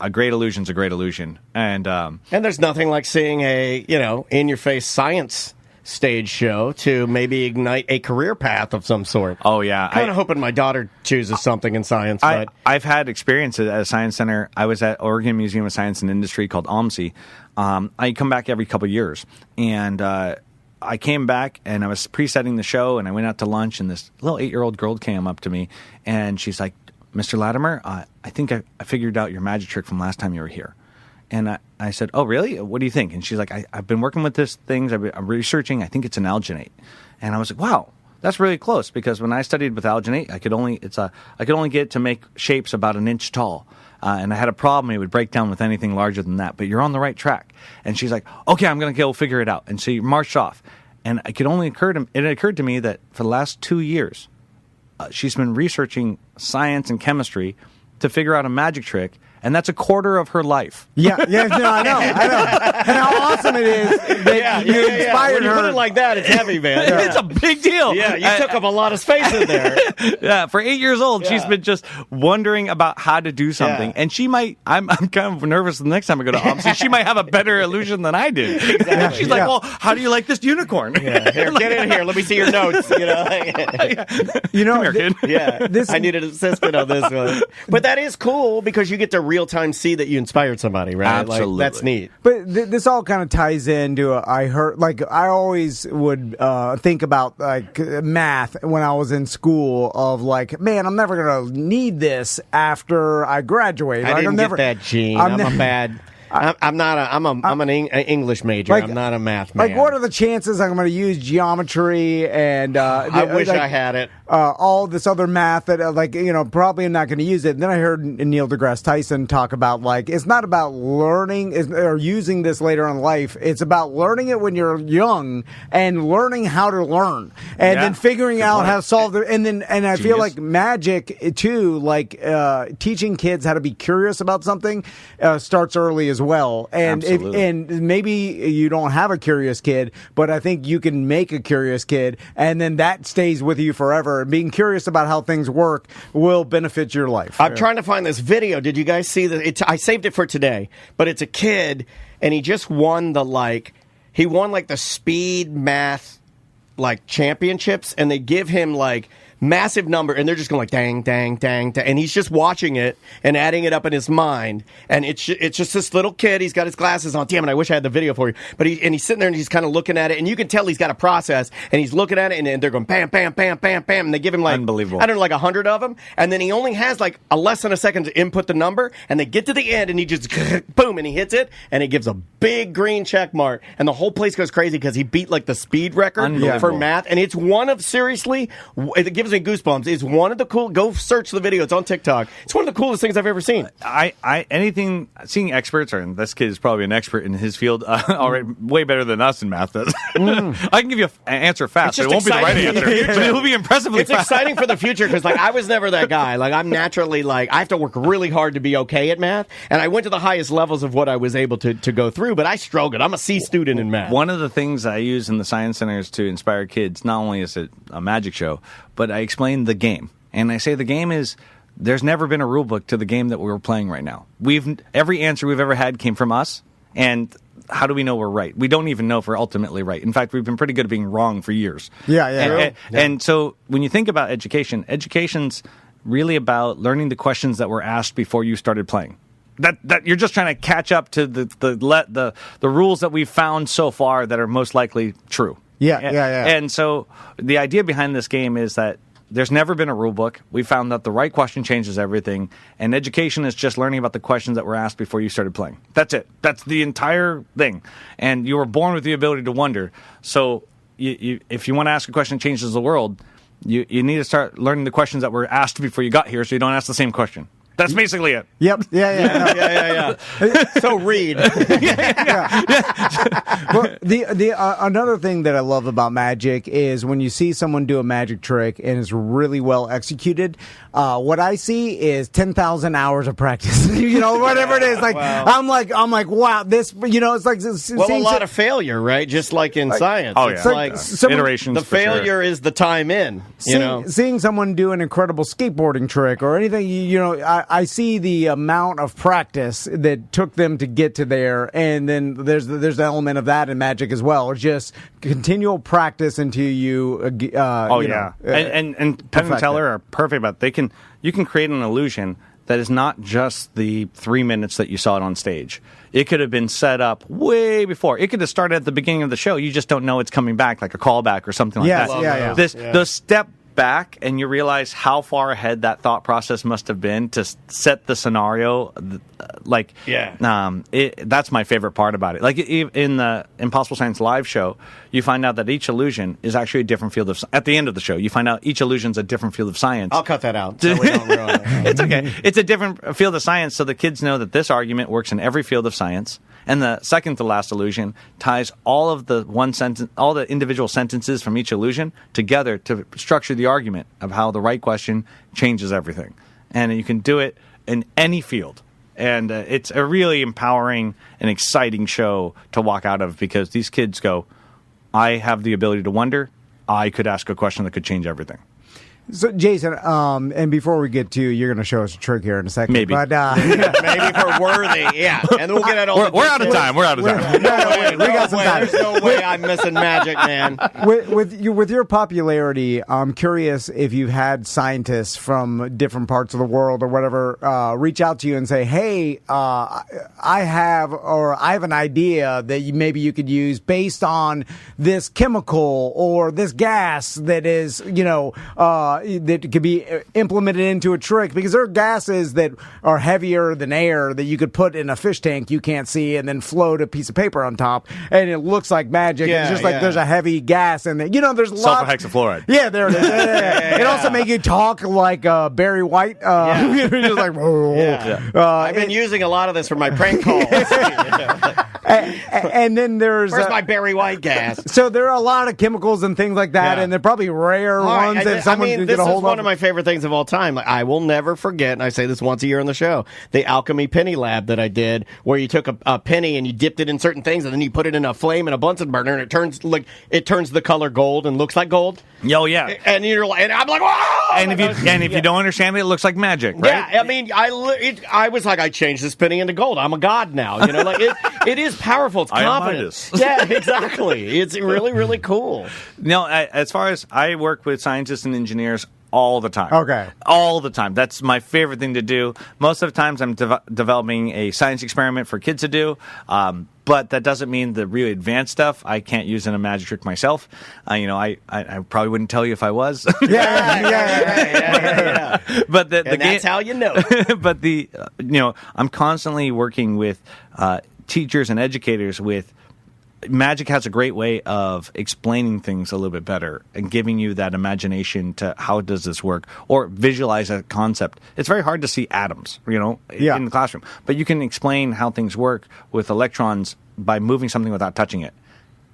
A great illusion's a great illusion, and there's nothing like seeing a in-your-face science stage show to maybe ignite a career path of some sort. Oh, yeah. Kind of hoping my daughter chooses something in science. But I've had experiences at a science center. I was at Oregon Museum of Science and Industry called OMSI. I come back every couple of years. And I came back, and I was pre-setting the show, and I went out to lunch, and this little 8-year-old girl came up to me, and she's like, Mr. Latimer, I think I figured out your magic trick from last time you were here. And I said, oh, really? What do you think? And she's like, I've been working with this things. I'm researching. I think it's an alginate. And I was like, wow, that's really close, because when I studied with alginate, I could only get it to make shapes about an inch tall. And I had a problem. It would break down with anything larger than that. But you're on the right track. And she's like, okay, I'm going to go figure it out. And she marched off. And it occurred to me that for the last 2 years, she's been researching science and chemistry to figure out a magic trick. And that's a quarter of her life. Yeah, no, I know. And how awesome it is that you inspired when you her. put it like that, it's heavy, man. It's a big deal. Yeah, you took up a lot of space in there. Yeah, for 8 years old, she's been just wondering about how to do something. And she might, I'm kind of nervous the next time I go to OMSI, she might have a better illusion than I did. Exactly. She's like, well, how do you like this unicorn? Yeah. Here, get in here. Let me see your notes. You know, Come here, kid. I need an assistant on this one. But that is cool, because you get to real time see that you inspired somebody, right? Absolutely. Like, that's neat. But this all kind of ties into I always would think about like math when I was in school of like, man, I'm never gonna need this after I graduate. I didn't get that, Gene. I'm an English major. I'm not a math man. Like, what are the chances I'm going to use geometry and I wish I had it. All this other math that probably I'm not going to use it. And then I heard Neil deGrasse Tyson talk about like it's not about learning or using this later in life. It's about learning it when you're young and learning how to learn and then figuring out how to solve it. And I feel like magic too, like teaching kids how to be curious about something starts early as well. And and maybe you don't have a curious kid, but I think you can make a curious kid, and then that stays with you forever. Being curious about how things work will benefit your life. I'm trying to find this video. Did you guys see that? I saved it for today, but it's a kid, and he just won the speed math championships, and they give him massive number, and they're just going like dang, dang, dang, dang, and he's just watching it and adding it up in his mind, and it's just this little kid. He's got his glasses on. Damn it, I wish I had the video for you. But he's sitting there and he's kind of looking at it, and you can tell he's got a process, and he's looking at it, and they're going bam, bam, bam, bam, bam, and they give him unbelievable. I don't know, 100 of them, and then he only has a less than a second to input the number, and they get to the end, and he just boom, and he hits it, and it gives a big green check mark, and the whole place goes crazy because he beat the speed record for math, and it's one of it gives me goosebumps. It's one of the cool. Go search the video. It's on TikTok. It's one of the coolest things I've ever seen. Seeing experts, or this kid is probably an expert in his field, already way better than us in math. I can give you an answer fast, but it won't be the right answer. But it will be impressively fast. It's exciting for the future because I was never that guy. I'm naturally I have to work really hard to be okay at math, and I went to the highest levels of what I was able to go through. But I struggled. I'm a C student in math. One of the things I use in the science centers to inspire kids, not only is it a magic show, but I explain the game. And I say the game is, there's never been a rule book to the game that we're playing right now. Every answer we've ever had came from us, and how do we know we're right? We don't even know if we're ultimately right. In fact, we've been pretty good at being wrong for years. And so when you think about education's really about learning the questions that were asked before you started playing. That you're just trying to catch up to the rules that we've found so far that are most likely true. And so the idea behind this game is that there's never been a rule book. We found that the right question changes everything, and education is just learning about the questions that were asked before you started playing. That's it. That's the entire thing. And you were born with the ability to wonder. So if you want to ask a question that changes the world, you need to start learning the questions that were asked before you got here, so you don't ask the same question. That's basically it. Yep. Yeah. So read. Well, another thing that I love about magic is when you see someone do a magic trick and it's really well executed. What I see is 10,000 hours of practice. Whatever it is. I'm like, wow. This. It's like a lot of failure, right? Just like in science. Oh yeah. It's iterations. The failure is the time in. Seeing someone do an incredible skateboarding trick or anything. I see the amount of practice that took them to get to there, and then there's the element of that in magic as well. It's just continual practice until you. And Penn and Teller are perfect about it. You can create an illusion that is not just the 3 minutes that you saw it on stage. It could have been set up way before. It could have started at the beginning of the show. You just don't know it's coming back, like a callback or something like that. Those step back and you realize how far ahead that thought process must have been to set the scenario. That's my favorite part about it. Like in the Impossible Science live show, you find out that each illusion is actually a different field of. At the end of the show, you find out each illusion's a different field of science. I'll cut that out. So we don't ruin it. It's okay. It's a different field of science, so the kids know that this argument works in every field of science. And the second to last illusion ties all of the all the individual sentences from each illusion together to structure the argument of how the right question changes everything. And you can do it in any field. And it's a really empowering and exciting show to walk out of because these kids go, I have the ability to wonder. I could ask a question that could change everything. So, Jason, and before we get to, you're going to show us a trick here in a second. Maybe. But, maybe for Worthy, yeah. And we'll get it all. We're out of time. We got some time. There's no way I'm missing magic, man. With your popularity, I'm curious if you've had scientists from different parts of the world or whatever reach out to you and say, hey, I have an idea that maybe you could use based on this chemical or this gas that is, that could be implemented into a trick, because there are gases that are heavier than air that you could put in a fish tank you can't see and then float a piece of paper on top and it looks like magic. It's just like there's a heavy gas in there. There's sulfur hexafluoride. Yeah, there it is. It also makes you talk like Barry White. You're just like, I've been using a lot of this for my prank calls. And then there's where's my Barry White gas? So there are a lot of chemicals and things like that, and they're probably rare ones that someone can get a hold of. This is one of my favorite things of all time. Like, I will never forget, and I say this once a year on the show, the alchemy penny lab that I did, where you took a penny and you dipped it in certain things, and then you put it in a flame and a Bunsen burner, and it turns the color gold and looks like gold. Oh yeah, and I'm like, whoa! And if you don't understand it looks like magic, right? Yeah, I mean, I was like, I changed this penny into gold. I'm a god now. It is powerful. It's confident. Yeah, exactly. It's really, really cool. No, as far as I work with scientists and engineers all the time. Okay. All the time. That's my favorite thing to do. Most of the times I'm developing a science experiment for kids to do. But that doesn't mean the really advanced stuff I can't use in a magic trick myself. I probably wouldn't tell you if I was. Yeah. But that's how you know. But I'm constantly working with teachers and educators with. Magic has a great way of explaining things a little bit better and giving you that imagination to how does this work, or visualize a concept. It's very hard to see atoms, in the classroom, but you can explain how things work with electrons by moving something without touching it,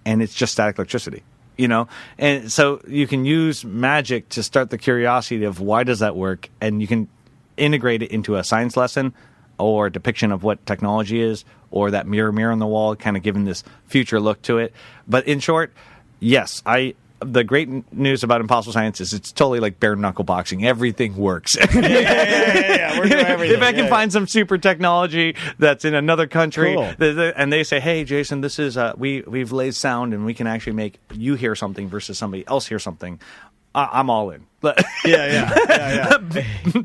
and it's just static electricity. And so you can use magic to start the curiosity of why does that work, and you can integrate it into a science lesson or depiction of what technology is, or that mirror on the wall, kind of giving this future look to it. But in short, yes, the great news about Impossible Science is it's totally like bare knuckle boxing. Everything works. We're doing everything. If I can find some super technology that's in another country, cool. And they say, "Hey, Jason, this is we've laid sound, and we can actually make you hear something versus somebody else hear something." I'm all in. Yeah.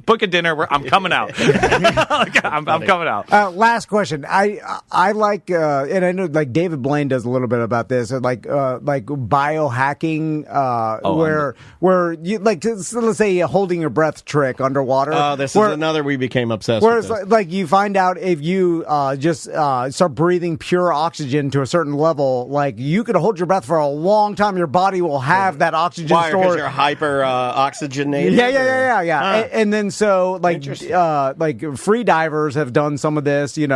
Book a dinner. I'm coming out. I'm coming out. Last question. I like, and I know like David Blaine does a little bit about this, like biohacking, where you let's say a holding your breath trick underwater. Oh, this is another we became obsessed. Whereas with this. like you find out if you just start breathing pure oxygen to a certain level, like you could hold your breath for a long time. Your body will have that oxygen stored. Because you're hyper oxygenated. Yeah. And then so like free divers have done some of this, he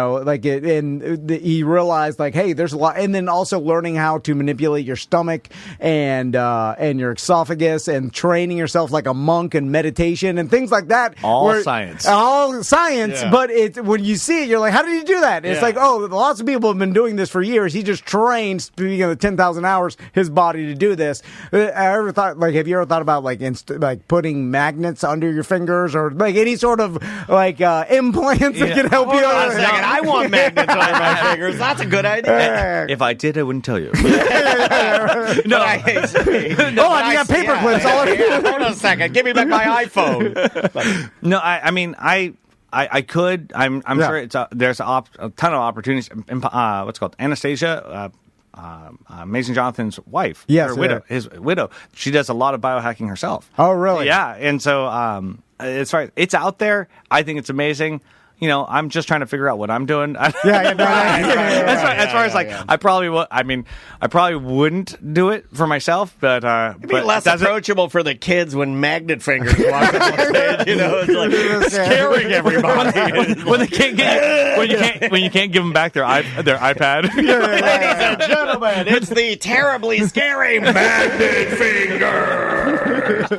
realized like, hey, there's a lot, and then also learning how to manipulate your stomach and your esophagus and training yourself like a monk and meditation and things like that. All science. Yeah. But when you see it, you're like, how did you do that? It's like, lots of people have been doing this for years. He just trained, speaking of the 10,000 hours, his body to do this. Have you ever thought about like like putting magnets under your fingers or like any sort of like implants that can help you? Hold on a second. I want magnets under my fingers. That's a good idea. If I did, I wouldn't tell you. No, you got paper clips all over. Hold on a second. Give me back my iPhone. No, I mean, I could. I'm sure there's a ton of opportunities. What's it called? Anastasia, Mason Jonathan's wife. Yes, her widow. His widow. She does a lot of biohacking herself. Oh, really? Yeah, and so it's out there. I think it's amazing. You know, I'm just trying to figure out what I'm doing. As far as I probably would. I mean, I probably wouldn't do it for myself, but it'd be less approachable for the kids when magnet fingers walk up on stage. You know, it's like scaring everybody. when you can't give them back their iPad. Ladies and gentlemen, it's the terribly scary magnet fingers.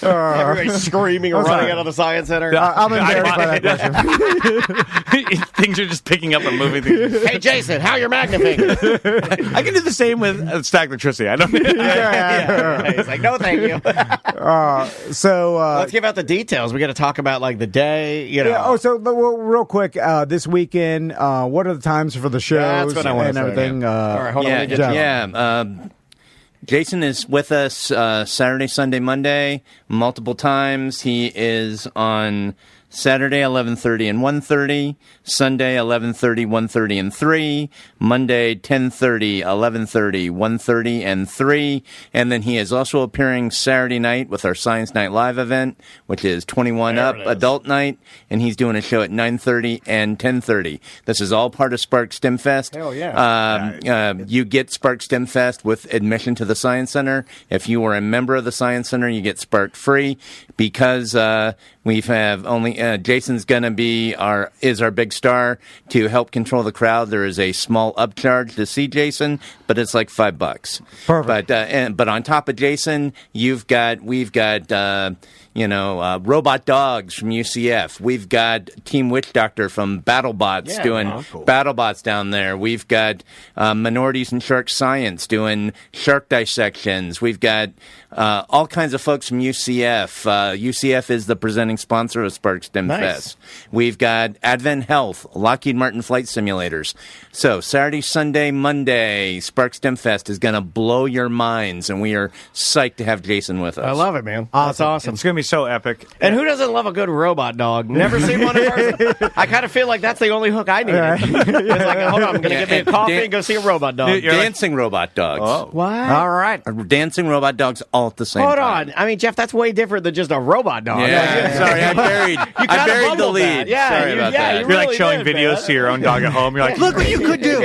Everybody's screaming or running out of the Science Center. I'm embarrassed by that question. Things are just picking up and moving things. Hey, Jason, how are your magnet fingers? I can do the same with stack electricity. I don't. He's like, no, thank you. Let's give out the details. We got to talk about like the day. You know. Yeah, real quick, this weekend, what are the times for the shows? That's what I want and to say, everything? All right, hold on. Jason is with us Saturday, Sunday, Monday, multiple times. He is on Saturday 11:30 and 1:30, Sunday 11:30, 1:30 and 3, Monday 10:30, 11:30, 1:30 and 3, and then he is also appearing Saturday night with our Science Night Live event, which is 21 up adult night, and he's doing a show at 9:30 and 10:30. This is all part of Spark STEM Fest. Hell yeah! You get Spark STEM Fest with admission to the Science Center. If you are a member of the Science Center, you get Spark free because we have only Jason's gonna be our big star to help control the crowd. There is a small upcharge to see Jason, but it's like $5. Perfect. But on top of Jason, we've got robot dogs from UCF. We've got Team Witch Doctor from BattleBots doing BattleBots down there. We've got Minorities in Shark Science doing shark dissections. We've got all kinds of folks from UCF. UCF is the presenting sponsor of Spark STEM Fest. We've got Advent Health, Lockheed Martin Flight Simulators. So Saturday, Sunday, Monday, Spark STEM Fest is going to blow your minds, and we are psyched to have Jason with us. I love it, man. That's awesome. It's going to be so epic. And who doesn't love a good robot dog? Never seen one in person. I kind of feel like that's the only hook I need. It's like, hold on, I'm going to get me a coffee and go see a robot dog. Dancing robot dogs. Oh. What? All right. Dancing robot dogs all at the same time. Hold on. I mean, Jeff, that's way different than just a robot dog. Yeah. Sorry, I buried the lead. Yeah, sorry about that. You're like showing videos to your own dog at home. You're like, Look what you could do.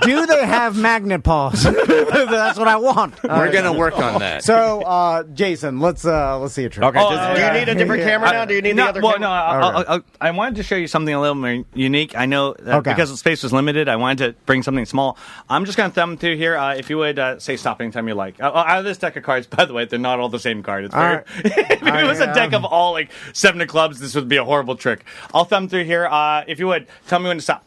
Do they have magnet paws? That's what I want. We're going to work on that. So, Jason, let's see a trick. Okay. Do you need a different camera now? Do you need the other camera? No, I wanted to show you something a little more unique. I know that because the space was limited, I wanted to bring something small. I'm just going to thumb through here. If you would say stop anytime you like. Out of this deck of cards, by the way, they're not all the same card. It's very, if it was a deck of all like 7 of clubs, this would be a horrible trick. I'll thumb through here. If you would, tell me when to stop.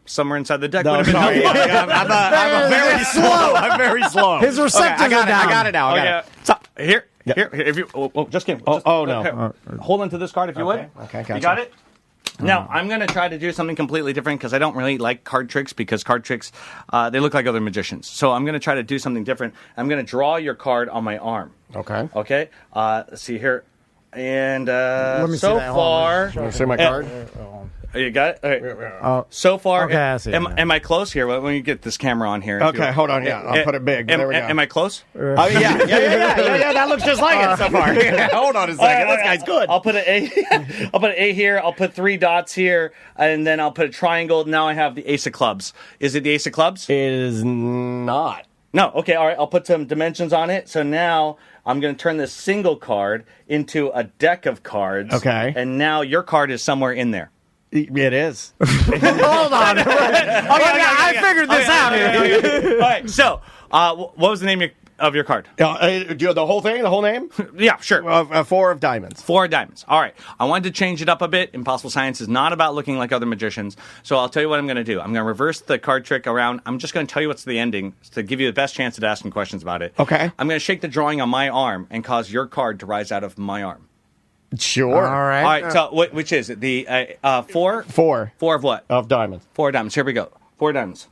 Somewhere inside the deck. No, sorry. I'm very slow. I'm very slow. His receptors I got it now. I got it. Stop. Here. If you just kidding. No. Hold on to this card if you would. Okay, gotcha. You got it? Now, I'm going to try to do something completely different because I don't really like card tricks because card tricks, they look like other magicians. So I'm going to try to do something different. I'm going to draw your card on my arm. Okay. Okay? Let's see here. And Let me so see that. far... You want to see my card? You got it? All right. So far... Okay, I see it. Am I close here? Let me get this camera on here. Okay, hold on. Yeah, I'll put it big. There we go. Am I close? Yeah. That looks just like it so far. Hold on a second. This guy's good. I'll put an A. I'll put an A here. I'll put 3 dots here, and then I'll put a triangle. Now I have the Ace of Clubs. Is it the Ace of Clubs? It is not. No. Okay. All right. I'll put some dimensions on it. So now I'm going to turn this single card into a deck of cards. Okay. And now your card is somewhere in there. It is. Hold on. I figured this out. All right. So, what was the name of your... of your card. Do you have the whole thing, the whole name? Yeah, sure. 4 of diamonds. 4 of diamonds. All right. I wanted to change it up a bit. Impossible Science is not about looking like other magicians. So I'll tell you what I'm going to do. I'm going to reverse the card trick around. I'm just going to tell you what's the ending to give you the best chance at asking questions about it. Okay. I'm going to shake the drawing on my arm and cause your card to rise out of my arm. Sure. All right. All right. So which is it? The 4? 4. 4 of what? Of diamonds. 4 of diamonds. Here we go. 4 diamonds.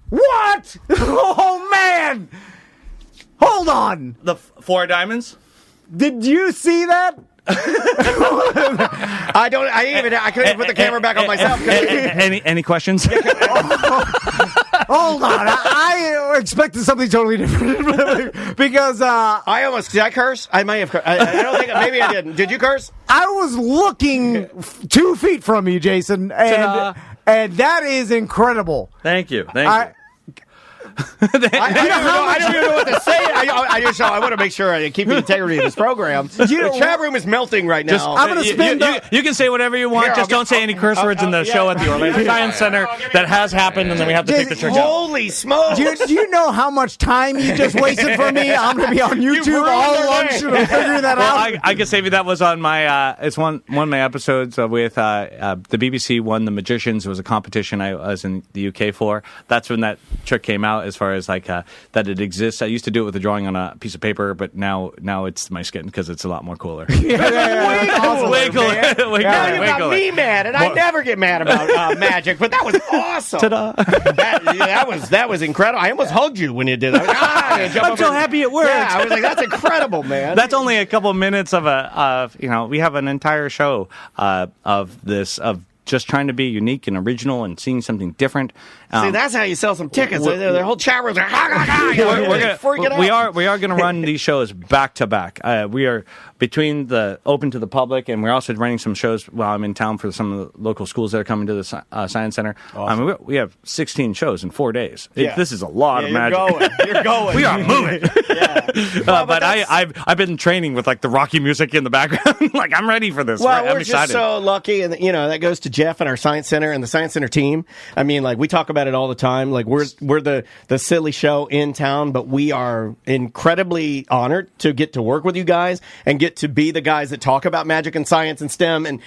What? Oh, man! Hold on. The 4 diamonds? Did you see that? I couldn't even put the camera back on myself. Any questions? Hold on. I expected something totally different. Because, I almost, did I curse? I may have cursed. I don't think, maybe I didn't. Did you curse? I was looking 2 feet from you, Jason, and that is incredible. Thank you. Thank you. I don't even know what to say. I want to make sure I keep the integrity of this program. The chat room is melting right now. I'm going to spin you can say whatever you want. Here, just don't say any curse words in the show at the Orlando Science Center. That has happened, and then we have to take the church out. Holy smokes! Do you know how much time you just wasted for me? I'm going to be on YouTube all lunch figuring that out. I can save you. That was on my. It's one of my episodes with the BBC won The Magicians. It was a competition I was in the UK for. That's when that trick came out. As far as like that it exists. I used to do it with a drawing on a piece of paper, but now it's my skin because it's a lot more cooler. Way cooler. Now you got me mad, and I never get mad about magic, but that was awesome. Ta-da. That was incredible. I almost hugged you when you did that. I'm so happy it worked. Yeah, I was like, that's incredible, man. That's only a couple minutes of we have an entire show of just trying to be unique and original and seeing something different. See, that's how you sell some tickets. The whole chat room's like, we are going to run these shows back to back. We are between the open to the public, and we're also running some shows while I'm in town for some of the local schools that are coming to the Science Center. Awesome. I mean, we have 16 shows in 4 days. This is a lot of magic. You're going. We are moving. But I've been training with like the Rocky music in the background. Like I'm ready for this. Well, I'm we're excited. just so lucky, and that goes to Jeff and our Science Center and the Science Center team. I mean, like we talk about it all the time. Like we're the silly show in town, but we are incredibly honored to get to work with you guys and get to be the guys that talk about magic and science and STEM and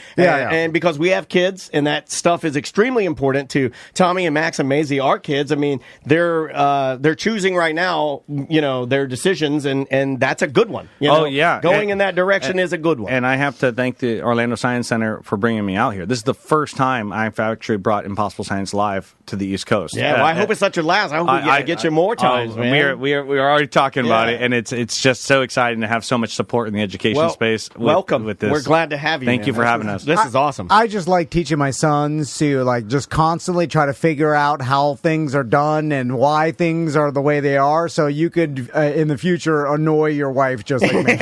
because we have kids and that stuff is extremely important to Tommy and Max and Maisie, our kids. I mean, they're choosing right now, their decisions and that's a good one. Going in that direction is a good one. And I have to thank the Orlando Science Center for bringing me out here. This is the first time I've actually brought Impossible Science live to the East Coast. Yeah, well, I hope it's not your last. I hope we get you more times, man. We are already talking about it, and it's just so exciting to have so much support in the education space. Welcome. With this. We're glad to have you. Thank you for having us. This is awesome. I just like teaching my sons to like just constantly try to figure out how things are done and why things are the way they are. So you could in the future annoy your wife just like me.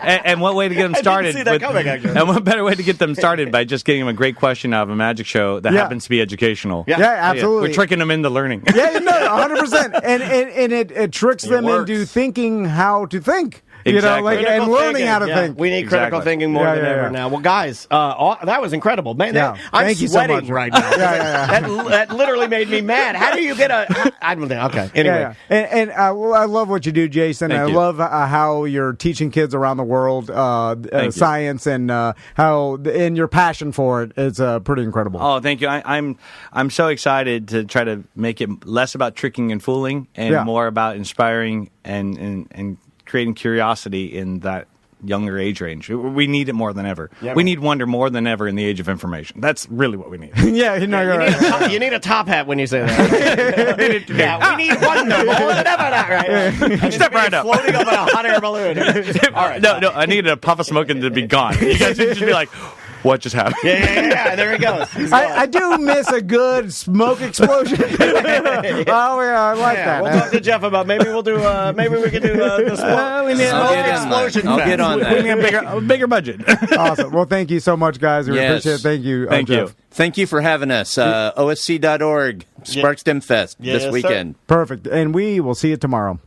And what way to get them started? I didn't see that coming, actually. And what better way to get them started by just getting them a great question out of a magic show that happens to be educational. Yeah, absolutely. We're tricking them into learning. Yeah, no, 100%. And it tricks them into thinking how to think. Exactly. And learning how to think. We need critical thinking more than ever now. Well, guys, that was incredible, man. I'm Thank you so much. Right now. That literally made me mad. How do you get I don't know. Okay. Anyway, and I love what you do, Jason. Thank you. Love how you're teaching kids around the world science and and your passion for it is pretty incredible. Oh, thank you. I'm so excited to try to make it less about tricking and fooling and more about inspiring and creating curiosity in that younger age range. We need it more than ever. Yeah, we need wonder more than ever in the age of information. That's really what we need. You need a top hat when you say that. We need wonder more than ever. Right? Step right up. Floating up in a hot air balloon. All right. No, I needed a puff of smoke and to be gone. You guys should just be like, what just happened? Yeah, there he goes. I do miss a good smoke explosion. I like that. We'll talk to Jeff about maybe we can do the smoke explosion. I'll get on that. We need a bigger budget. Awesome. Well, thank you so much, guys. We appreciate it. Thank you. Thank you. Jeff. Thank you for having us. OSC.org, Spark STEM Fest this weekend. Perfect. And we will see you tomorrow.